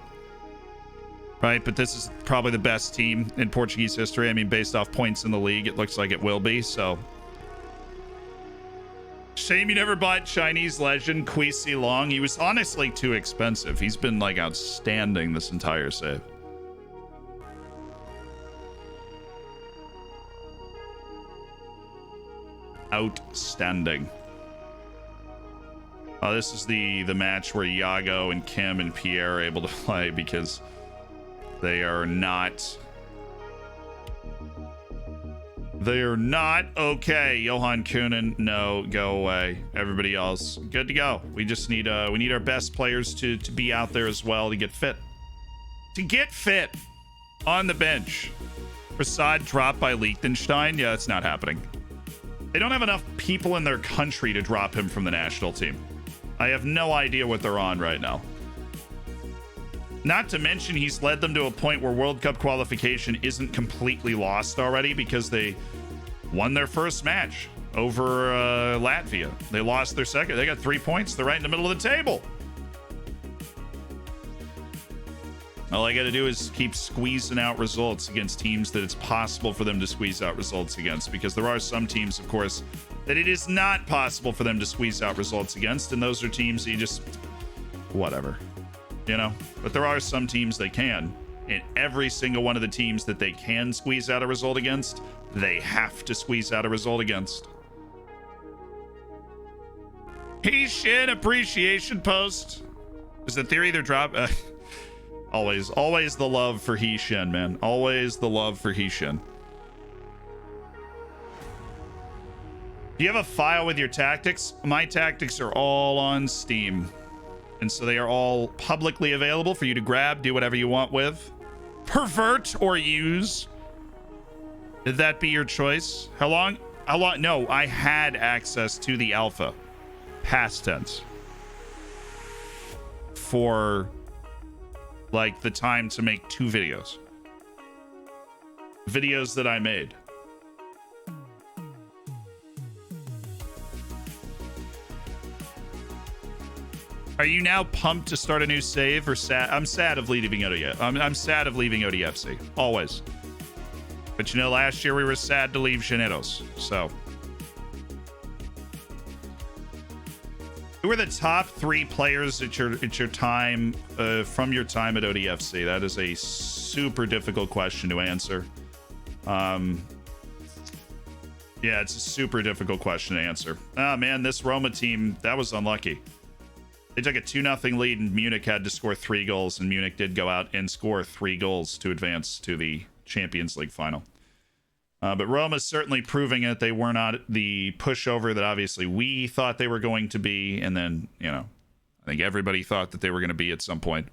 A: Right? But this is probably the best team in Portuguese history. I mean, based off points in the league, it looks like it will be, so... Shame you never bought Chinese legend Kwesi Long. He was honestly too expensive. He's been like outstanding this entire save. Outstanding. Oh, this is the match where Iago and Kim and Pierre are able to play because they are not... They are not okay. Johan Kuhnen, no, go away. Everybody else, good to go. We just need we need our best players to be out there as well to get fit. To get fit on the bench. Prasad dropped by Liechtenstein. Yeah, that's not happening. They don't have enough people in their country to drop him from the national team. I have no idea what they're on right now. Not to mention, he's led them to a point where World Cup qualification isn't completely lost already because they won their first match over Latvia. They lost their second. They got 3 points. They're right in the middle of the table. All I got to do is keep squeezing out results against teams that it's possible for them to squeeze out results against, because there are some teams, of course, that it is not possible for them to squeeze out results against, and those are teams that you just... whatever. You know, but there are some teams they can, and every single one of the teams that they can squeeze out a result against, they have to squeeze out a result against. Heishin appreciation post. Is the theory they're drop? Always the love for Heishin, man. Always the love for Heishin. Do you have a file with your tactics? My tactics are all on Steam. And so they are all publicly available for you to grab, do whatever you want with. Pervert or use. Did that be your choice? How long? No, I had access to the alpha. Past tense. For, like, the time to make 2 videos. Videos that I made. Are you now pumped to start a new save or sad? I'm sad of leaving ODF. I'm sad of leaving ODFC. Always. But you know, last year we were sad to leave Janeros. So, who are the top 3 players at your time from your time at ODFC? That is a super difficult question to answer. Yeah, it's a super difficult question to answer. Oh man, this Roma team, that was unlucky. They took a 2-0 lead and Munich had to score 3 goals, and Munich did go out and score 3 goals to advance to the Champions League final. But Roma's certainly proving it. They were not the pushover that obviously we thought they were going to be, and then, you know, I think everybody thought that they were going to be at some point.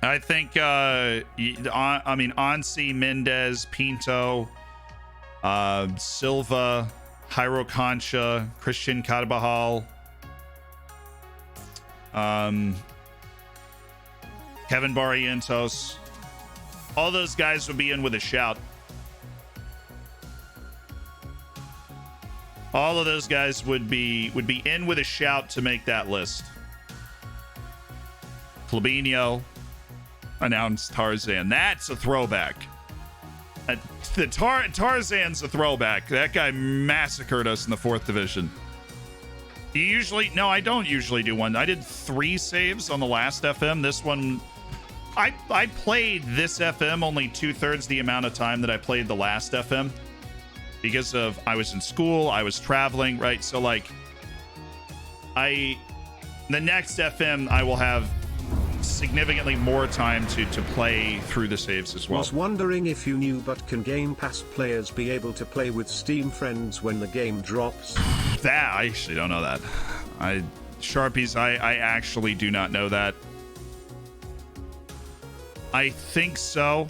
A: I think, I mean, Ansi, Mendez, Pinto, Silva, Jairo Concha, Christian Carvajal, Kevin Barrientos, all those guys would be in with a shout. All of those guys would be in with a shout to make that list. Fabinho announced Tarzan. That's a throwback. Tarzan's a throwback. That guy massacred us in the 4th division. You usually... No, I don't usually do one. I did 3 saves on the last FM. This one... I played this FM only 2/3 the amount of time that I played the last FM. Because of... I was in school. I was traveling, right? So, like... The next FM, I will have significantly more time to play through the saves as well.
B: Was wondering if you knew, but can Game Pass players be able to play with Steam friends when the game drops?
A: That I actually don't know that. Sharpies, I actually do not know that. I think so,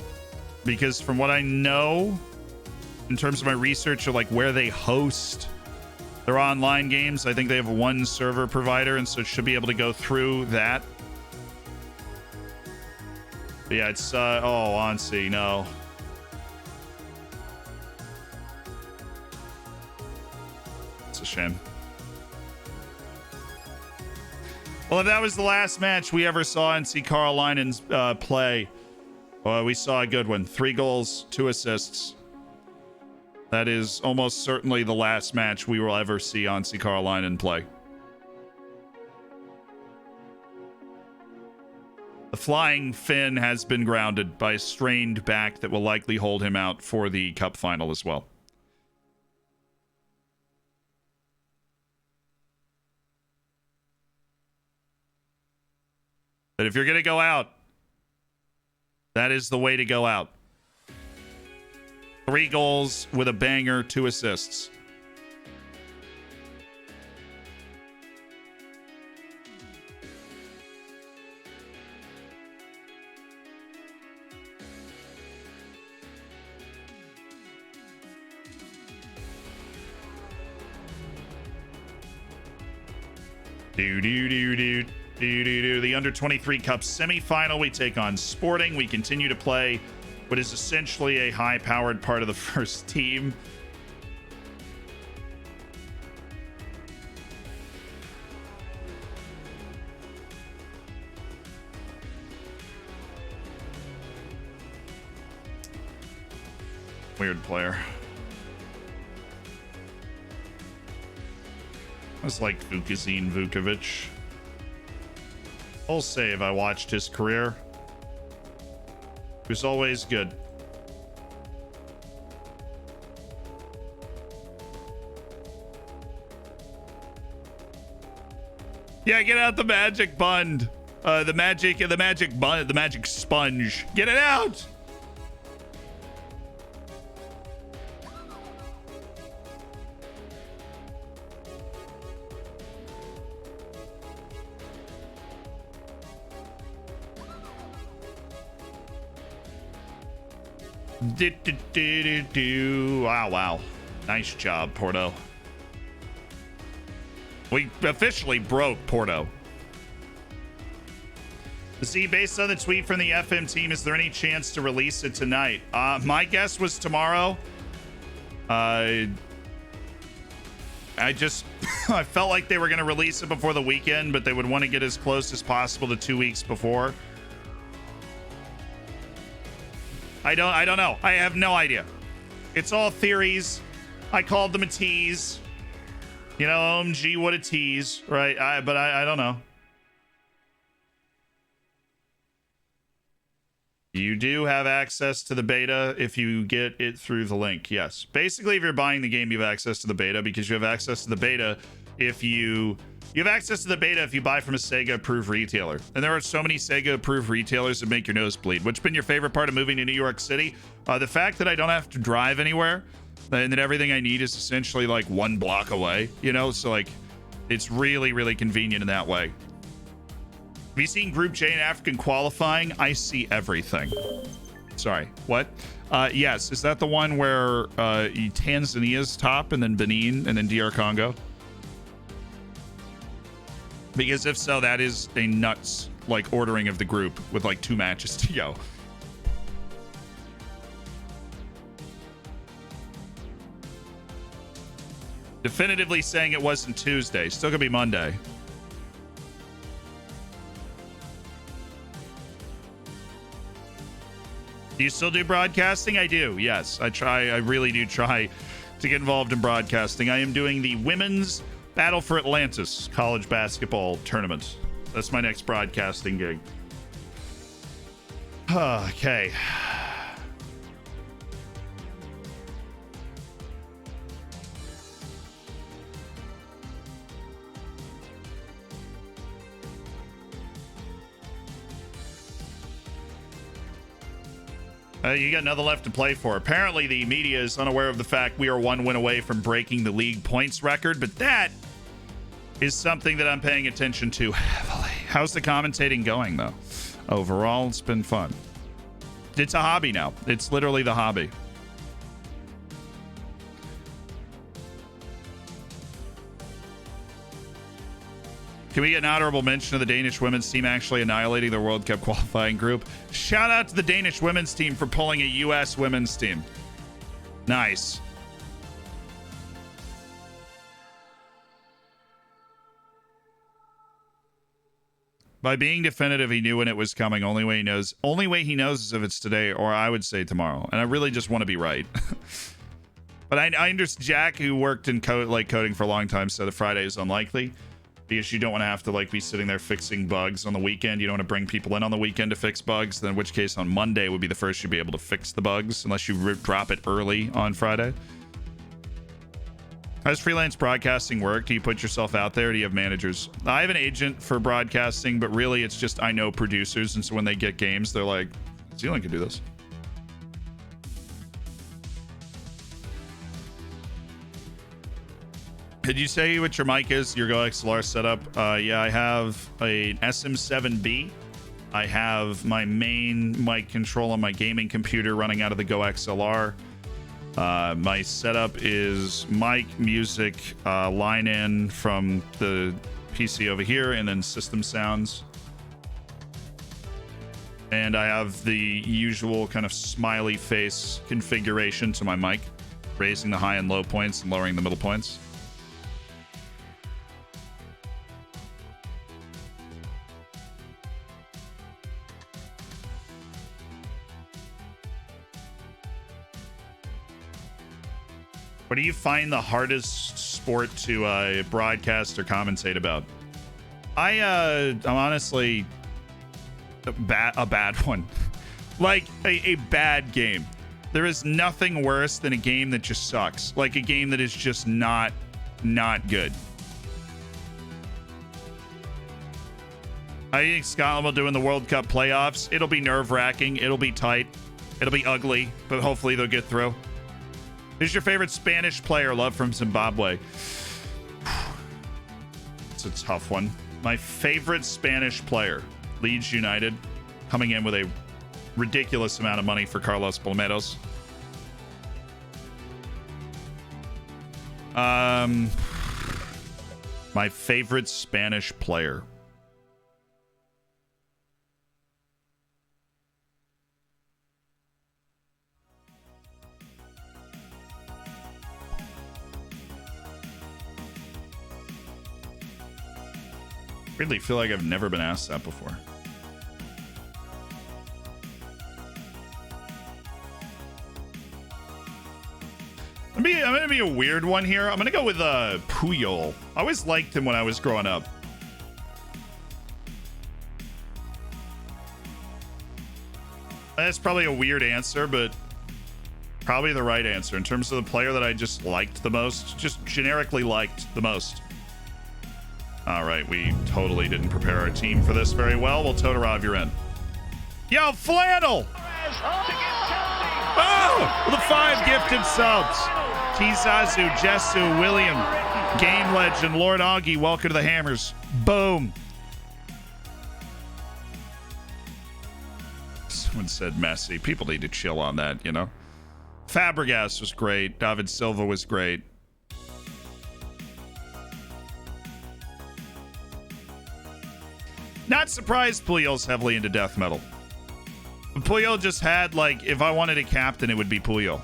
A: because from what I know, in terms of my research of like where they host their online games, I think they have one server provider, and so it should be able to go through that. But yeah, it's Ansi, no. It's a shame. Well, if that was the last match we ever saw NC Carolina's play, we saw a good one. 3 goals, 2 assists. That is almost certainly the last match we will ever see NC Carolina play. The Flying Finn has been grounded by a strained back that will likely hold him out for the cup final as well. But if you're going to go out, that is the way to go out. 3 goals with a banger, 2 assists. The Under-23 Cup semifinal, we take on Sporting. We continue to play what is essentially a high-powered part of the first team. Weird player. I was like Vukazin Vukovic. Full save. I watched his career. He was always good. Yeah, get out the magic bund. The magic sponge. Get it out. Wow. Nice job, Porto. We officially broke Porto. See, based on the tweet from the FM team, is there any chance to release it tonight? My guess was tomorrow. I just I felt like they were going to release it before the weekend, but they would want to get as close as possible to 2 weeks before. I don't know. I have no idea. It's all theories. I called them a tease. You know, OMG, what a tease, right? But I don't know. You do have access to the beta if you get it through the link. Yes. Basically, if you're buying the game, you have access to the beta because you have access to the beta if you have access to the beta if you buy from a Sega approved retailer. And there are so many Sega approved retailers that make your nose bleed. What's been your favorite part of moving to New York City? The fact that I don't have to drive anywhere and that everything I need is essentially like 1 block away, you know? So like it's really, really convenient in that way. Have you seen Group J in African qualifying? I see everything. Sorry, what? Yes, is that the one where Tanzania's top and then Benin and then DR Congo? Because if so, that is a nuts like ordering of the group with like 2 matches to go. Definitively saying it wasn't Tuesday. Still gonna be Monday. Do you still do broadcasting? I do, yes. I really do try to get involved in broadcasting. I am doing the Women's Battle for Atlantis college basketball tournament. That's my next broadcasting gig. Okay. You got another left to play for. Apparently, the media is unaware of the fact we are 1 win away from breaking the league points record, but that is something that I'm paying attention to heavily. How's the commentating going, though? Overall, it's been fun. It's a hobby now. It's literally the hobby. Can we get an honorable mention of the Danish women's team actually annihilating their World Cup qualifying group? Shout out to the Danish women's team for pulling a U.S. women's team. Nice. By being definitive, he knew when it was coming. Only way he knows is if it's today, or I would say tomorrow. And I really just want to be right. But I understand Jack, who worked in coding for a long time, said that Friday is unlikely. Because you don't want to have to like be sitting there fixing bugs on the weekend. You don't want to bring people in on the weekend to fix bugs. Then in which case on Monday would be the first you'd be able to fix the bugs unless you drop it early on Friday. How does freelance broadcasting work? Do you put yourself out there? Or do you have managers? I have an agent for broadcasting, but really it's just I know producers. And so when they get games, they're like, Zealand can do this. Did you say what your mic is? Your Go XLR setup? Yeah, I have an SM7B. I have my main mic control on my gaming computer running out of the Go XLR. My setup is mic, music, line in from the PC over here, and then system sounds. And I have the usual kind of smiley face configuration to my mic, raising the high and low points and lowering the middle points. What do you find the hardest sport to broadcast or commentate about? I'm honestly a bad one. Like a bad game. There is nothing worse than a game that just sucks. Like a game that is just not good. I think Scotland will do in the World Cup playoffs. It'll be nerve-wracking. It'll be tight. It'll be ugly, but hopefully they'll get through. Who's your favorite Spanish player? Love from Zimbabwe. It's a tough one. My favorite Spanish player, Leeds United, coming in with a ridiculous amount of money for Carlos Palmeiras. My favorite Spanish player. Weirdly feel like I've never been asked that before. I'm gonna be a weird one here. I'm gonna go with Puyol. I always liked him when I was growing up. That's probably a weird answer, but probably the right answer in terms of the player that I just liked the most, just generically liked the most. All right, we totally didn't prepare our team for this very well. Well, Todorov, you're in. Yo, Flannel! Oh, the 5 gifted subs. Kizazu, Jesu, William, Game Legend, Lord Augie, welcome to the Hammers. Boom. Someone said Messi. People need to chill on that, you know. Fabregas was great. David Silva was great. Not surprised Puyol's heavily into death metal. Puyol just had, like, if I wanted a captain, it would be Puyol.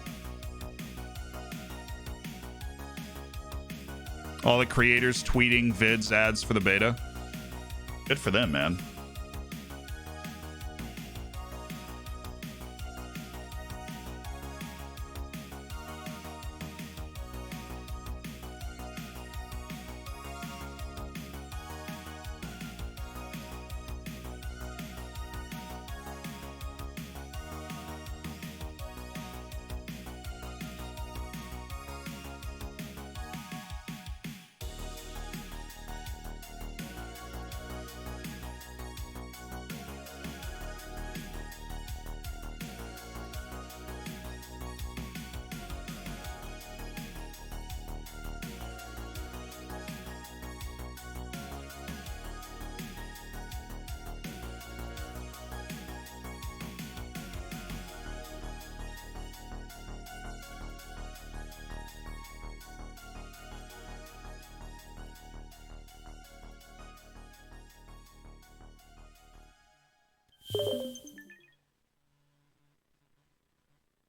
A: All the creators tweeting vids, ads for the beta. Good for them, man.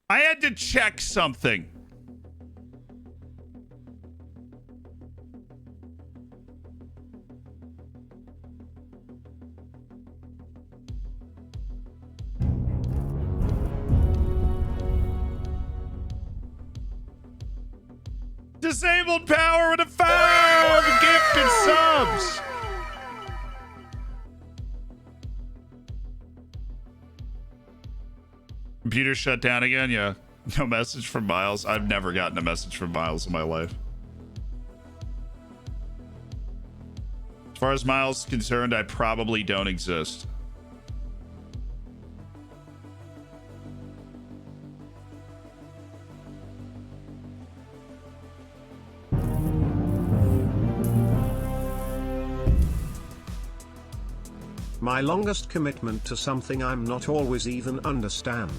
A: I had to check something. Disabled power with a 5 gifted subs. Computer shut down again? Yeah. No message from Miles. I've never gotten a message from Miles in my life. As far as Miles is concerned, I probably don't exist.
B: My longest commitment to something I'm not always even understand.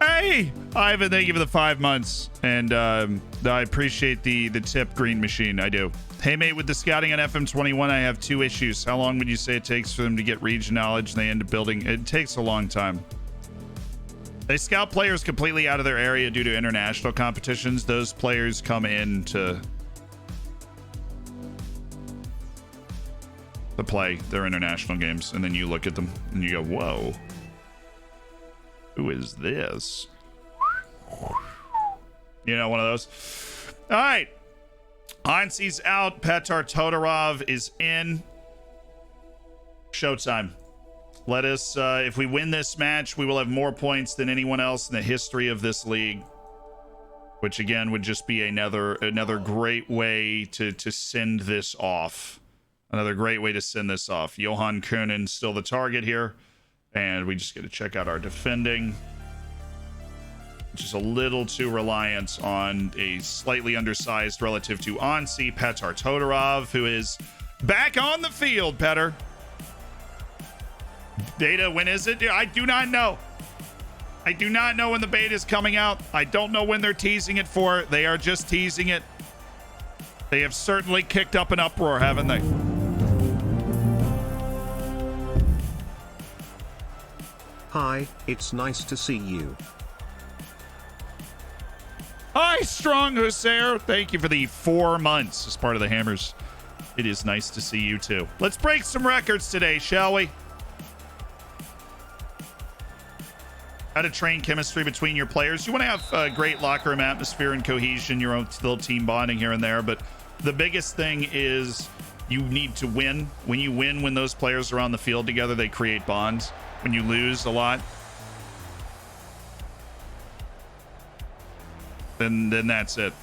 A: Hey, Ivan, thank you for the 5 months. And I appreciate the tip, Green Machine. I do. Hey, mate, with the scouting on FM21, I have 2 issues. How long would you say it takes for them to get region knowledge and they end up building? It takes a long time. They scout players completely out of their area due to international competitions. Those players come in to play their international games, and then you look at them and you go, whoa, who is this? You know, one of those. All right. Hansi's out. Petar Todorov is in. Showtime. Let us, if we win this match, we will have more points than anyone else in the history of this league. Which, again, would just be another great way to send this off. Another great way to send this off. Johan Koenen still the target here. And we just get to check out our defending. Which is a little too reliant on a slightly undersized relative to Hansi, Petar Todorov, who is back on the field, Petar. Beta, when is it? I do not know. I do not know when the beta is coming out. I don't know when they're teasing it for. They are just teasing it. They have certainly kicked up an uproar, haven't they?
B: Hi, it's nice to see you.
A: Hi, Strong Husair. Thank you for the 4 months as part of the Hammers. It is nice to see you too. Let's break some records today, shall we? How to train chemistry between your players. You want to have a great locker room atmosphere and cohesion, your own little team bonding here and there. But the biggest thing is you need to win. When you win, when those players are on the field together, they create bonds. When you lose a lot, then that's it.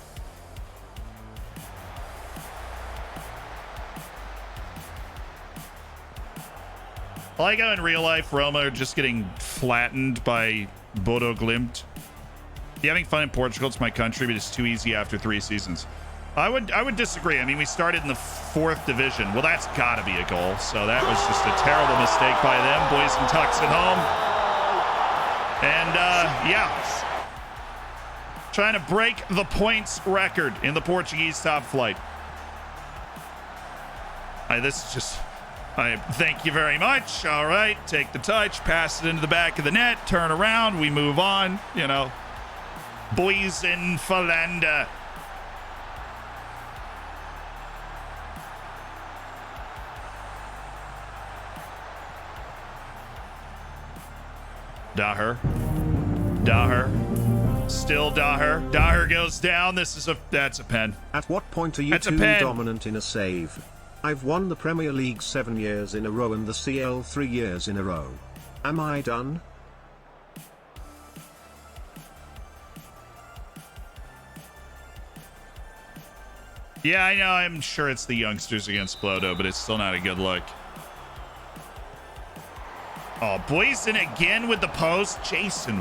A: I like how in real life Roma are just getting flattened by Bodo Glimt. You having fun in Portugal? It's my country, but it's too easy after 3 seasons. I would disagree. I mean, we started in the 4th division. Well, that's got to be a goal. So that was just a terrible mistake by them. Boysen tucks it home. And yeah, trying to break the points record in the Portuguese top flight. This is just. Thank you very much. All right, take the touch, pass it into the back of the net, turn around, we move on. You know, Boysen Falanda. Daher, still Daher. Daher goes down. That's a pen.
B: At what point are you too dominant in a save? I've won the Premier League 7 years in a row and the CL 3 years in a row. Am I done?
A: Yeah, I know. I'm sure it's the youngsters against Blodo, but it's still not a good look. Oh, Boysen again with the post. Jason.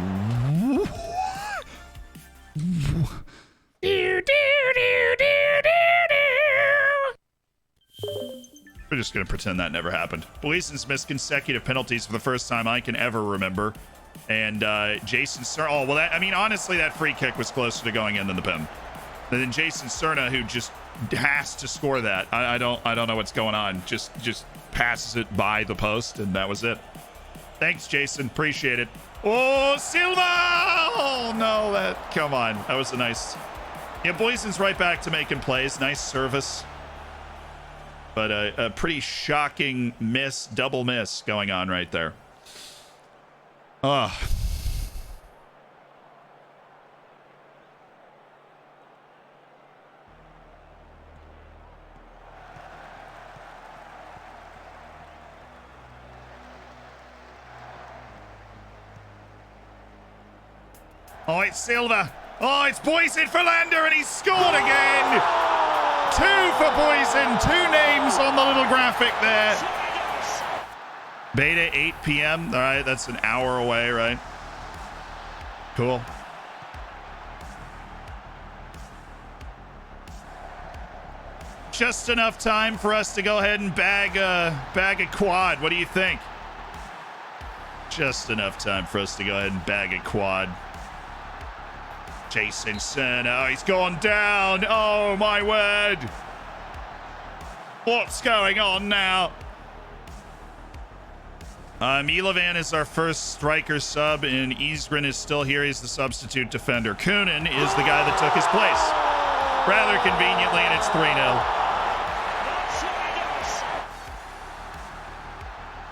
A: We're just going to pretend that never happened. Boysen's missed consecutive penalties for the first time I can ever remember. And Jason Serna. Oh, well, I mean, honestly, that free kick was closer to going in than the pen. And then Jason Serna, who just has to score that. I don't know what's going on. Just passes it by the post, and that was it. Thanks, Jason. Appreciate it. Oh, Silva! Oh, no, come on. That was a nice... Yeah, Boysen's right back to making plays. Nice service. But a pretty shocking miss, double miss going on right there. Oh. Oh, it's Silva. Oh, it's Boysen for Lander, and he's scored again. 2 for Boysen. 2 names on the little graphic there. Beta 8 p.m. All right, that's an hour away, right? Cool. Just enough time for us to go ahead and bag a quad. What do you think? Just enough time for us to go ahead and bag a quad. Jason Serna, he's gone down. Oh, my word. What's going on now? Milovan is our first striker sub, and Isgren is still here. He's the substitute defender. Kunin is the guy that took his place. Rather conveniently, and it's 3-0.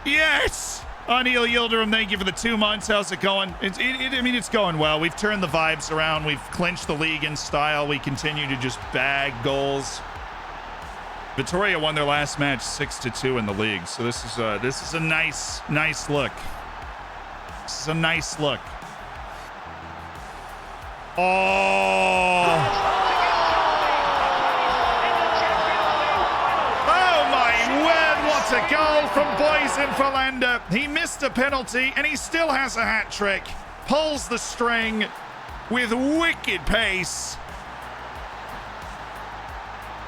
A: Yes! Anil Yildirim, thank you for the 2 months. How's it going? I mean, it's going well. We've turned the vibes around. We've clinched the league in style. We continue to just bag goals. Vitoria won their last match 6-2 in the league. So this is a nice look. This is a nice look. Oh! A goal from Boysen Falanda. He missed a penalty and he still has a hat trick. Pulls the string with wicked pace.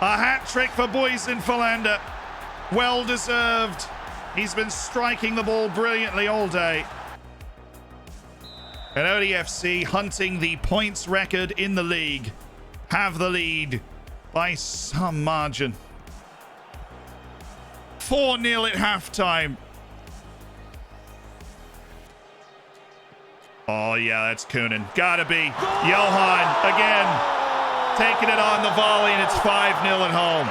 A: A hat trick for Boysen Falanda. Well deserved. He's been striking the ball brilliantly all day. And ODFC hunting the points record in the league. Have the lead by some margin. 4-0 at halftime. Oh, yeah, that's Kunin. Gotta be. Johan, again, taking it on the volley, and it's 5-0 at home.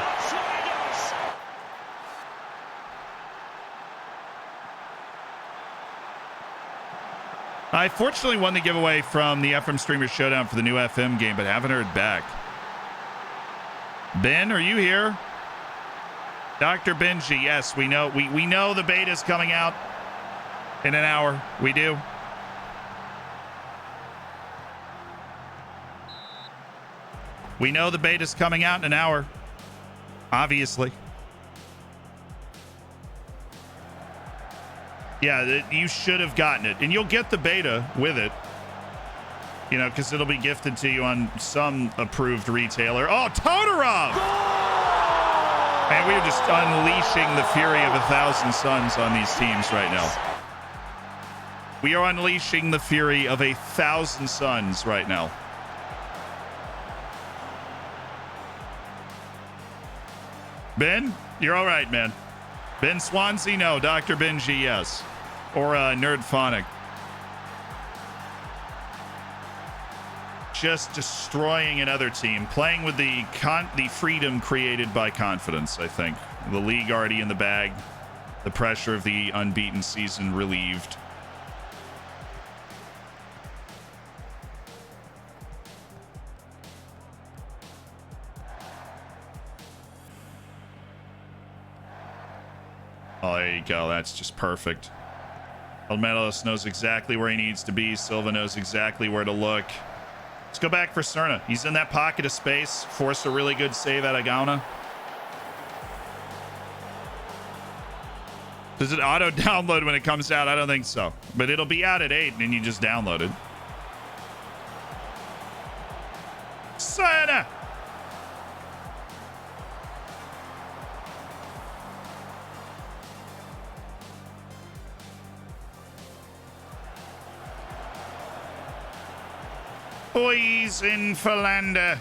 A: I fortunately won the giveaway from the FM Streamer Showdown for the new FM game, but haven't heard back. Ben, are you here? Dr. Benji, yes, we know. We know the beta's coming out in an hour. We do. We know the beta's coming out in an hour. Obviously. Yeah, you should have gotten it. And you'll get the beta with it. You know, because it'll be gifted to you on some approved retailer. Oh, Todorov! Man, we are just unleashing the fury of 1,000 suns on these teams right now. We are unleashing the fury of 1,000 suns right now. Ben, you're all right, man. Ben Swansea, no. Dr. Benji, yes. Or Nerdphonic. Just destroying another team. Playing with the freedom created by confidence, I think. The league already in the bag. The pressure of the unbeaten season relieved. Oh, there you go. That's just perfect. Elmelos knows exactly where he needs to be. Silva knows exactly where to look. Let's go back for Cerna. He's in that pocket of space. Force a really good save at Agauna. Does it auto-download when it comes out? I don't think so. But it'll be out at 8, and then you just download it. Cerna! Boys in Philander.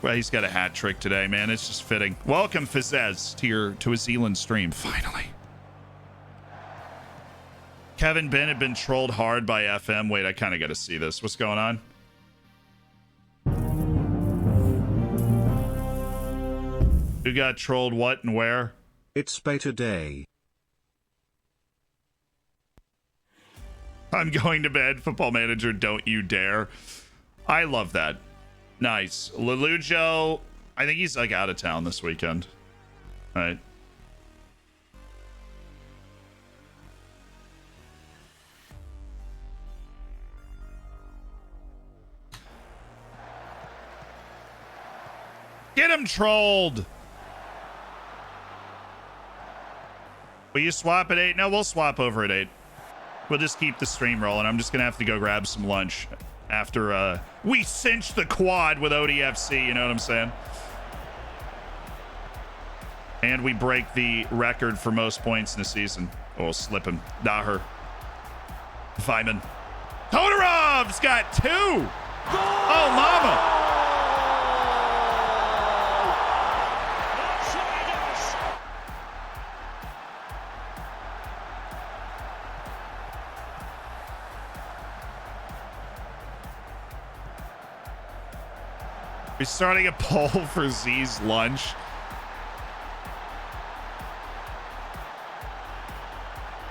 A: Well, he's got a hat trick today, man. It's just fitting. Welcome, Fizzez, to a Zealand stream, finally. Kevin Ben had been trolled hard by FM. Wait, I kind of got to see this. What's going on? Who got trolled what and where?
B: It's beta day.
A: I'm going to bed. Football Manager, don't you dare. I love that. Nice. Lelujo, I think he's like out of town this weekend. All right. Get him trolled. Will you swap at 8? No, we'll swap over at 8. We'll just keep the stream rolling. I'm just going to have to go grab some lunch after we cinch the quad with ODFC, you know what I'm saying? And we break the record for most points in a season. Oh, slipping. Daher. Feynman. Todorov's got 2! Oh, mama! We're starting a poll for Z's lunch.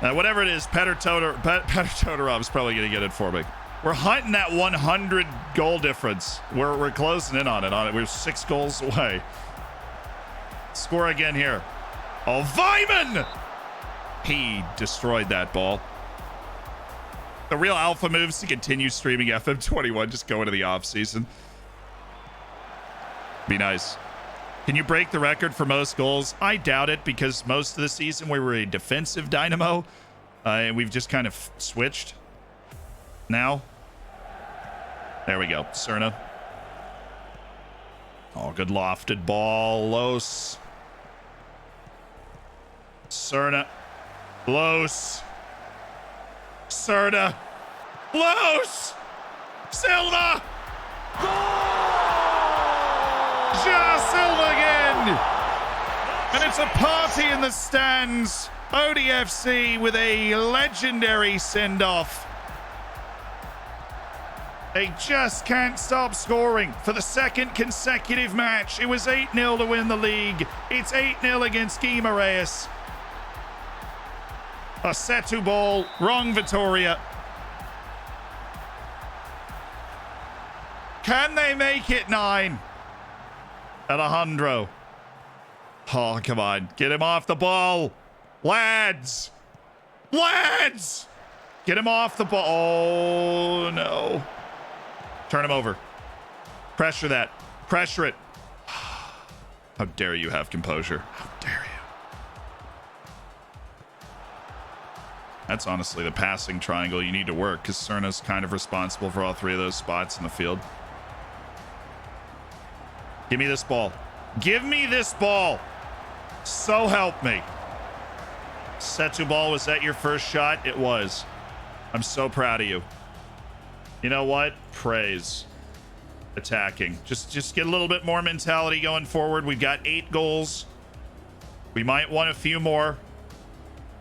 A: Whatever it is, Petr Todorov is probably going to get it for me. We're hunting that 100 goal difference. We're closing in on it. We're 6 goals away. Score again here. Oh, Vyman! He destroyed that ball. The real alpha moves to continue streaming FM21, just go into the off season. Be nice. Can you break the record for most goals? I doubt it, because most of the season we were a defensive dynamo, and we've just kind of switched now. There we go. Cerna. Oh, good lofted ball. Los. Cerna. Los. Cerna. Los. Silva. Ja Silva again. And it's a party in the stands ODFC with a legendary send-off. They just can't stop scoring for the second consecutive match. It was 8-0 to win the league. It's 8-0 against Guimarães. A Setu ball, wrong Vitoria. Can they make it 9? Alejandro. Oh, come on. Get him off the ball. Lads. Lads. Get him off the ball. Oh, no. Turn him over. Pressure that. Pressure it. How dare you have composure? How dare you? That's honestly the passing triangle you need to work, because Cerna's kind of responsible for all 3 of those spots in the field. Give me this ball. Give me this ball. So help me. Setu ball, was that your first shot? It was. I'm so proud of you. You know what? Praise. Attacking. Just get a little bit more mentality going forward. We've got 8 goals. We might want a few more.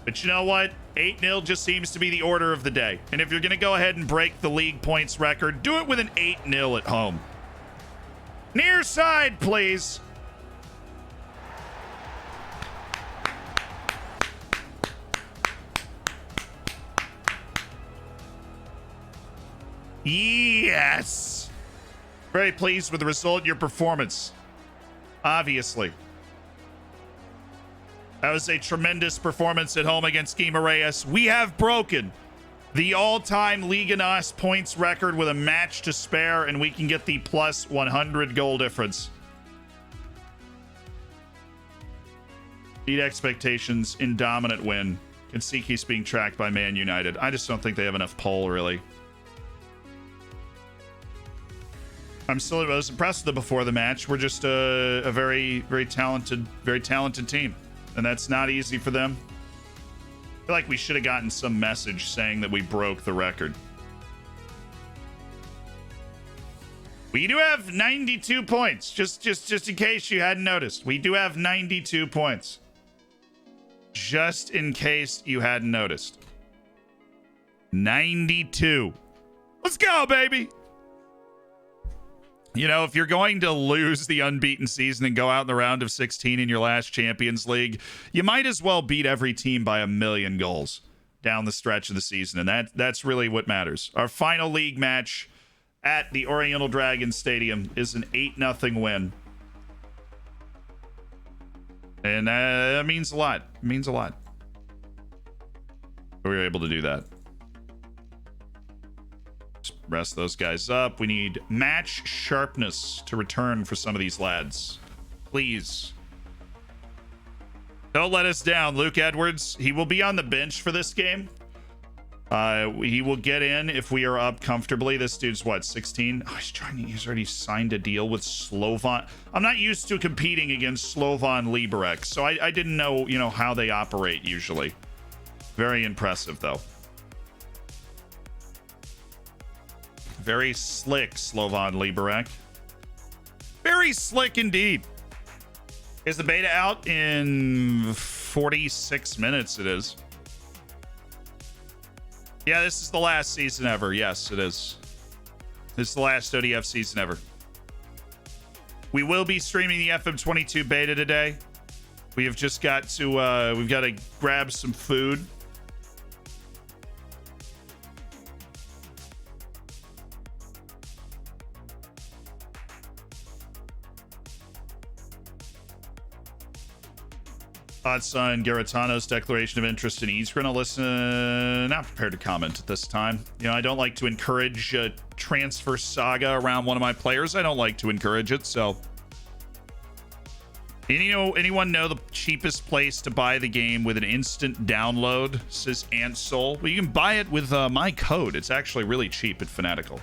A: But you know what? 8-0 just seems to be the order of the day. And if you're going to go ahead and break the league points record, do it with an 8-0 at home. Near side, please. Yes. Very pleased with the result of your performance. Obviously. That was a tremendous performance at home against Guimarães. We have broken the all-time Liga NOS points record with a match to spare, and we can get the plus 100 goal difference. Beat expectations in dominant win. Kanseki's being tracked by Man United. I just don't think they have enough pull, really. I was impressed with them before the match. We're just a very talented team, and that's not easy for them. I feel like we should have gotten some message saying that we broke the record. We do have 92 points, just in case you hadn't noticed. We do have 92 points. Just in case you hadn't noticed. 92. Let's go, baby. You know, if you're going to lose the unbeaten season and go out in the round of 16 in your last Champions League, you might as well beat every team by 1,000,000 goals down the stretch of the season. And that's really what matters. Our final league match at the Oriental Dragon Stadium is an 8-0 win. And that means a lot. It means a lot. We were able to do that. Rest those guys up. We need match sharpness to return for some of these lads. Please. Don't let us down, Luke Edwards. He will be on the bench for this game. He will get in if we are up comfortably. This dude's what, 16? Oh, he's already signed a deal with Slovan. I'm not used to competing against Slovan Liberec, so I didn't know, how they operate usually. Very impressive, though. Very slick, Slovan Liberec. Very slick indeed. Is the beta out in 46 minutes? It is. Yeah, this is the last season ever. Yes, it is. This is the last ODF season ever. We will be streaming the FM22 beta today. We have just got to, we've got to grab some food. Son Garitano's declaration of interest in Eastgren. I'll listen. Not prepared to comment at this time. I don't like to encourage a transfer saga around one of my players. I don't like to encourage it. So, anyone know the cheapest place to buy the game with an instant download? Says Antsoul. Well, you can buy it with my code. It's actually really cheap at Fanatical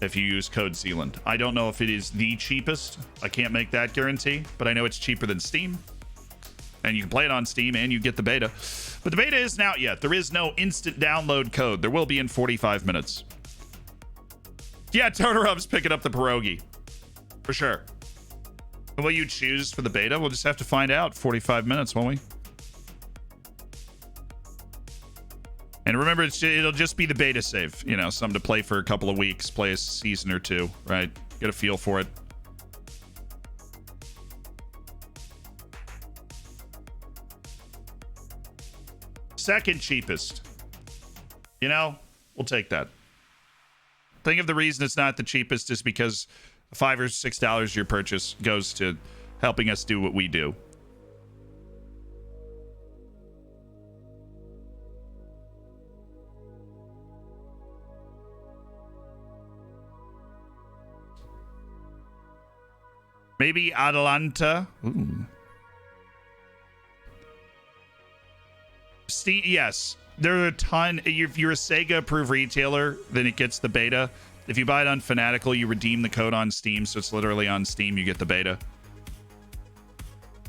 A: if you use code Zealand. I don't know if it is the cheapest. I can't make that guarantee, but I know it's cheaper than Steam. And you can play it on Steam, and you get the beta. But the beta isn't out yet. There is no instant download code. There will be in 45 minutes. Yeah, Totoro's picking up the pierogi. For sure. And what you choose for the beta, we'll just have to find out. 45 minutes, won't we? And remember, it'll just be the beta save. You know, something to play for a couple of weeks, play a season or two, right? Get a feel for it. Second cheapest. You know, we'll take that. Think of the reason it's not the cheapest is because $5 or $6 your purchase goes to helping us do what we do. Maybe Atalanta. Ooh. Steam, yes. There are a ton. If you're a Sega approved retailer, then it gets the beta. If you buy it on Fanatical, you redeem the code on Steam, so it's literally on Steam, you get the beta.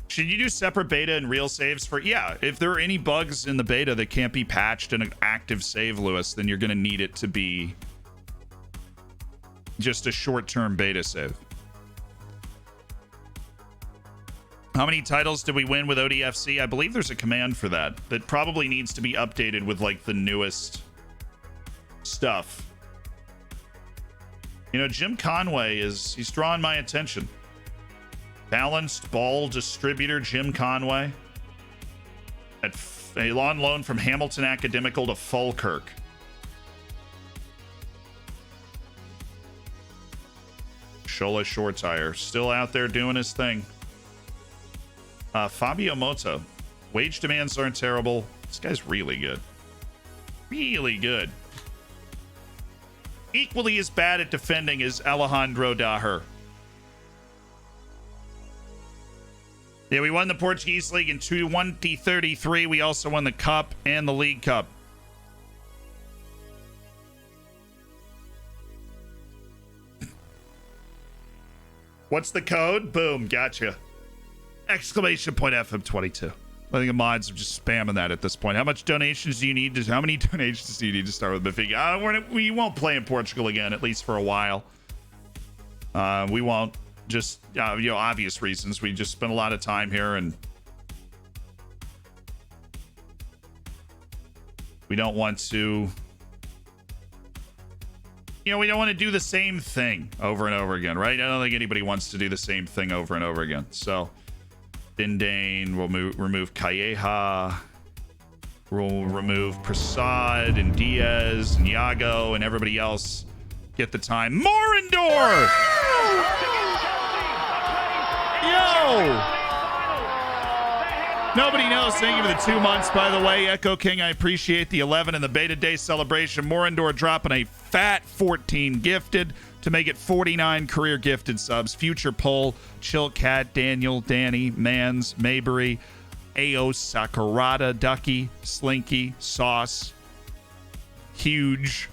A: Should you do separate beta and real saves for? Yeah, if there are any bugs in the beta that can't be patched in an active save, Lewis, then you're going to need it to be just a short-term beta save. How many titles did we win with ODFC? I believe there's a command for that probably needs to be updated with like the newest stuff. You know, Jim Conway he's drawing my attention. Balanced ball distributor Jim Conway. On loan from Hamilton Academical to Falkirk. Shola Shortire still out there doing his thing. Fabio Moto. Wage demands aren't terrible. This guy's really good. Really good. Equally as bad at defending as Alejandro Daher. Yeah, we won the Portuguese League in 2033. We also won the Cup and the League Cup. What's the code? Boom, gotcha. Exclamation point FM22. I think the mods are just spamming that at this point. How much donations do you need? How many donations do you need to start with Benfica? We won't play in Portugal again, at least for a while. We won't. Just, obvious reasons. We just spent a lot of time here, and we don't want to... we don't want to do the same thing over and over again, right? I don't think anybody wants to do the same thing over and over again. So... Dindane, we'll remove Calleja, we'll remove Prasad and Diaz and Iago and everybody else. Get the time. Morindor! Yo! Nobody knows. Thank you for the 2 months, by the way. Echo King, I appreciate the 11 and the Beta Day celebration. Morindor dropping a fat 14 gifted to make it 49 career gifted subs. Future Poll, Chill Cat, Daniel, Danny, Mans, Maybury, Ao Sakurada, Ducky, Slinky, Sauce, Huge,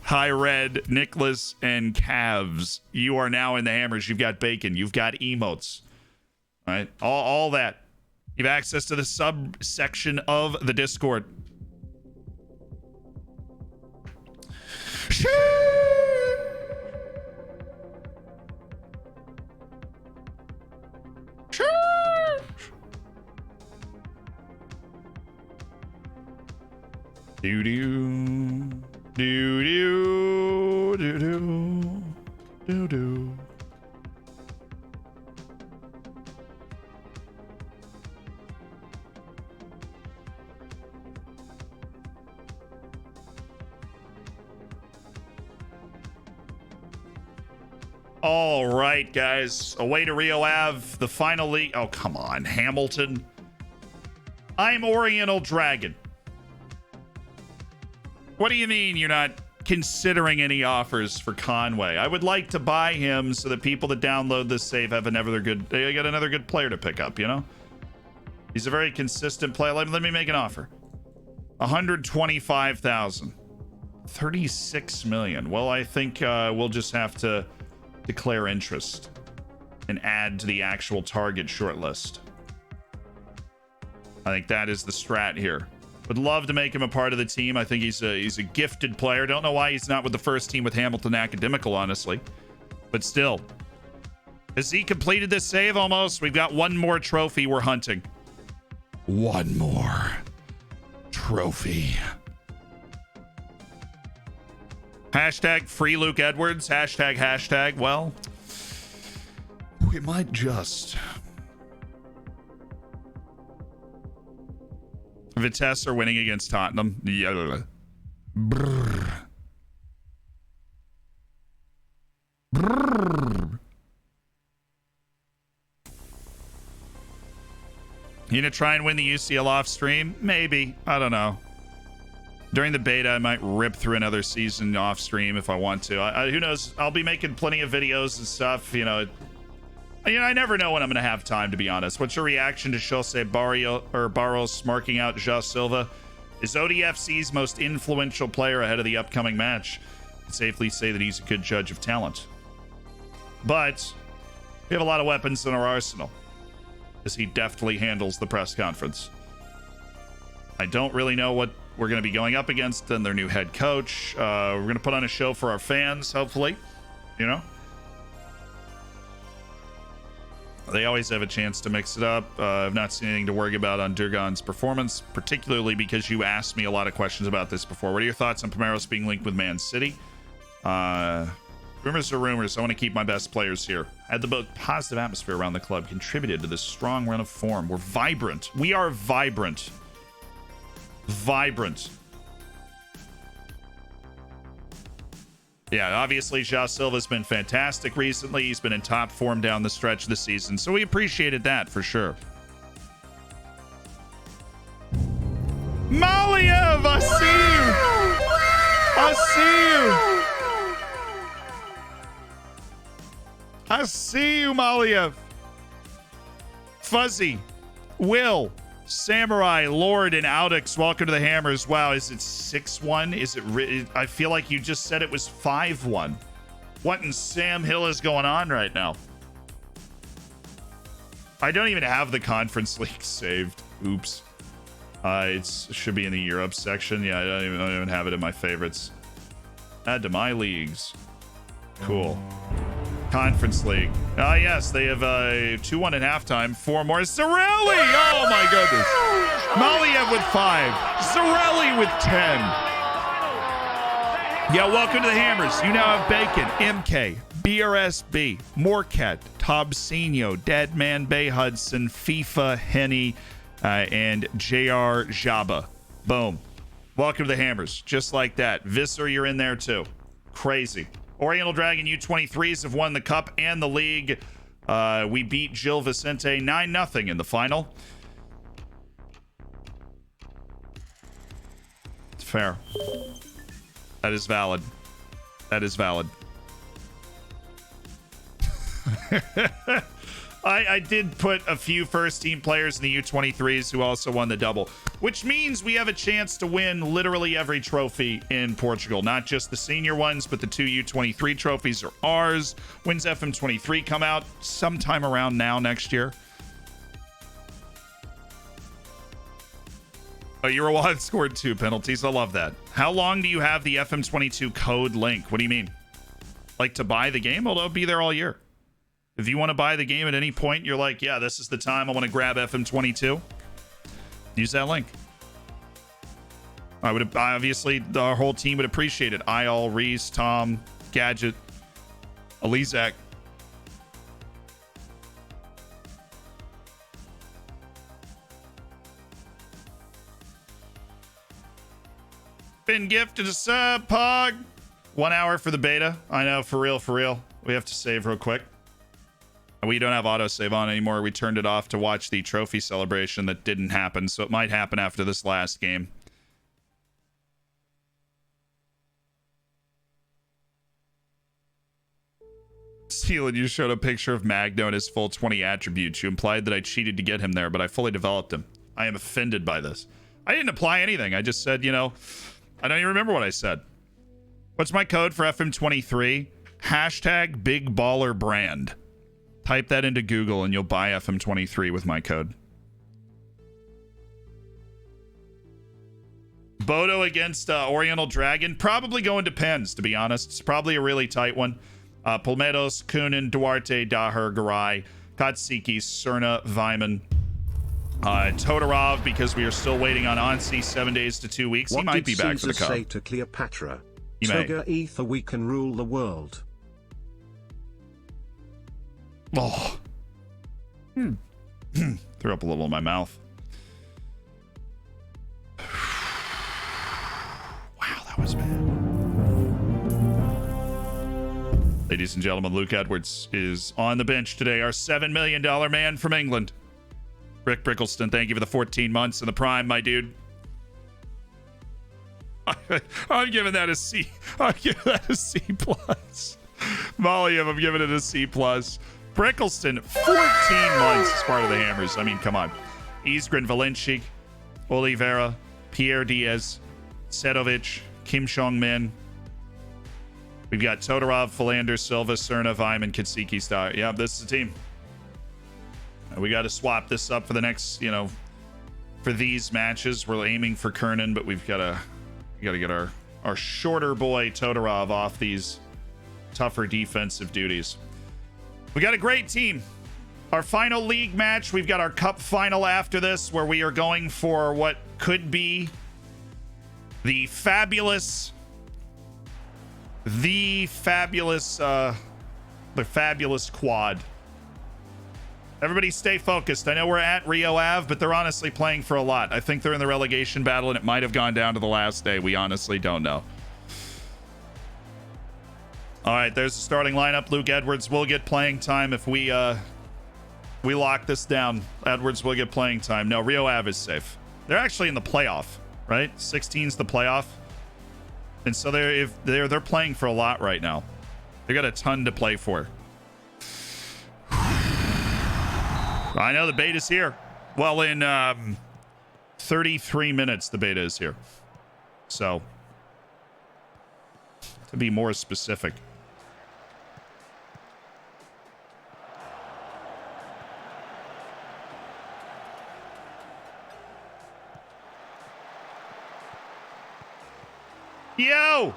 A: High Red, Nicholas, and Cavs. You are now in the hammers. You've got bacon. You've got emotes. All right? All that. You have access to the subsection of the Discord. Do do do do do do do do. All right, guys. Away to Rio Ave, the final league. Oh, come on, Hamilton. I'm Oriental Dragon. What do you mean you're not considering any offers for Conway? I would like to buy him so that people that download this save have they got another good player to pick up, you know? He's a very consistent player. Let me make an offer. 125,000. 36 million. Well, I think we'll just have to declare interest and add to the actual target shortlist. I think that is the strat here. Would love to make him a part of the team. I think he's a gifted player. Don't know why he's not with the first team with Hamilton Academical, honestly. But still. Has he completed this save almost? We've got one more trophy we're hunting. One more trophy. Hashtag free Luke Edwards. Hashtag. Well, we might just. Vitesse are winning against Tottenham. Yeah. Brrr. Brrr. You gonna try and win the UCL off stream? Maybe. I don't know. During the beta, I might rip through another season off stream if I want to. Who knows? I'll be making plenty of videos and stuff. You know, I never know when I'm gonna have time, to be honest. What's your reaction to Jose Barros marking out Ja Silva? Is ODFC's most influential player ahead of the upcoming match? I can safely say that he's a good judge of talent. But we have a lot of weapons in our arsenal, as he deftly handles the press conference. I don't really know what we're going to be going up against and their new head coach. We're going to put on a show for our fans, hopefully. You know? They always have a chance to mix it up. I've not seen anything to worry about on Dragon's performance, particularly because you asked me a lot of questions about this before. What are your thoughts on Pomeros being linked with Man City? Rumors are rumors. I want to keep my best players here. Had the most positive atmosphere around the club contributed to this strong run of form. We're vibrant. We are vibrant. Vibrant. Yeah, obviously, Ja Silva's been fantastic recently. He's been in top form down the stretch of the season, so we appreciated that for sure. Maliev, I see you. I see you. I see you, Maliev. Fuzzy, Will, Samurai, Lord, and Audix, welcome to the Hammers. Wow, is it 6-1? Is it? I feel like you just said it was 5-1. What in Sam Hill is going on right now? I don't even have the Conference League saved. Oops. It should be in the Europe section. Yeah, I don't even have it in my favorites. Add to my leagues. Cool. Conference League. Ah, yes, they have 2-1 at halftime. 4 more. Zarelli! Oh my goodness. Maliev with 5. Zarelli with 10. Yeah, welcome to the Hammers. You now have Bacon, MK, BRSB, Morcat, Tobsino, Deadman Bay Hudson, FIFA Henny, and JR Jabba. Boom. Welcome to the Hammers. Just like that. Visser, you're in there too. Crazy. Oriental Dragon U23s have won the cup and the league. We beat Gil Vicente 9-0 in the final. It's fair. That is valid. That is valid. I did put a few first-team players in the U23s who also won the double, which means we have a chance to win literally every trophy in Portugal. Not just the senior ones, but the 2 U23 trophies are ours. When's FM23 come out? Sometime around now next year. Oh, Eurowad scored 2 penalties. I love that. How long do you have the FM22 code link? What do you mean? Like to buy the game? Well, it'll be there all year. If you want to buy the game at any point, you're like, yeah, this is the time I want to grab FM22. Use that link. I would obviously, our whole team would appreciate it. Ayal, Reese, Tom, Gadget, Alizak. Been gifted a sub, Pog. 1 hour for the beta. I know, for real, for real. We have to save real quick. We don't have autosave on anymore. We turned it off to watch the trophy celebration that didn't happen, so it might happen after this last game. Steelan, you showed a picture of Magno and his full 20 attributes. You implied that I cheated to get him there, but I fully developed him. I am offended by this. I didn't apply anything. I just said, you know, I don't even remember what I said. What's my code for FM23? Hashtag Big Baller Brand. Type that into Google and you'll buy FM23 with my code. Bodo against Oriental Dragon. Probably going depends, to be honest. It's probably a really tight one. Palmettos, Kunin, Duarte, Daher, Garay, Katsiki, Cerna, Vyman. Todorov, because we are still waiting on Ansi 7 days to 2 weeks.
B: What
A: He might be back for the
B: Caesar
A: cup.
B: say to Cleopatra?
A: He may.
B: Toga ether, we can rule the world.
A: Oh. Threw up a little in my mouth. Wow, that was bad. Ladies and gentlemen, Luke Edwards is on the bench today. Our $7 million man from England. Rick Brickleston, thank you for the 14 months in the prime, my dude. I'm giving that a C. I'm giving that a C plus. Molly, I'm giving it a C plus. Brickleston, 14 months as part of the Hammers. I mean, come on. Isgrin Valencic, Oliveira, Pierre Diaz, Sedovic, Kim Chong-min. We've got Todorov, Philander, Silva, Cerna, Vyman, Katsiki, Star. Yeah, this is the team. We got to swap this up for the next, for these matches. We're aiming for Kernan, but we got to get our shorter boy Todorov off these tougher defensive duties. We got a great team. Our final league match, we've got our cup final after this, where we are going for what could be the fabulous quad. Everybody stay focused. I know we're at Rio Ave, but they're honestly playing for a lot. I think they're in the relegation battle, and it might have gone down to the last day. We honestly don't know. All right, there's the starting lineup. Luke Edwards will get playing time if we lock this down. Edwards will get playing time. No, Rio Ave is safe. They're actually in the playoff, right? 16's the playoff, and so they're playing for a lot right now. They got a ton to play for. I know the beta's here. Well, in 33 minutes, the beta is here. So, to be more specific. Yo!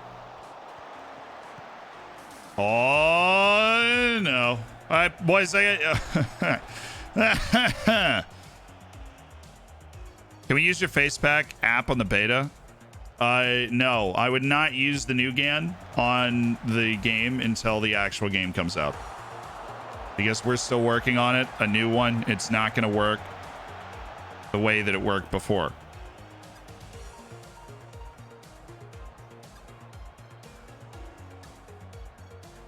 A: Oh, no. All right, boys, Can we use your face pack app on the beta? No, I would not use the new GAN on the game until the actual game comes out. Because we're still working on it, a new one. It's not going to work the way that it worked before.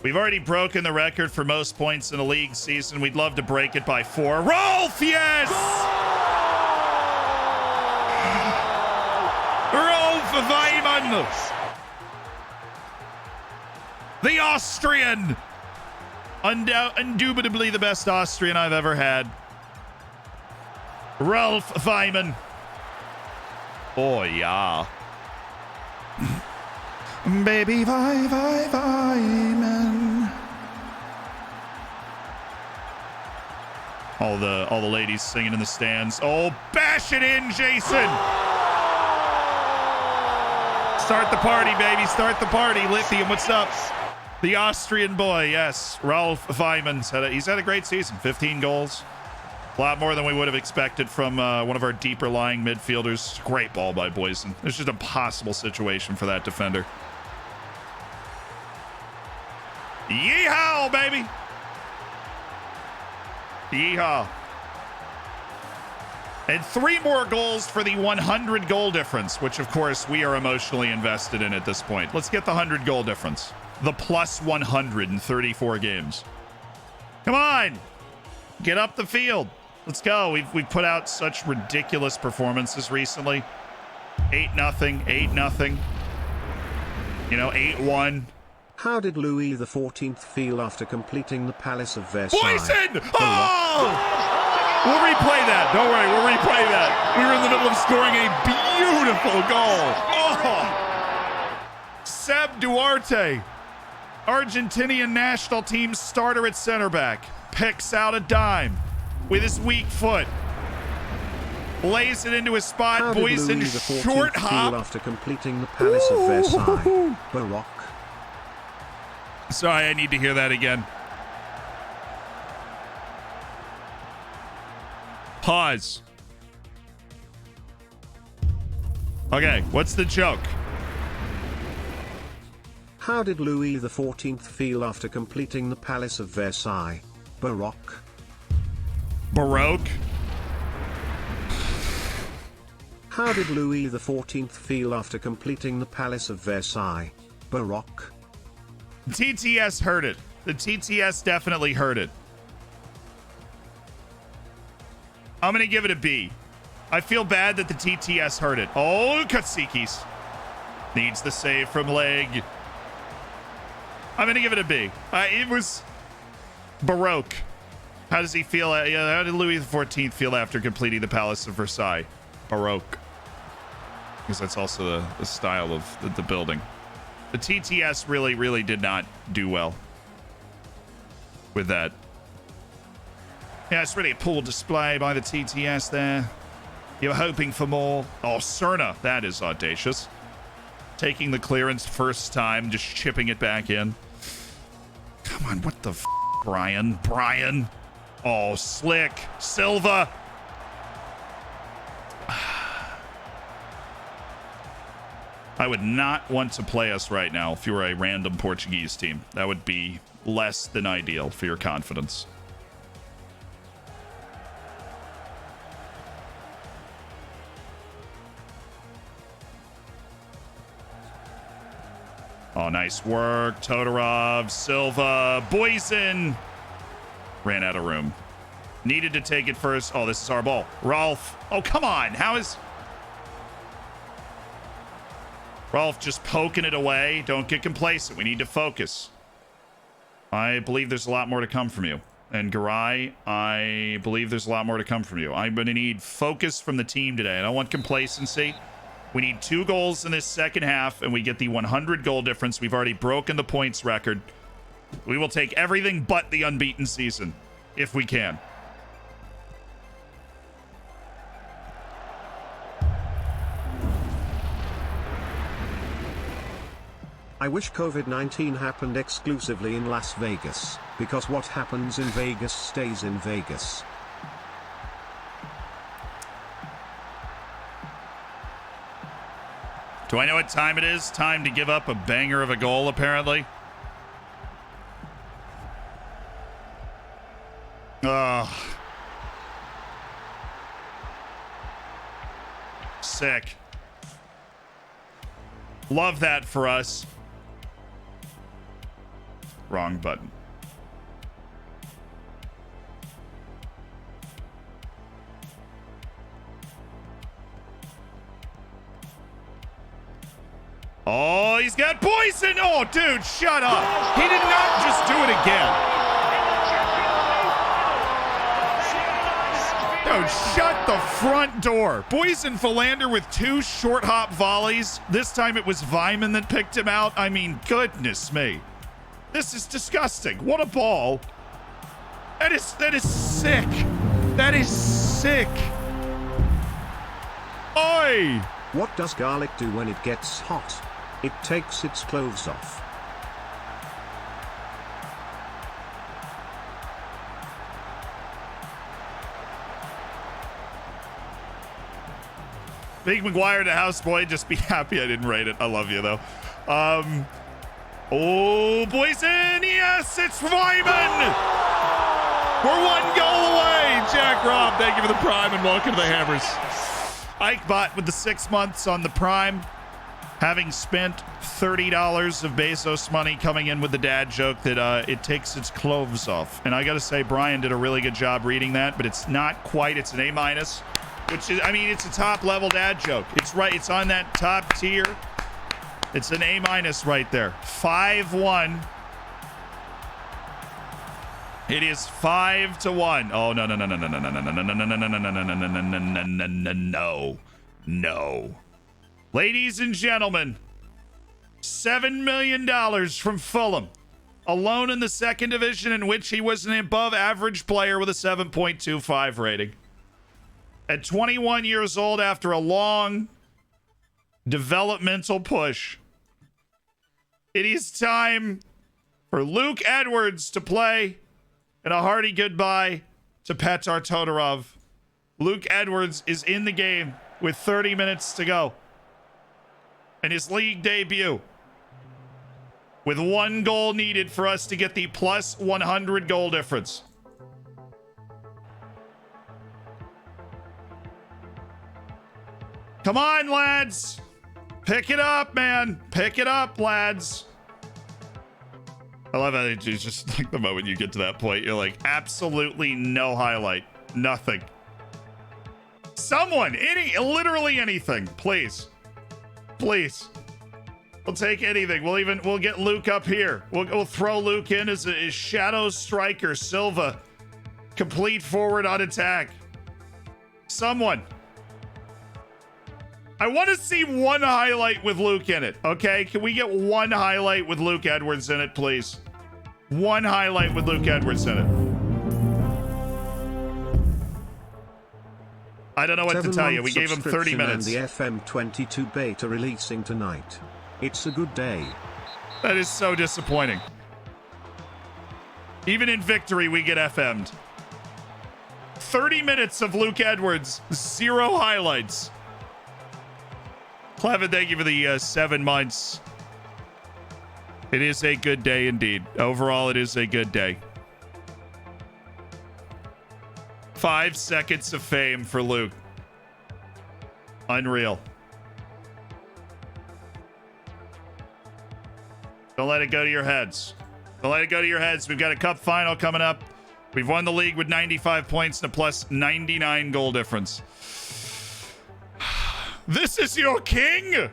A: We've already broken the record for most points in a league season. We'd love to break it by 4. Rolf, yes! Rolf Weimann! The Austrian! Indubitably the best Austrian I've ever had. Rolf Weimann. Oh, yeah. Baby Weimann. All the ladies singing in the stands. Oh, bash it in, Jason. Start the party, baby. Start the party. Lithium, what's up? The Austrian boy, yes. Rolf Weimann. He's had a great season. 15 goals. A lot more than we would have expected from one of our deeper lying midfielders. Great ball by Boyson. It's just a impossible situation for that defender. Yeehaw, baby! Yeehaw. And 3 more goals for the 100 goal difference, which of course we are emotionally invested in at this point. Let's get the 100 goal difference. The plus 100 in 34 games. Come on! Get up the field. Let's go. We've put out such ridiculous performances recently. 8-0, 8-0. 8-1.
B: How did Louis XIV feel after completing the Palace of Versailles?
A: Poison! Oh! We'll replay that. Don't worry, we'll replay that. We were in the middle of scoring a beautiful goal. Oh! Seb Duarte, Argentinian national team starter at center back, picks out a dime with his weak foot. Lays it into his spot.
B: How
A: Boys in
B: did Louis XIV
A: short
B: feel
A: hop.
B: after completing the Palace of Versailles? Baroque.
A: Sorry, I need to hear that again. Pause. Okay, what's the joke?
B: How did Louis XIV feel after completing the Palace of Versailles? Baroque.
A: Baroque?
B: How did Louis XIV feel after completing the Palace of Versailles? Baroque.
A: TTS heard it. The TTS definitely heard it. I'm going to give it a B. I feel bad that the TTS heard it. Oh, Katsikis. Needs the save from leg. I'm going to give it a B. It was Baroque. How does he feel? How did Louis XIV feel after completing the Palace of Versailles? Baroque. Because that's also the style of the building. The TTS really did not do well with that. Yeah, it's really a poor display by the TTS there. You're hoping for more. Oh, Cerna. That is audacious. Taking the clearance first time, just chipping it back in. Come on, what the f***, Brian? Brian. Oh, slick. Silva. I would not want to play us right now if you were a random Portuguese team. That would be less than ideal for your confidence. Oh, nice work. Todorov, Silva, Boysen. Ran out of room. Needed to take it first. Oh, this is our ball. Rolf. Oh, come on. How is... Rolf just poking it away. Don't get complacent. We need to focus. I believe there's a lot more to come from you. And Garay, I believe there's a lot more to come from you. I'm going to need focus from the team today. I don't want complacency. We need 2 goals in this second half, and we get the 100 goal difference. We've already broken the points record. We will take everything but the unbeaten season, if we can.
B: I wish COVID-19 happened exclusively in Las Vegas, because what happens in Vegas stays in Vegas.
A: Do I know what time it is? Time to give up a banger of a goal, apparently. Ugh. Sick. Love that for us. Wrong button. Oh, he's got poison. Oh, dude, shut up. He did not just do it again. Dude, shut the front door. Boysen Philander with 2 short hop volleys. This time it was Vyman that picked him out. I mean, goodness me. This is disgusting. What a ball. That is sick. That is sick. Oi!
B: What does garlic do when it gets hot? It takes its clothes off.
A: Big McGuire to houseboy. Just be happy I didn't rate it. I love you, though. Oh, Boysen. Yes, it's Vyman. We're 1 goal away. Jack Robb, thank you for the Prime and welcome to the Hammers. Ikebot with the 6 months on the Prime. Having spent $30 of Bezos money coming in with the dad joke that it takes its clothes off. And I got to say, Brian did a really good job reading that, but it's not quite. It's an A-, which is, I mean, it's a top-level dad joke. It's right. It's on that top tier. It's an A- right there. 5-1. It is 5-1. Oh, no. No. Ladies and gentlemen, $7 million from Fulham. Alone in the second division, in which he was an above average player with a 7.25 rating. At 21 years old, after a long developmental push, it is time for Luke Edwards to play, and a hearty goodbye to Petar Todorov. Luke Edwards is in the game with 30 minutes to go. in his league debut, with 1 goal needed for us to get the plus 100 goal difference. Come on, lads. Pick it up, man. Pick it up, lads. I love how it's just like the moment you get to that point, you're like, absolutely no highlight. Nothing. Someone, literally anything, please. Please. We'll take anything. We'll get Luke up here. We'll throw Luke in as a shadow striker. Silva, complete forward on attack. Someone. I want to see 1 highlight with Luke in it, okay? Can we get 1 highlight with Luke Edwards in it, please? 1 highlight with Luke Edwards in it. I don't know what to tell you. We gave him 30 minutes.
B: And the FM22 beta releasing tonight. It's a good day.
A: That is so disappointing. Even in victory, we get FM'd. 30 minutes of Luke Edwards, 0 highlights. Clevin, thank you for the 7 months. It is a good day indeed. Overall, it is a good day. 5 seconds of fame for Luke. Unreal. Don't let it go to your heads. Don't let it go to your heads. We've got a cup final coming up. We've won the league with 95 points and a plus 99 goal difference. This is your king.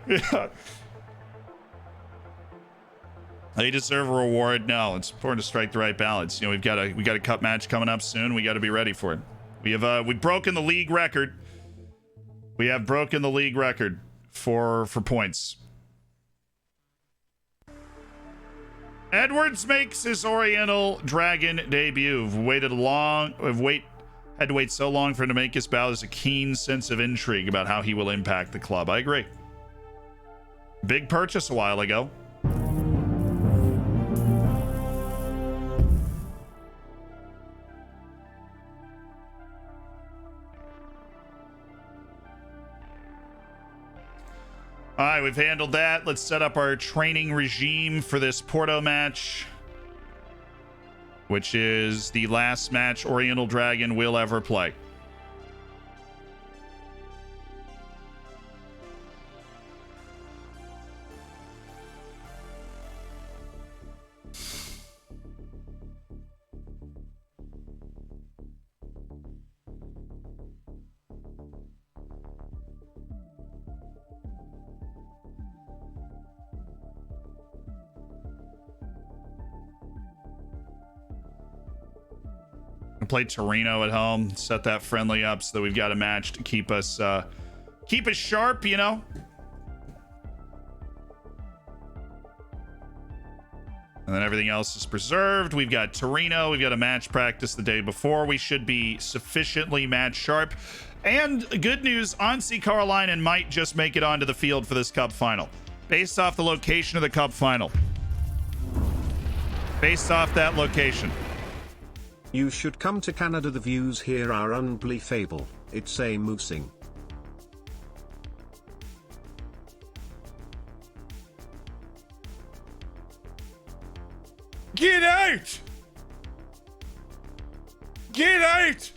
A: They deserve a reward. No, it's important to strike the right balance. You know, we got a cup match coming up soon. We got to be ready for it. We've broken the league record. We have broken the league record for points. Edwards makes his Oriental Dragon debut. Had to wait so long for him to make his bow. There's a keen sense of intrigue about how he will impact the club. I agree. Big purchase a while ago. All right, we've handled that. Let's set up our training regime for this Porto match, which is the last match Oriental Dragon will ever play. Play Torino at home, set that friendly up so that we've got a match to keep us sharp, you know. And then everything else is preserved. We've got Torino. We've got a match practice the day before. We should be sufficiently match sharp. And good news, Ansi Carolina might just make it onto the field for this cup final, based off the location of the cup final. Based off that location.
B: You should come to Canada. The views here are unbelievable. It's a moosing.
A: Get out! Get out!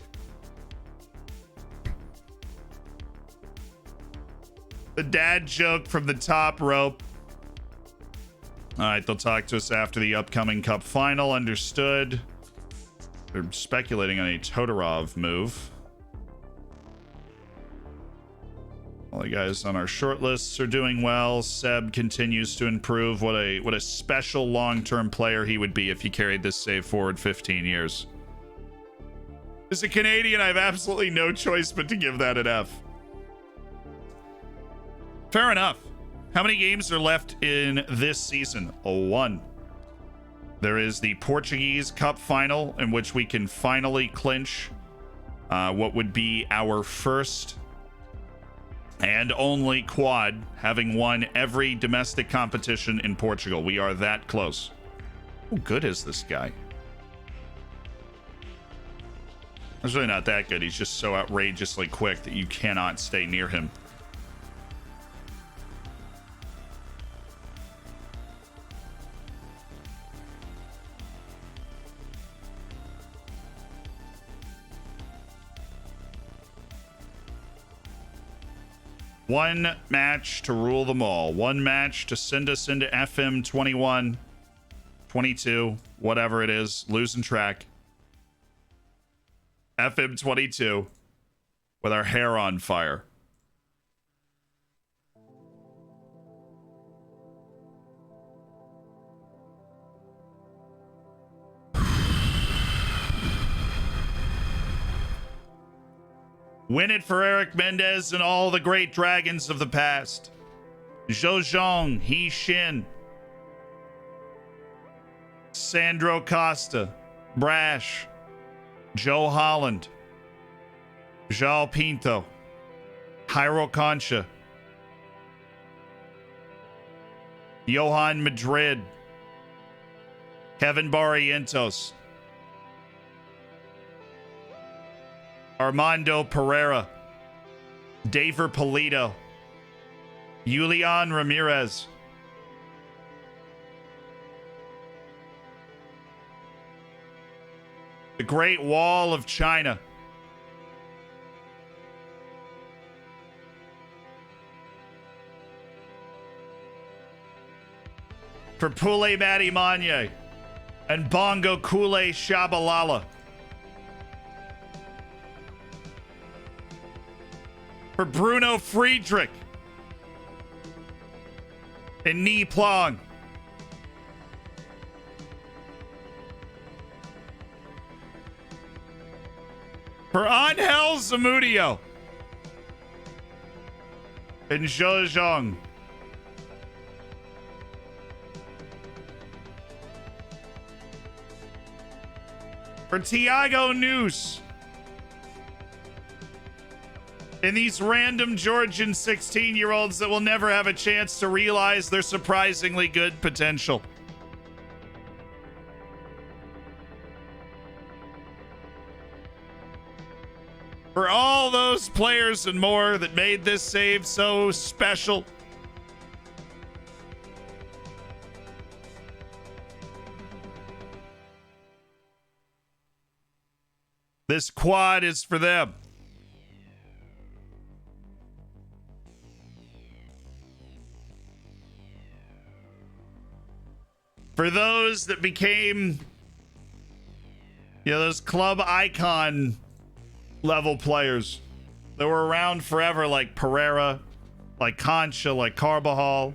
A: The dad joke from the top rope. All right, they'll talk to us after the upcoming cup final. Understood. They're speculating on a Todorov move. All the guys on our short lists are doing well. Seb continues to improve. What a special long-term player he would be if he carried this save forward 15 years. As a Canadian, I have absolutely no choice but to give that an F. Fair enough. How many games are left in this season? 1. There is the Portuguese Cup final, in which we can finally clinch what would be our first and only quad, having won every domestic competition in Portugal. We are that close. How good is this guy? He's really not that good. He's just so outrageously quick that you cannot stay near him. One match to rule them all. One match to send us into FM 21, 22, whatever it is. Losing track. FM 22 with our hair on fire. Win it for Eric Mendez and all the great dragons of the past. Zhou Zhong, He Shin, Sandro Costa, Brash, Joe Holland, João Pinto, Jairo Concha, Johan Madrid, Kevin Barrientos, Armando Pereira, Daver Polito, Julian Ramirez, the Great Wall of China, for Pule Mati Manye and Bongo Kule Shabalala, for Bruno Friedrich and Ni Plong, for Angel Zamudio and Zhou Zhong, for Tiago News and these random Georgian 16-year-olds that will never have a chance to realize their surprisingly good potential. For all those players and more that made this save so special. This quad is for them. For those that became, those club icon level players that were around forever, like Pereira, like Concha, like Carbajal,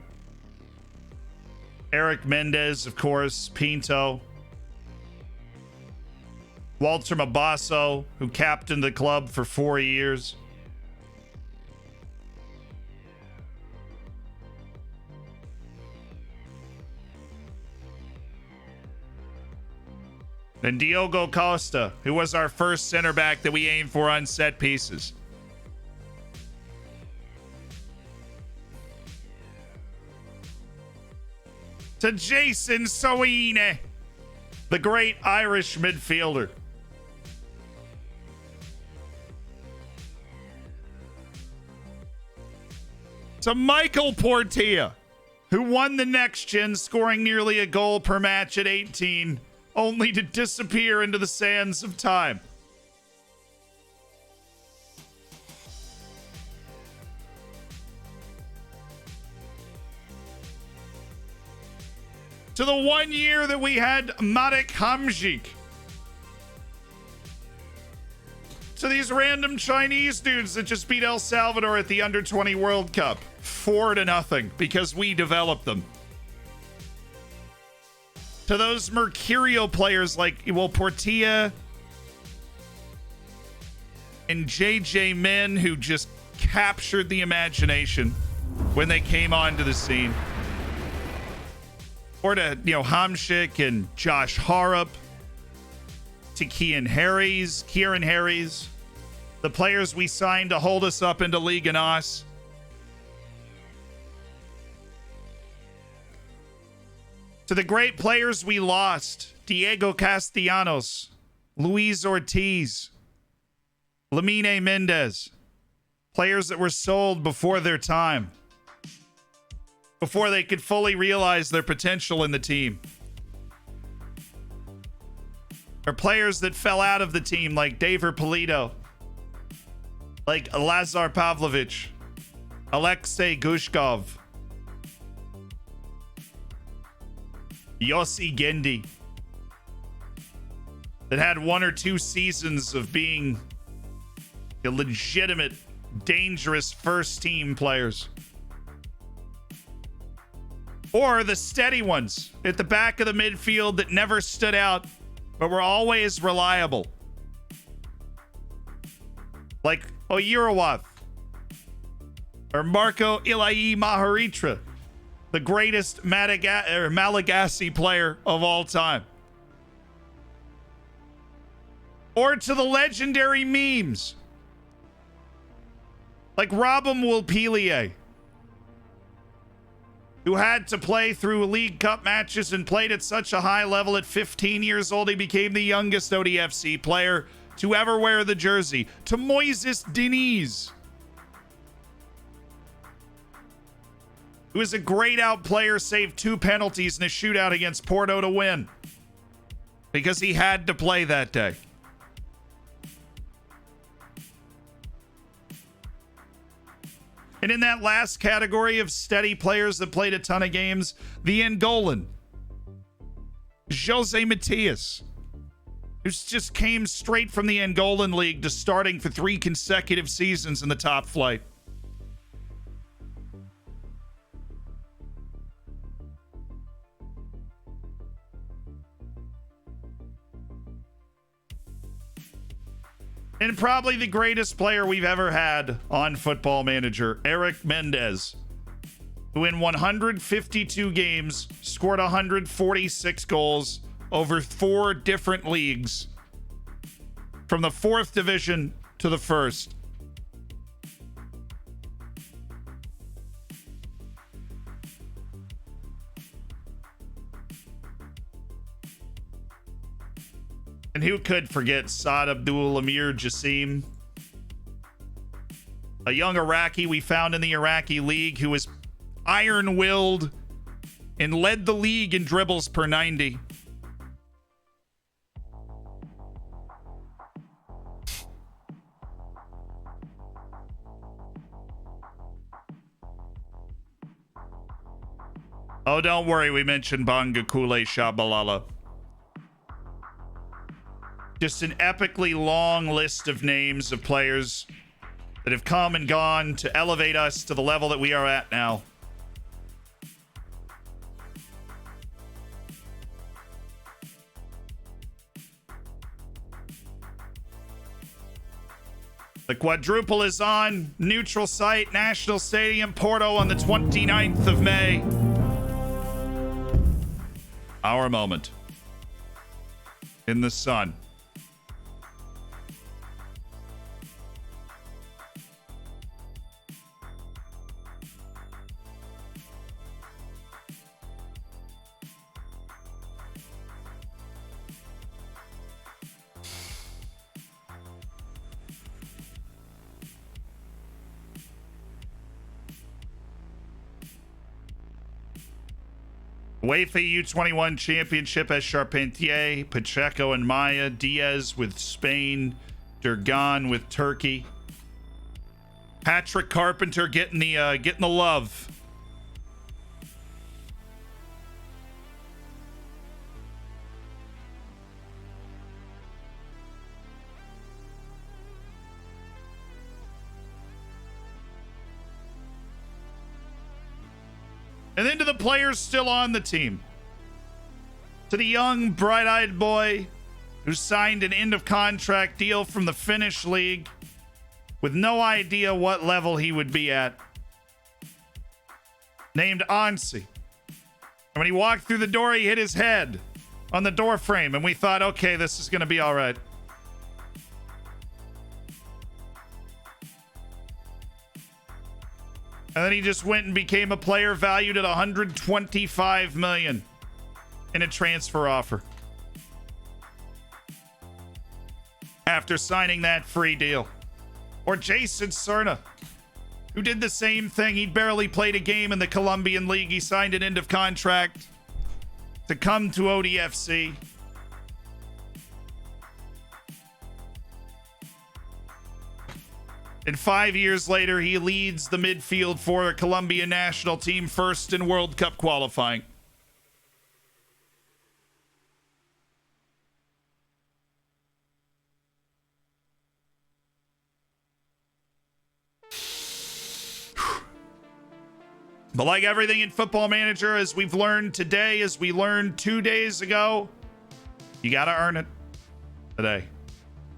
A: Eric Mendez, of course, Pinto, Walter Mabasso, who captained the club for 4 years. And Diogo Costa, who was our first center back that we aimed for on set pieces. To Jason Soine, the great Irish midfielder. To Michael Portilla, who won the next gen, scoring nearly a goal per match at 18. Only to disappear into the sands of time. To the 1 year that we had Marek Hamzik. To these random Chinese dudes that just beat El Salvador at the Under-20 World Cup. 4-0 because we developed them. To those Mercurial players like, Portilla and JJ Min, who just captured the imagination when they came onto the scene. Or to, Hamzik and Josh Harrop. To Kieran Harries, the players we signed to hold us up into Liga NOS. To the great players we lost, Diego Castellanos, Luis Ortiz, Lamine Mendez, players that were sold before their time, before they could fully realize their potential in the team. Or players that fell out of the team like Daver Polito, like Lazar Pavlovich, Alexei Gushkov, Yossi Gendy, that had 1 or 2 seasons of being a legitimate, dangerous first-team players. Or the steady ones at the back of the midfield that never stood out, but were always reliable. Like Oyirawath or Marco Ilai Maharitra, the greatest Malagasy player of all time. Or to the legendary memes like Robin Wilpilier, who had to play through League Cup matches and played at such a high level at 15 years old, he became the youngest ODFC player to ever wear the jersey. To Moises Diniz, who is a grayed out player, saved 2 penalties in a shootout against Porto to win because he had to play that day. And in that last category of steady players that played a ton of games, the Angolan, Jose Matias, who just came straight from the Angolan League to starting for 3 consecutive seasons in the top flight. And probably the greatest player we've ever had on Football Manager, Eric Mendez, who in 152 games scored 146 goals over 4 different leagues, from the 4th division to the 1st. And who could forget Saad Abdul Amir Jassim, a young Iraqi we found in the Iraqi league who was iron-willed and led the league in dribbles per 90. Oh, don't worry, we mentioned Bangakule Shabalala. Just an epically long list of names of players that have come and gone to elevate us to the level that we are at now. The quadruple is on. Neutral site, National Stadium, Porto on the 29th of May. Our moment in the sun. UEFA U21 Championship as Charpentier, Pacheco and Maya, Diaz with Spain, Durgan with Turkey. Patrick Carpenter getting the love. And then to the players still on the team. To the young, bright-eyed boy who signed an end-of-contract deal from the Finnish league with no idea what level he would be at. Named Ansi. And when he walked through the door, he hit his head on the door frame, and we thought, okay, this is going to be all right. And then he just went and became a player valued at 125 million in a transfer offer. After signing that free deal. Or Jason Serna, who did the same thing. He barely played a game in the Colombian league. He signed an end of contract to come to ODFC. And 5 years later, he leads the midfield for a Colombian national team, first in World Cup qualifying. But like everything in Football Manager, as we've learned today, as we learned 2 days ago, you got to earn it today.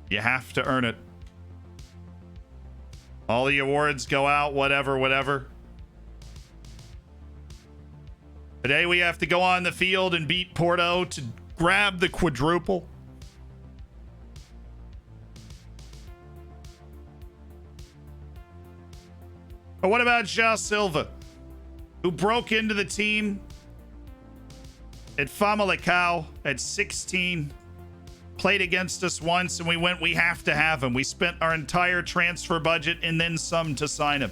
A: You have to earn it. All the awards go out, whatever. Today we have to go on the field and beat Porto to grab the quadruple. But what about João Silva, who broke into the team at Famalicão at 16, played against us once, and we have to have him. We spent our entire transfer budget and then some to sign him.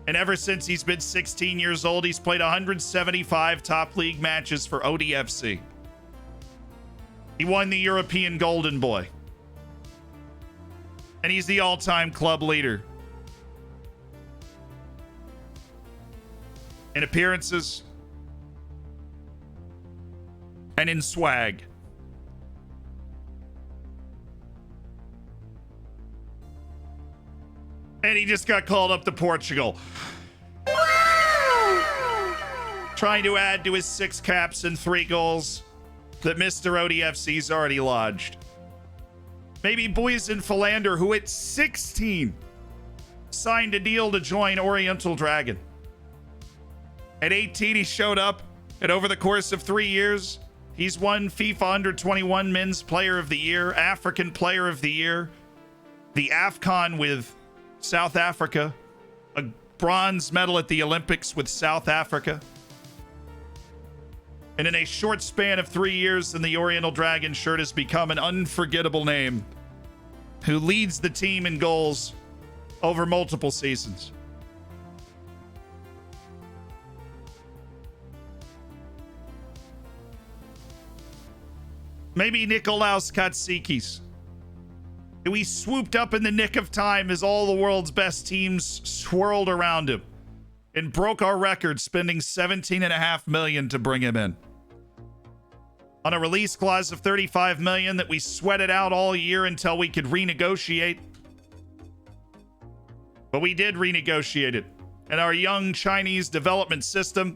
A: And ever since he's been 16 years old, he's played 175 top league matches for ODFC. He won the European Golden Boy. And he's the all-time club leader in appearances and in swag. And he just got called up to Portugal. Trying to add to his 6 caps and 3 goals that Mr. ODFC's already lodged. Maybe Boysen Philander, who at 16 signed a deal to join Oriental Dragon. At 18, he showed up, and over the course of 3 years, he's won FIFA Under 21 Men's Player of the Year, African Player of the Year, the AFCON with South Africa, a bronze medal at the Olympics with South Africa. And in a short span of 3 years, then the Oriental Dragon shirt has become an unforgettable name who leads the team in goals over multiple seasons. Maybe Nikolaos Katsikis, who he swooped up in the nick of time as all the world's best teams swirled around him and broke our record, spending $17.5 million to bring him in. On a release clause of $35 million that we sweated out all year until we could renegotiate. But we did renegotiate it. And our young Chinese development system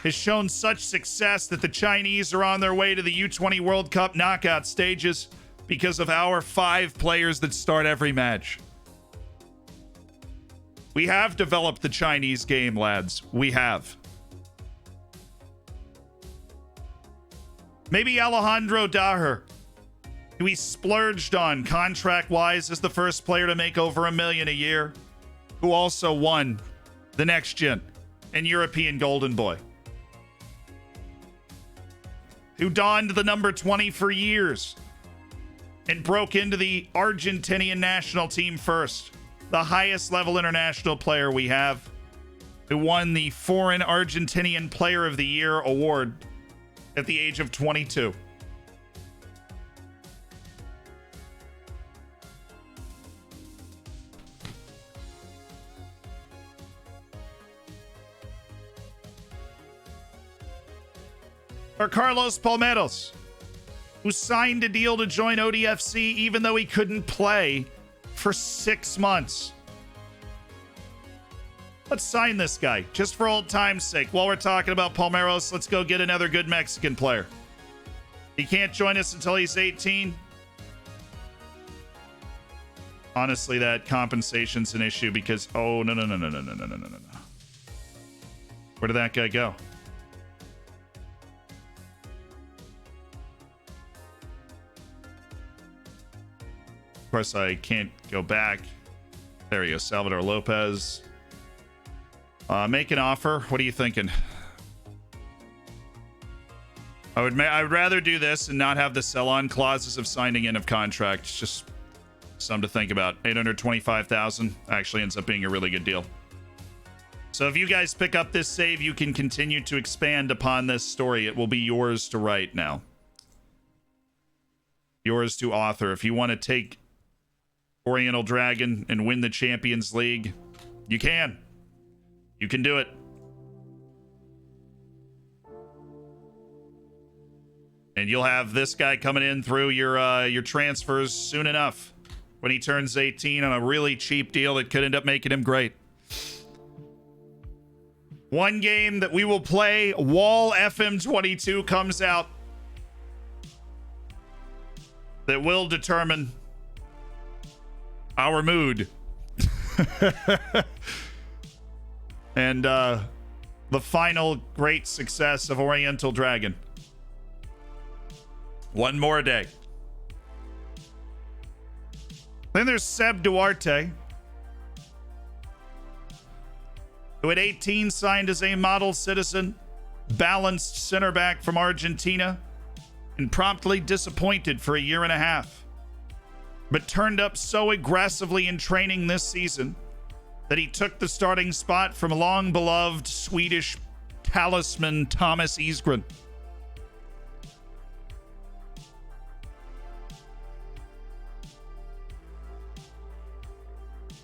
A: has shown such success that the Chinese are on their way to the U20 World Cup knockout stages because of our 5 players that start every match. We have developed the Chinese game, lads. We have. Maybe Alejandro Daher, who he splurged on contract-wise as the first player to make over $1 million a year, who also won the Next Gen and European Golden Boy, who donned the number 20 for years and broke into the Argentinian national team first, the highest level international player we have, who won the Foreign Argentinian Player of the Year award at the age of 22. Or Carlos Palmeiras, who signed a deal to join ODFC even though he couldn't play for 6 months. Let's sign this guy, just for old time's sake. While we're talking about Palmeiras, let's go get another good Mexican player. He can't join us until he's 18. Honestly, that compensation's an issue because... Oh, no. Where did that guy go? Of course, I can't go back. There he goes, Salvador Lopez. Make an offer. What are you thinking? I would rather do this and not have the sell-on clauses of signing in of contracts. Just something to think about. $825,000 actually ends up being a really good deal. So if you guys pick up this save, you can continue to expand upon this story. It will be yours to write now. Yours to author. If you want to take Oriental Dragon and win the Champions League, you can. You can do it. And you'll have this guy coming in through your transfers soon enough when he turns 18 on a really cheap deal that could end up making him great. One game that we will play while FM22 comes out that will determine our mood. And the final great success of Oriental Dragon. One more day. Then there's Seb Duarte, who at 18 signed as a model citizen, balanced center back from Argentina, and promptly disappointed for a year and a half, but turned up so aggressively in training this season that he took the starting spot from long-beloved Swedish talisman Thomas Isgren.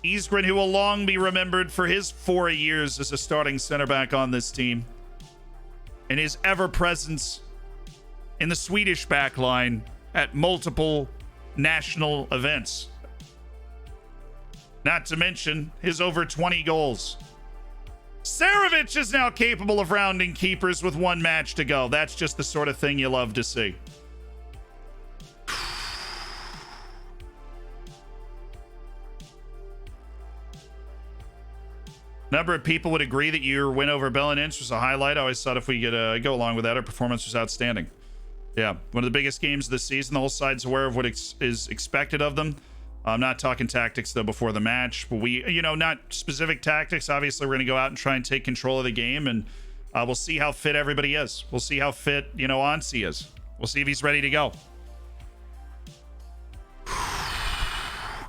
A: Isgren, who will long be remembered for his 4 years as a starting center back on this team and his ever-presence in the Swedish backline at multiple national events. Not to mention his over 20 goals. Sarovic is now capable of rounding keepers with one match to go. That's just the sort of thing you love to see. Number of people would agree that your win over Belenenses was a highlight. I always thought if we could go along with that, our performance was outstanding. Yeah, one of the biggest games of the season. The whole side's aware of what is expected of them. I'm not talking tactics, though, before the match. But we, not specific tactics. Obviously, we're going to go out and try and take control of the game, and we'll see how fit everybody is. We'll see how fit, Ansi is. We'll see if he's ready to go.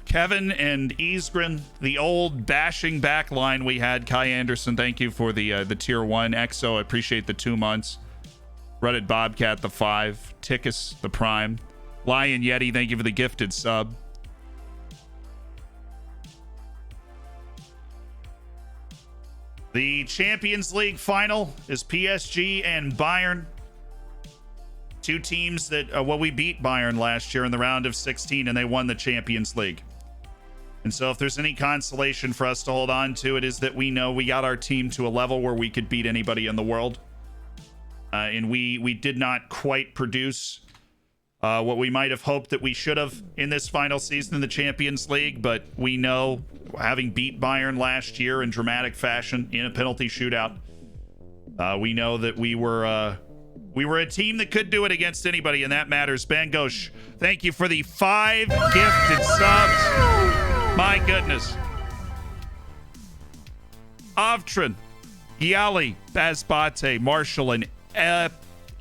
A: Kevin and Isgren, the old bashing back line we had. Kai Anderson, thank you for the tier 1. Exo, I appreciate the 2 months. Reddit Bobcat, the 5. Tickus, the prime. Lion Yeti, thank you for the gifted sub. The Champions League final is PSG and Bayern. Two teams that, we beat Bayern last year in the round of 16, and they won the Champions League. And so if there's any consolation for us to hold on to, it is that we know we got our team to a level where we could beat anybody in the world. And we did not quite produce what we might have hoped that we should have in this final season in the Champions League. But we know, having beat Bayern last year in dramatic fashion in a penalty shootout, we know that we were a team that could do it against anybody, and that matters. Bangosh, thank you for the 5 gifted subs. My goodness. Avtrin, Yali, Bazbate, Marshall, and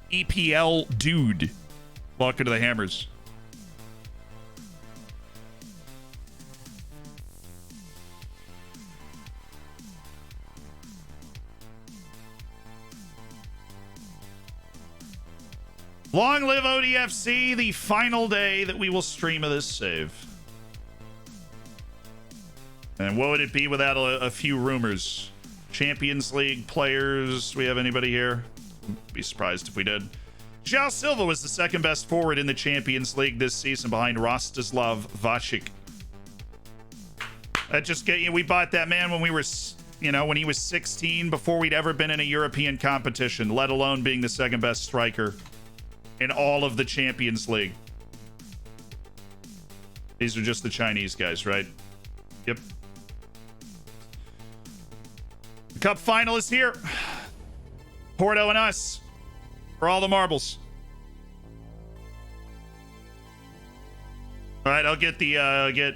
A: EPL Dude. Welcome to the Hammers. Long live ODFC, the final day that we will stream of this save. And what would it be without a few rumors? Champions League players. We have anybody here? Be surprised if we did. João Silva was the second best forward in the Champions League this season behind Rostislav Vacik. That just we bought that man when we were, when he was 16, before we'd ever been in a European competition, let alone being the second best striker in all of the Champions League. These are just the Chinese guys, right? Yep. The cup final is here. Porto and us for all the marbles. All right, I'll get the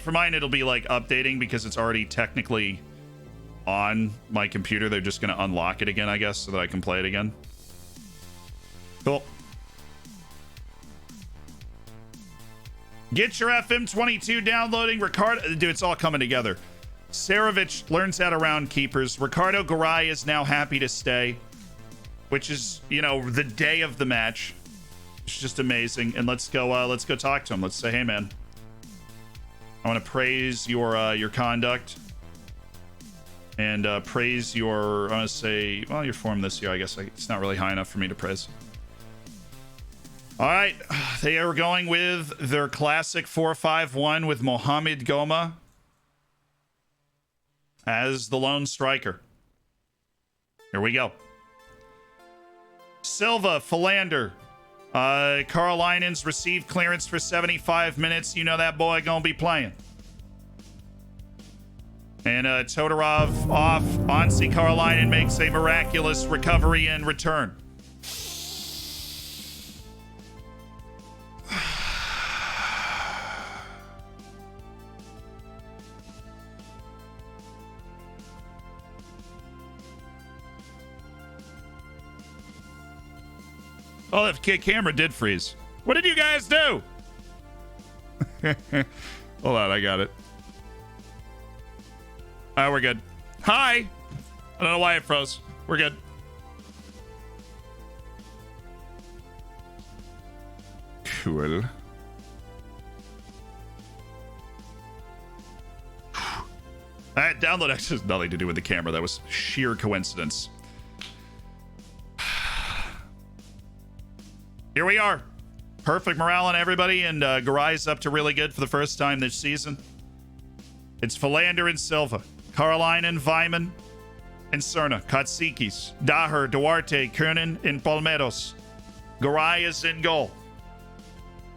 A: for mine it'll be like updating because it's already technically on my computer. They're just going to unlock it again, I guess, so that I can play it again. Cool. Get your FM22 downloading. Ricardo, dude, it's all coming together. Sarovic learns how to round keepers. Ricardo Garay is now happy to stay, which is, the day of the match. It's just amazing. And let's go talk to him. Let's say, hey, man. I want to praise your conduct and praise your, I want to say, well, your form this year. I guess it's not really high enough for me to praise. All right, they are going with their classic 4-5-1 with Mohamed Goma as the lone striker. Here we go. Silva, Philander. Carlinen's received clearance for 75 minutes. You know that boy gonna be playing. And Todorov off. Onsi Carlinen makes a miraculous recovery and return. Oh, the camera did freeze. What did you guys do? Hold on, I got it. All right, we're good. Hi. I don't know why it froze. We're good. Cool. That download actually has nothing to do with the camera. That was sheer coincidence. Here we are. Perfect morale on everybody, and Garai's up to really good for the first time this season. It's Philander and Silva, Carlinen, Vyman, and Cerna, Katsikis, Daher, Duarte, Kernan, and Palmeiros. Garay is in goal.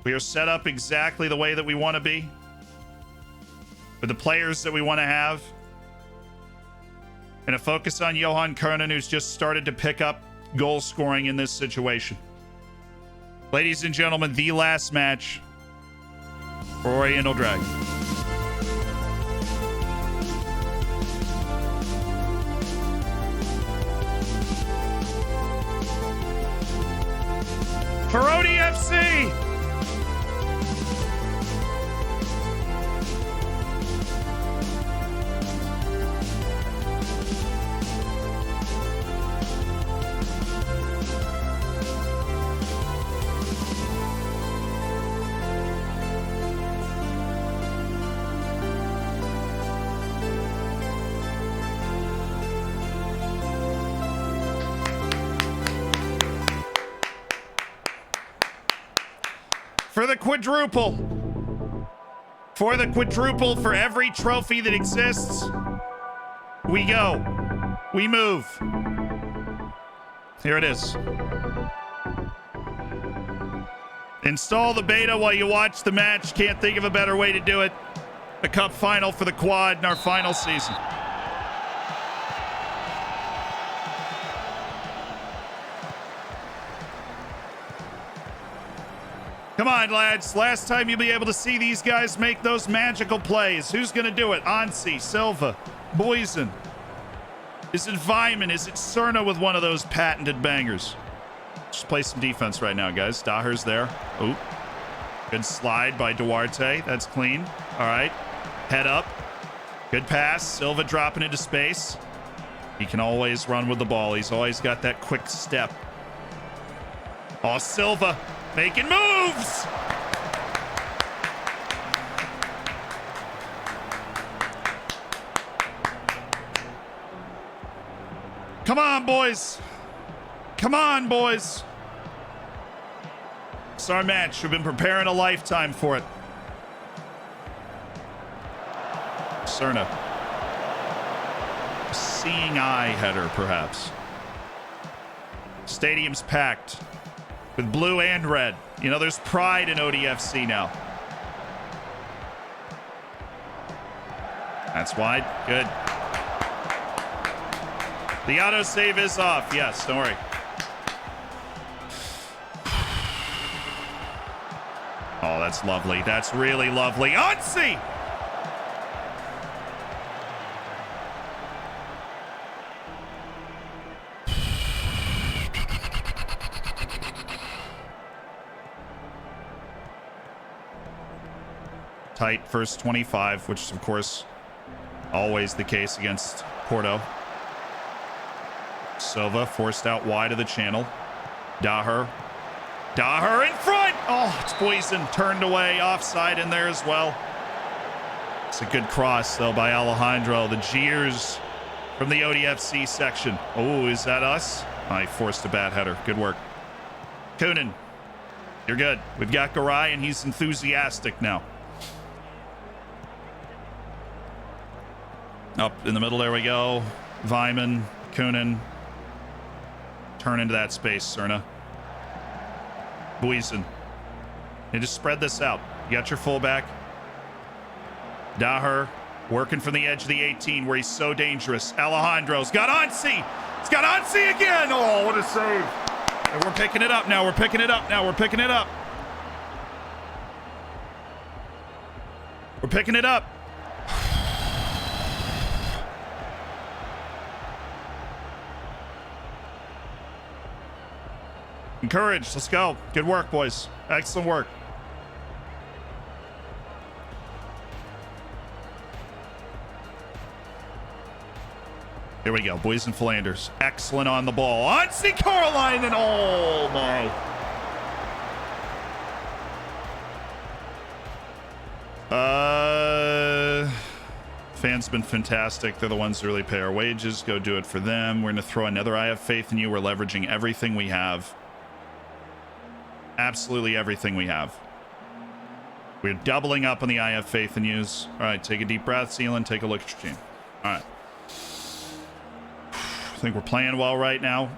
A: We are set up exactly the way that we want to be, with the players that we want to have, and a focus on Johan Kernan, who's just started to pick up goal scoring in this situation. Ladies and gentlemen, the last match for Oriental Dragon. For ODFC! For the quadruple. For the quadruple, for every trophy that exists, we go. We move. Here it is. Install the beta while you watch the match. Can't think of a better way to do it. A cup final for the quad in our final season. Come on, lads. Last time you'll be able to see these guys make those magical plays. Who's going to do it? Onsi, Silva, Boysen. Is it Vyman? Is it Cerna with one of those patented bangers? Just play some defense right now, guys. Daher's there. Oop. Good slide by Duarte. That's clean. All right. Head up. Good pass. Silva dropping into space. He can always run with the ball. He's always got that quick step. Oh, Silva making moves. Come on, boys. Come on, boys. It's our match. We've been preparing a lifetime for it. Cerna. Seeing eye header, perhaps. Stadium's packed with blue and red. You know, there's pride in ODFC now. That's wide. Good. The autosave is off. Yes, don't worry. Oh, that's lovely. That's really lovely. Onsi! Tight first 25, which is, of course, always the case against Porto. Silva forced out wide of the channel. Daher in front. Oh, it's Boysen turned away. Offside in there as well. It's a good cross, though, by Alejandro. The jeers from the ODFC section. Oh, is that us? I forced a bad header. Good work. Kunin, you're good. We've got Garay, and he's enthusiastic now. Up in the middle, there we go. Vyman, Kunin. Turn into that space, Cerna. Buizen. You just spread this out. You got your fullback. Daher working from the edge of the 18 where he's so dangerous. Alejandro's got Ansi. It's got Ansi again. Oh, what a save. And we're picking it up now. We're picking it up now. We're picking it up. We're picking it up. Encouraged. Let's go. Good work, boys. Excellent work. Here we go. Boys and Flanders. Excellent on the ball. Ansi Caroline and oh my. Fans been fantastic. They're the ones who really pay our wages. Go do it for them. We're going to throw another I have faith in you. We're leveraging everything we have. Absolutely everything we have. We're doubling up on the I have faith in yous. All right, take a deep breath, Sealand. Take a look at your team. All right. I think we're playing well right now.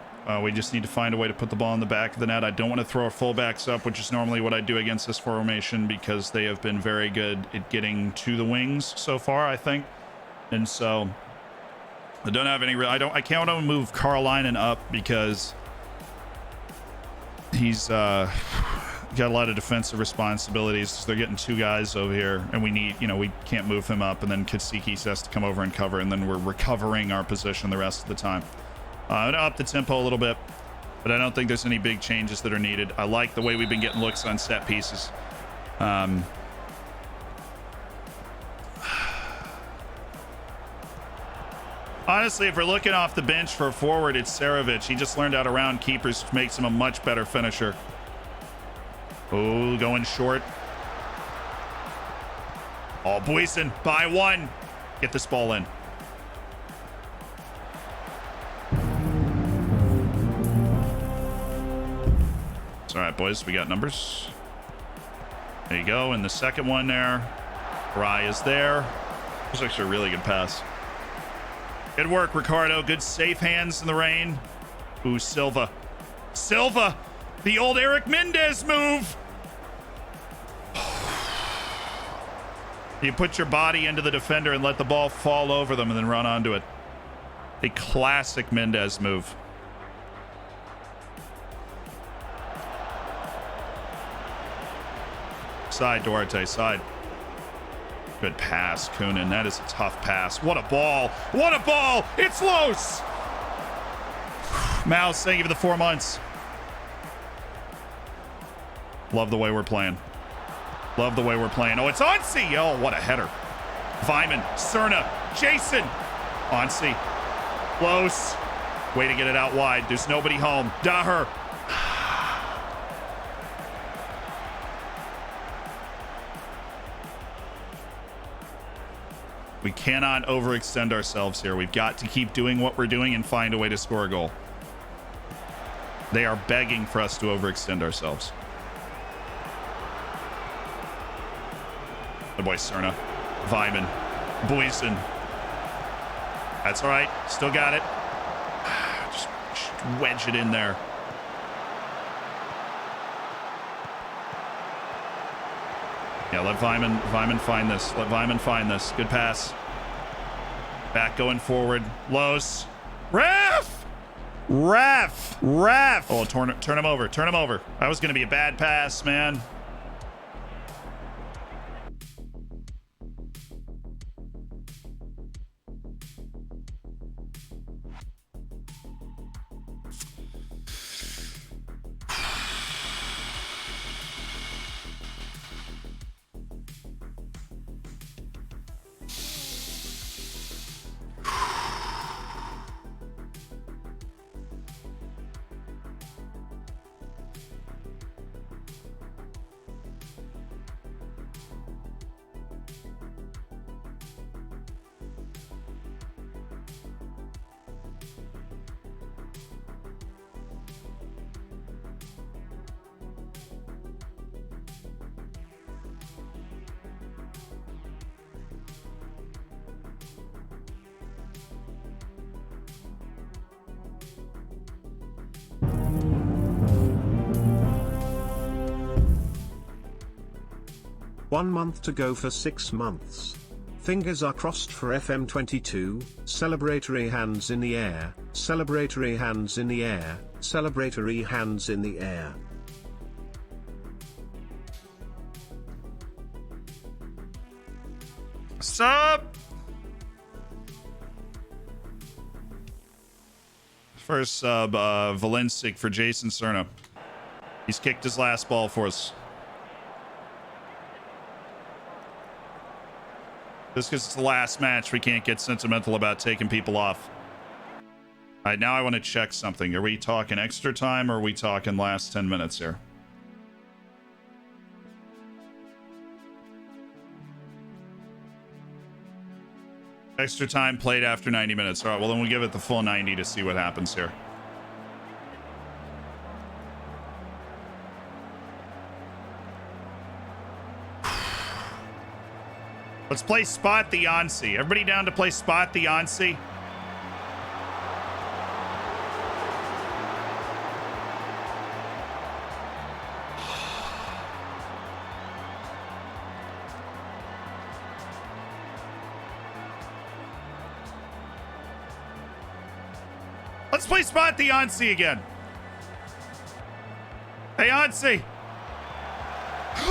A: We just need to find a way to put the ball in the back of the net. I don't want to throw our fullbacks up, which is normally what I do against this formation because they have been very good at getting to the wings so far, I think. And so I don't have any real... I can't want to move Carlinen up because he's got a lot of defensive responsibilities. So they're getting two guys over here, and we need, we can't move him up, and then Kitsikis has to come over and cover, and then we're recovering our position the rest of the time. I'm gonna up the tempo a little bit, but I don't think there's any big changes that are needed. I like the way we've been getting looks on set pieces. Honestly, if we're looking off the bench for a forward, it's Sarovic. He just learned how to round keepers, which makes him a much better finisher. Oh, going short. Oh, Buizen by one. Get this ball in. It's all right, boys. We got numbers. There you go. And the second one there. Rye is there. That was actually a really good pass. Good work, Ricardo. Good safe hands in the rain. Ooh, Silva. Silva! The old Eric Mendez move! You put your body into the defender and let the ball fall over them and then run onto it. A classic Mendez move. Side, Duarte, side. Good pass, Kunin. That is a tough pass. What a ball. What a ball. It's Los. Mouse, thank you for the 4 months. Love the way we're playing. Love the way we're playing. Oh, it's Ansi. Oh, what a header. Vyman, Cerna, Jason. Ansi. Close. Way to get it out wide. There's nobody home. Daher. We cannot overextend ourselves here. We've got to keep doing what we're doing and find a way to score a goal. They are begging for us to overextend ourselves. The boy Cerna. Vyman. Buizen. That's all right. Still got it. Just wedge it in there. Yeah, let Vyman find this. Let Vyman find this. Good pass. Back going forward. Los. Ref! Ref! Ref! Oh, turn him over. Turn him over. That was going to be a bad pass, man.
B: 1 month to go for 6 months. Fingers are crossed for FM22, celebratory hands in the air, celebratory hands in the air, celebratory hands in the air.
A: Sup? First sub, Valencic for Jason Cerna. He's kicked his last ball for us. Just because it's the last match, we can't get sentimental about taking people off. All right, now I want to check something. Are we talking extra time or are we talking last 10 minutes here? Extra time played after 90 minutes. All right, well, then we'll give it the full 90 to see what happens here. Let's play Spot the Yonsei. Everybody down to play Spot the Yonsei? Let's play Spot the Yonsei again. Hey, Yonsei. Oh!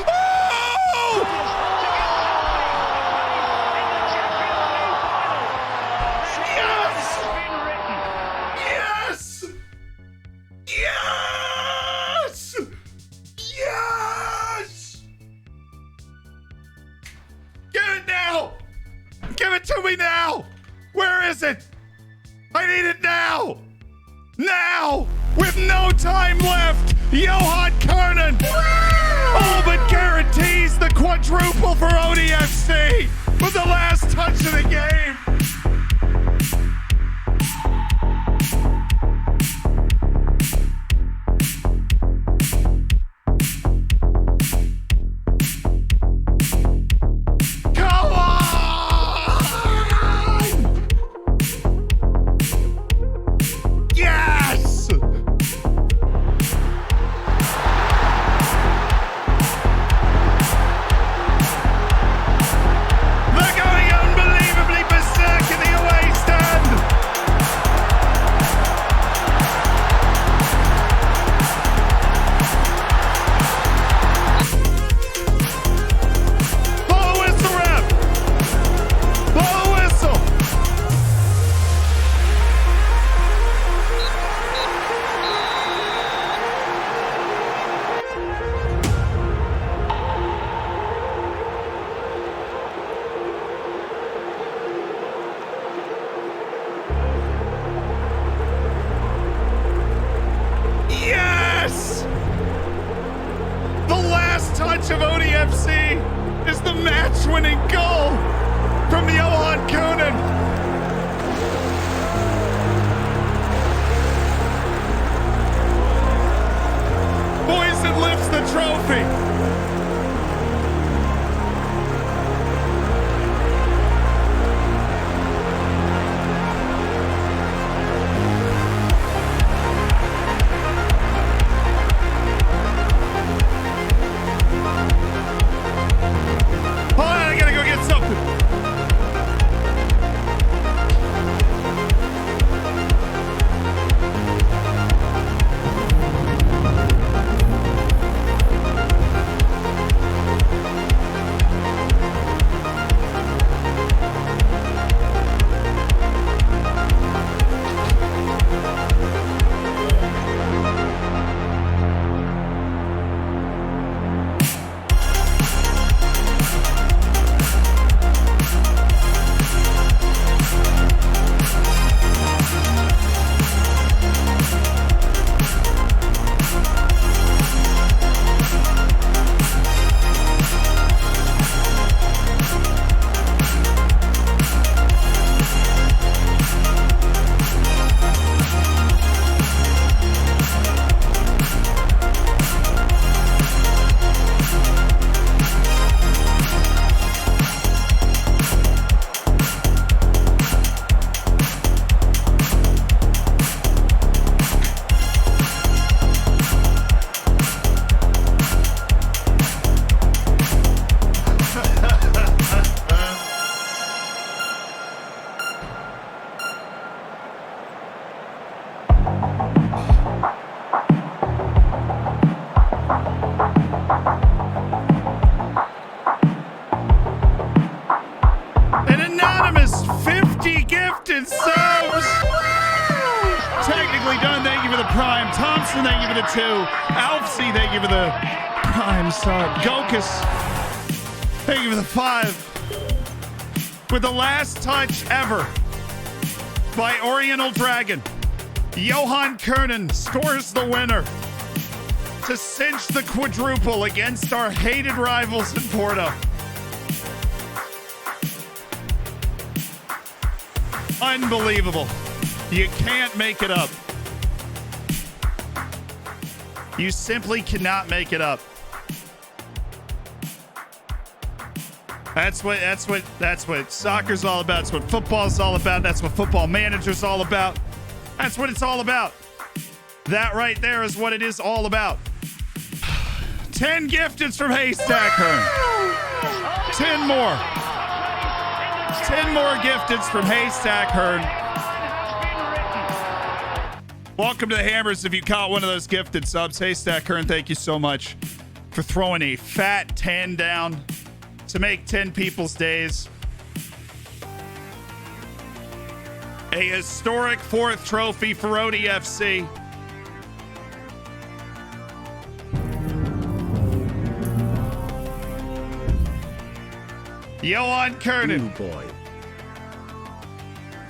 A: Yes! Yes! Give it now! Give it to me now! Where is it? I need it now! Now! With no time left! Johan Kernan! All but guarantees the quadruple for ODFC with the last touch of the game! Of ODFC is the match-winning goal from Johan Kernan. Poison lifts the trophy. An anonymous 50 gifted subs. Technically done, thank you for the prime. Thompson, thank you for the 2. Alfsey, thank you for the prime sub. Gokus, thank you for the 5. With the last touch ever by Oriental Dragon, Johan Kernan scores the winner to cinch the quadruple against our hated rivals in Porto. Unbelievable. You can't make it up. You simply cannot make it up. That's what soccer's all about. That's what football's all about. That's what Football Manager's all about. That's what it's all about. That right there is what it is all about. 10 gifteds from Haystack Hearn. 10 more. 10 more gifteds from Haystack Hearn. Welcome to the Hammers if you caught one of those gifted subs. Haystack Hearn, thank you so much for throwing a fat 10 down to make 10 people's days. A historic 4th trophy for ODFC. Johan Kernan.
B: Blue boy.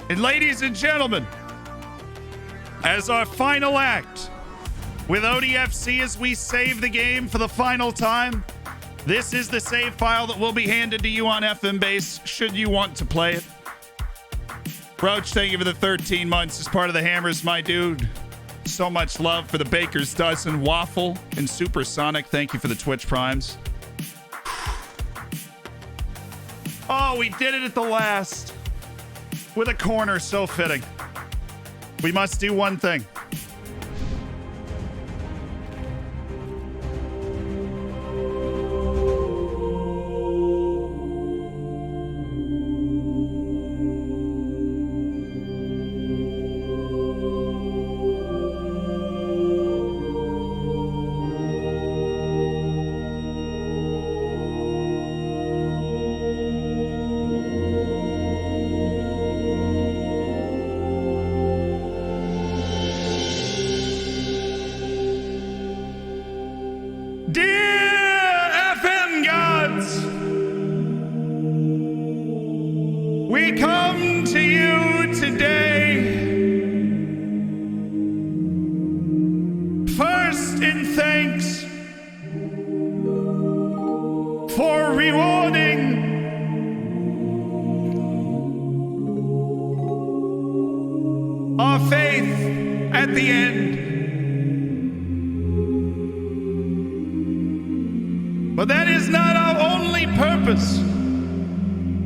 A: And ladies and gentlemen, as our final act with ODFC as we save the game for the final time, this is the save file that will be handed to you on FM base should you want to play it. Roach, thank you for the 13 months as part of the Hammers, my dude. So much love for the Baker's Dozen, Waffle, and Supersonic. Thank you for the Twitch Primes. Oh, we did it at the last. With a corner so fitting. We must do one thing.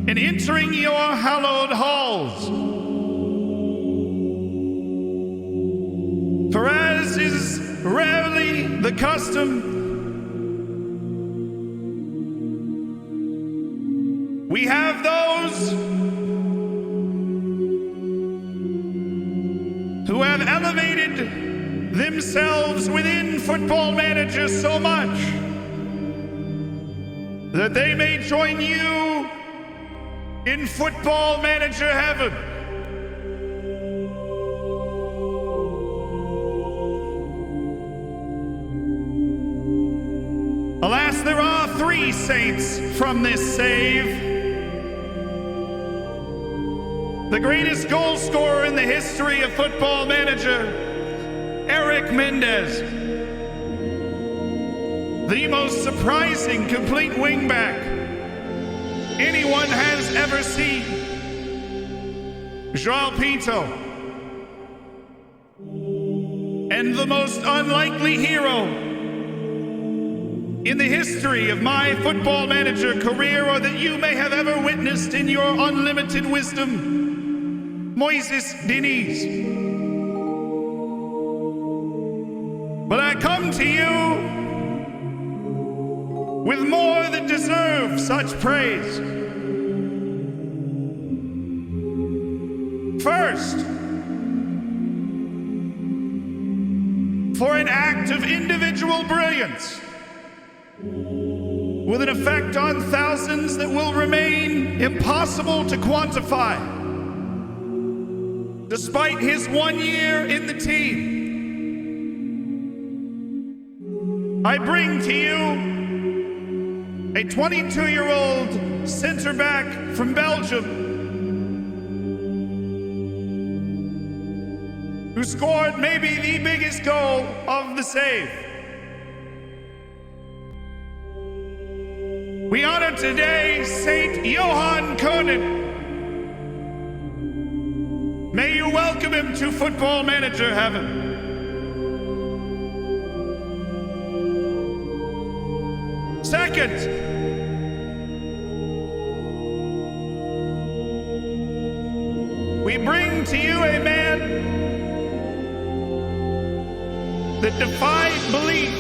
A: In entering your hallowed halls. For as is rarely the custom, we have those who have elevated themselves within Football Manager so much that they may join you in Football Manager heaven. Alas, there are 3 saints from this save. The greatest goal scorer in the history of Football Manager, Eric Mendez. The most surprising complete wingback anyone has ever seen, João Pinto. And the most unlikely hero in the history of my Football Manager career, or that you may have ever witnessed in your unlimited wisdom, Moises Diniz. But I come to you with more that deserve such praise. First, for an act of individual brilliance with an effect on thousands that will remain impossible to quantify. Despite his 1 year in the team, I bring to you a 22-year-old center back from Belgium who scored maybe the biggest goal of the save. We honor today Saint Johan Koenen. May you welcome him to Football Manager heaven. Second, we bring to you a man that defied belief.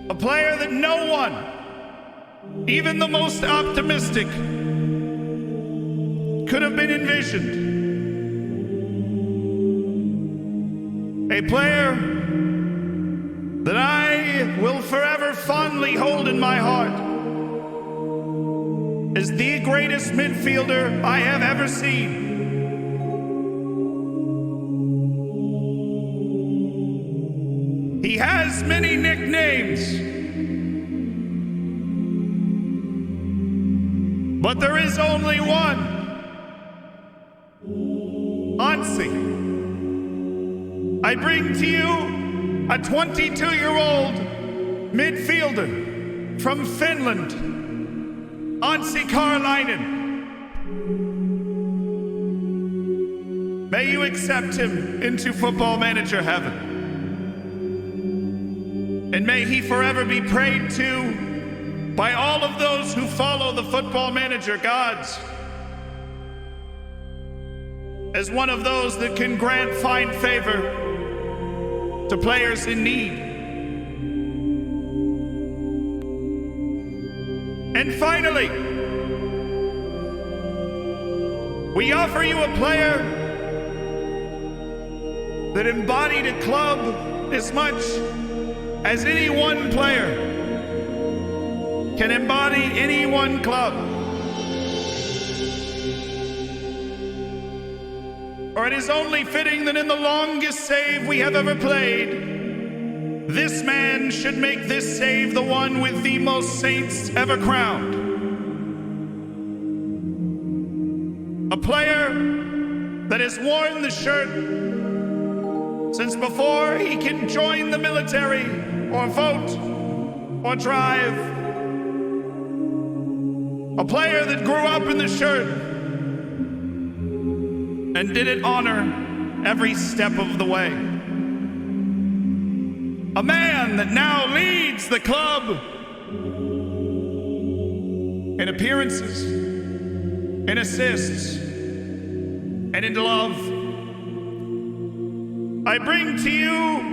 A: A player that no one, even the most optimistic, could have been envisioned. A player that I will forever fondly hold in my heart as the greatest midfielder I have ever seen. He has many nicknames, but there is only one. Anssi. I bring to you a 22-year-old midfielder from Finland, Anssi Karlainen. May you accept him into Football Manager heaven. And may he forever be prayed to by all of those who follow the Football Manager gods as one of those that can grant fine favor to players in need. And finally, we offer you a player that embodied a club as much as any one player can embody any one club. Or it is only fitting that in the longest save we have ever played, this man should make this save the one with the most saints ever crowned. A player that has worn the shirt since before he can join the military or vote or drive. A player that grew up in the shirt and did it honor every step of the way. A man that now leads the club in appearances, in assists, and in love. I bring to you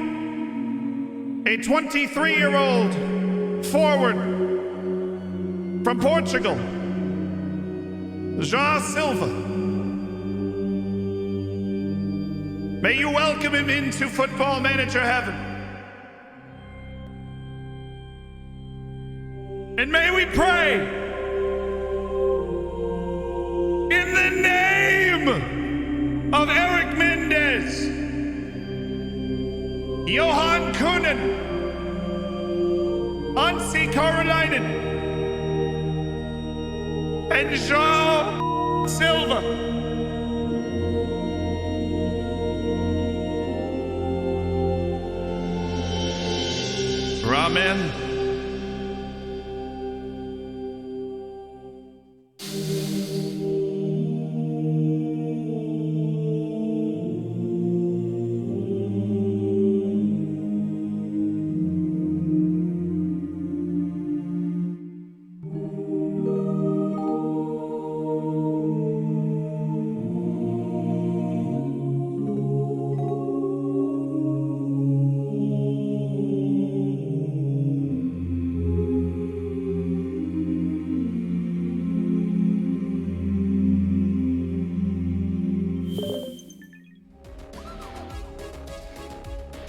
A: a 23-year-old forward from Portugal, João Silva. May you welcome him into Football Manager heaven. And may we pray in the name of Eric Mendes, Johan Koenen, Anssi Karlainen, and João Silva. Amen.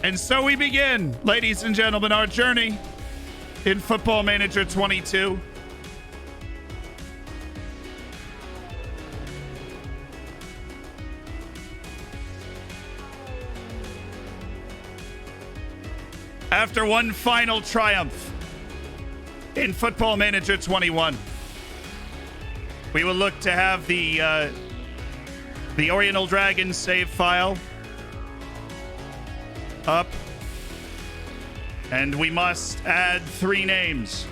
A: And so we begin, ladies and gentlemen, our journey in Football Manager 22. After one final triumph in Football Manager 21, we will look to have the Oriental Dragon save file up, and we must add 3 names.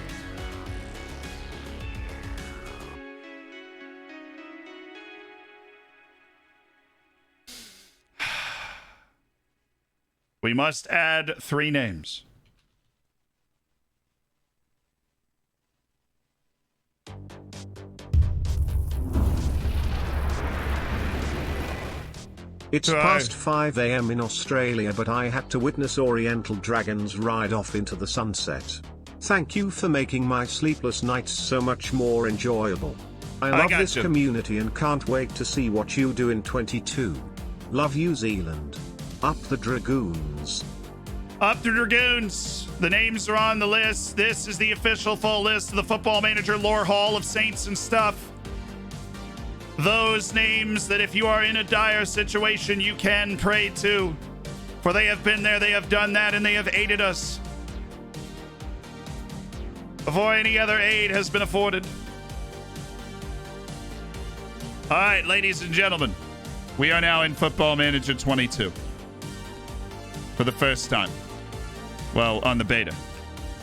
A: We must add 3 names.
B: It's past 5 a.m. in Australia, but I had to witness Oriental Dragon's ride off into the sunset. Thank you for making my sleepless nights so much more enjoyable. I love this community and can't wait to see what you do in 22. Love New Zealand. Up the Dragoons.
A: Up the Dragoons. The names are on the list. This is the official full list of the Football Manager Lore Hall of Saints and stuff. Those names that if you are in a dire situation, you can pray to. For they have been there, they have done that, and they have aided us before any other aid has been afforded. All right, ladies and gentlemen, we are now in Football Manager 22 for the first time. Well, on the beta.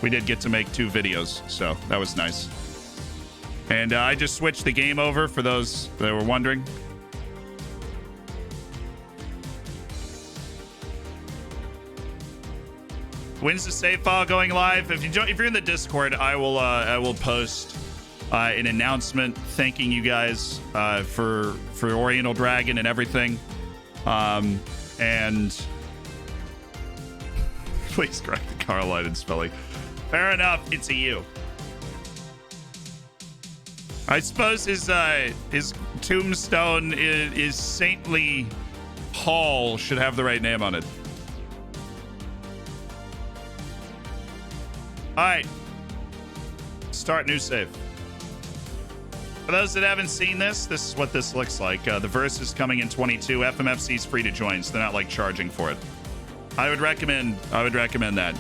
A: We did get to make 2 videos, so that was nice. And I just switched the game over for those that were wondering. When's the save file going live? If you're in the Discord, I will post an announcement thanking you guys for Oriental Dragon and everything. And please correct the Carolina spelling. Fair enough, it's a U. I suppose his tombstone is Saintly Hall should have the right name on it. All right. Start new save. For those that haven't seen this is what this looks like. The verse is coming in 22. FMFC is free to join, so they're not like charging for it. I would recommend that.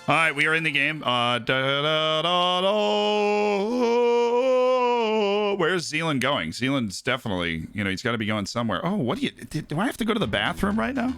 A: All right, we are in the game. Where's Zealand going? Zealand's definitely, he's got to be going somewhere. Oh, what do I have to go to the bathroom right now?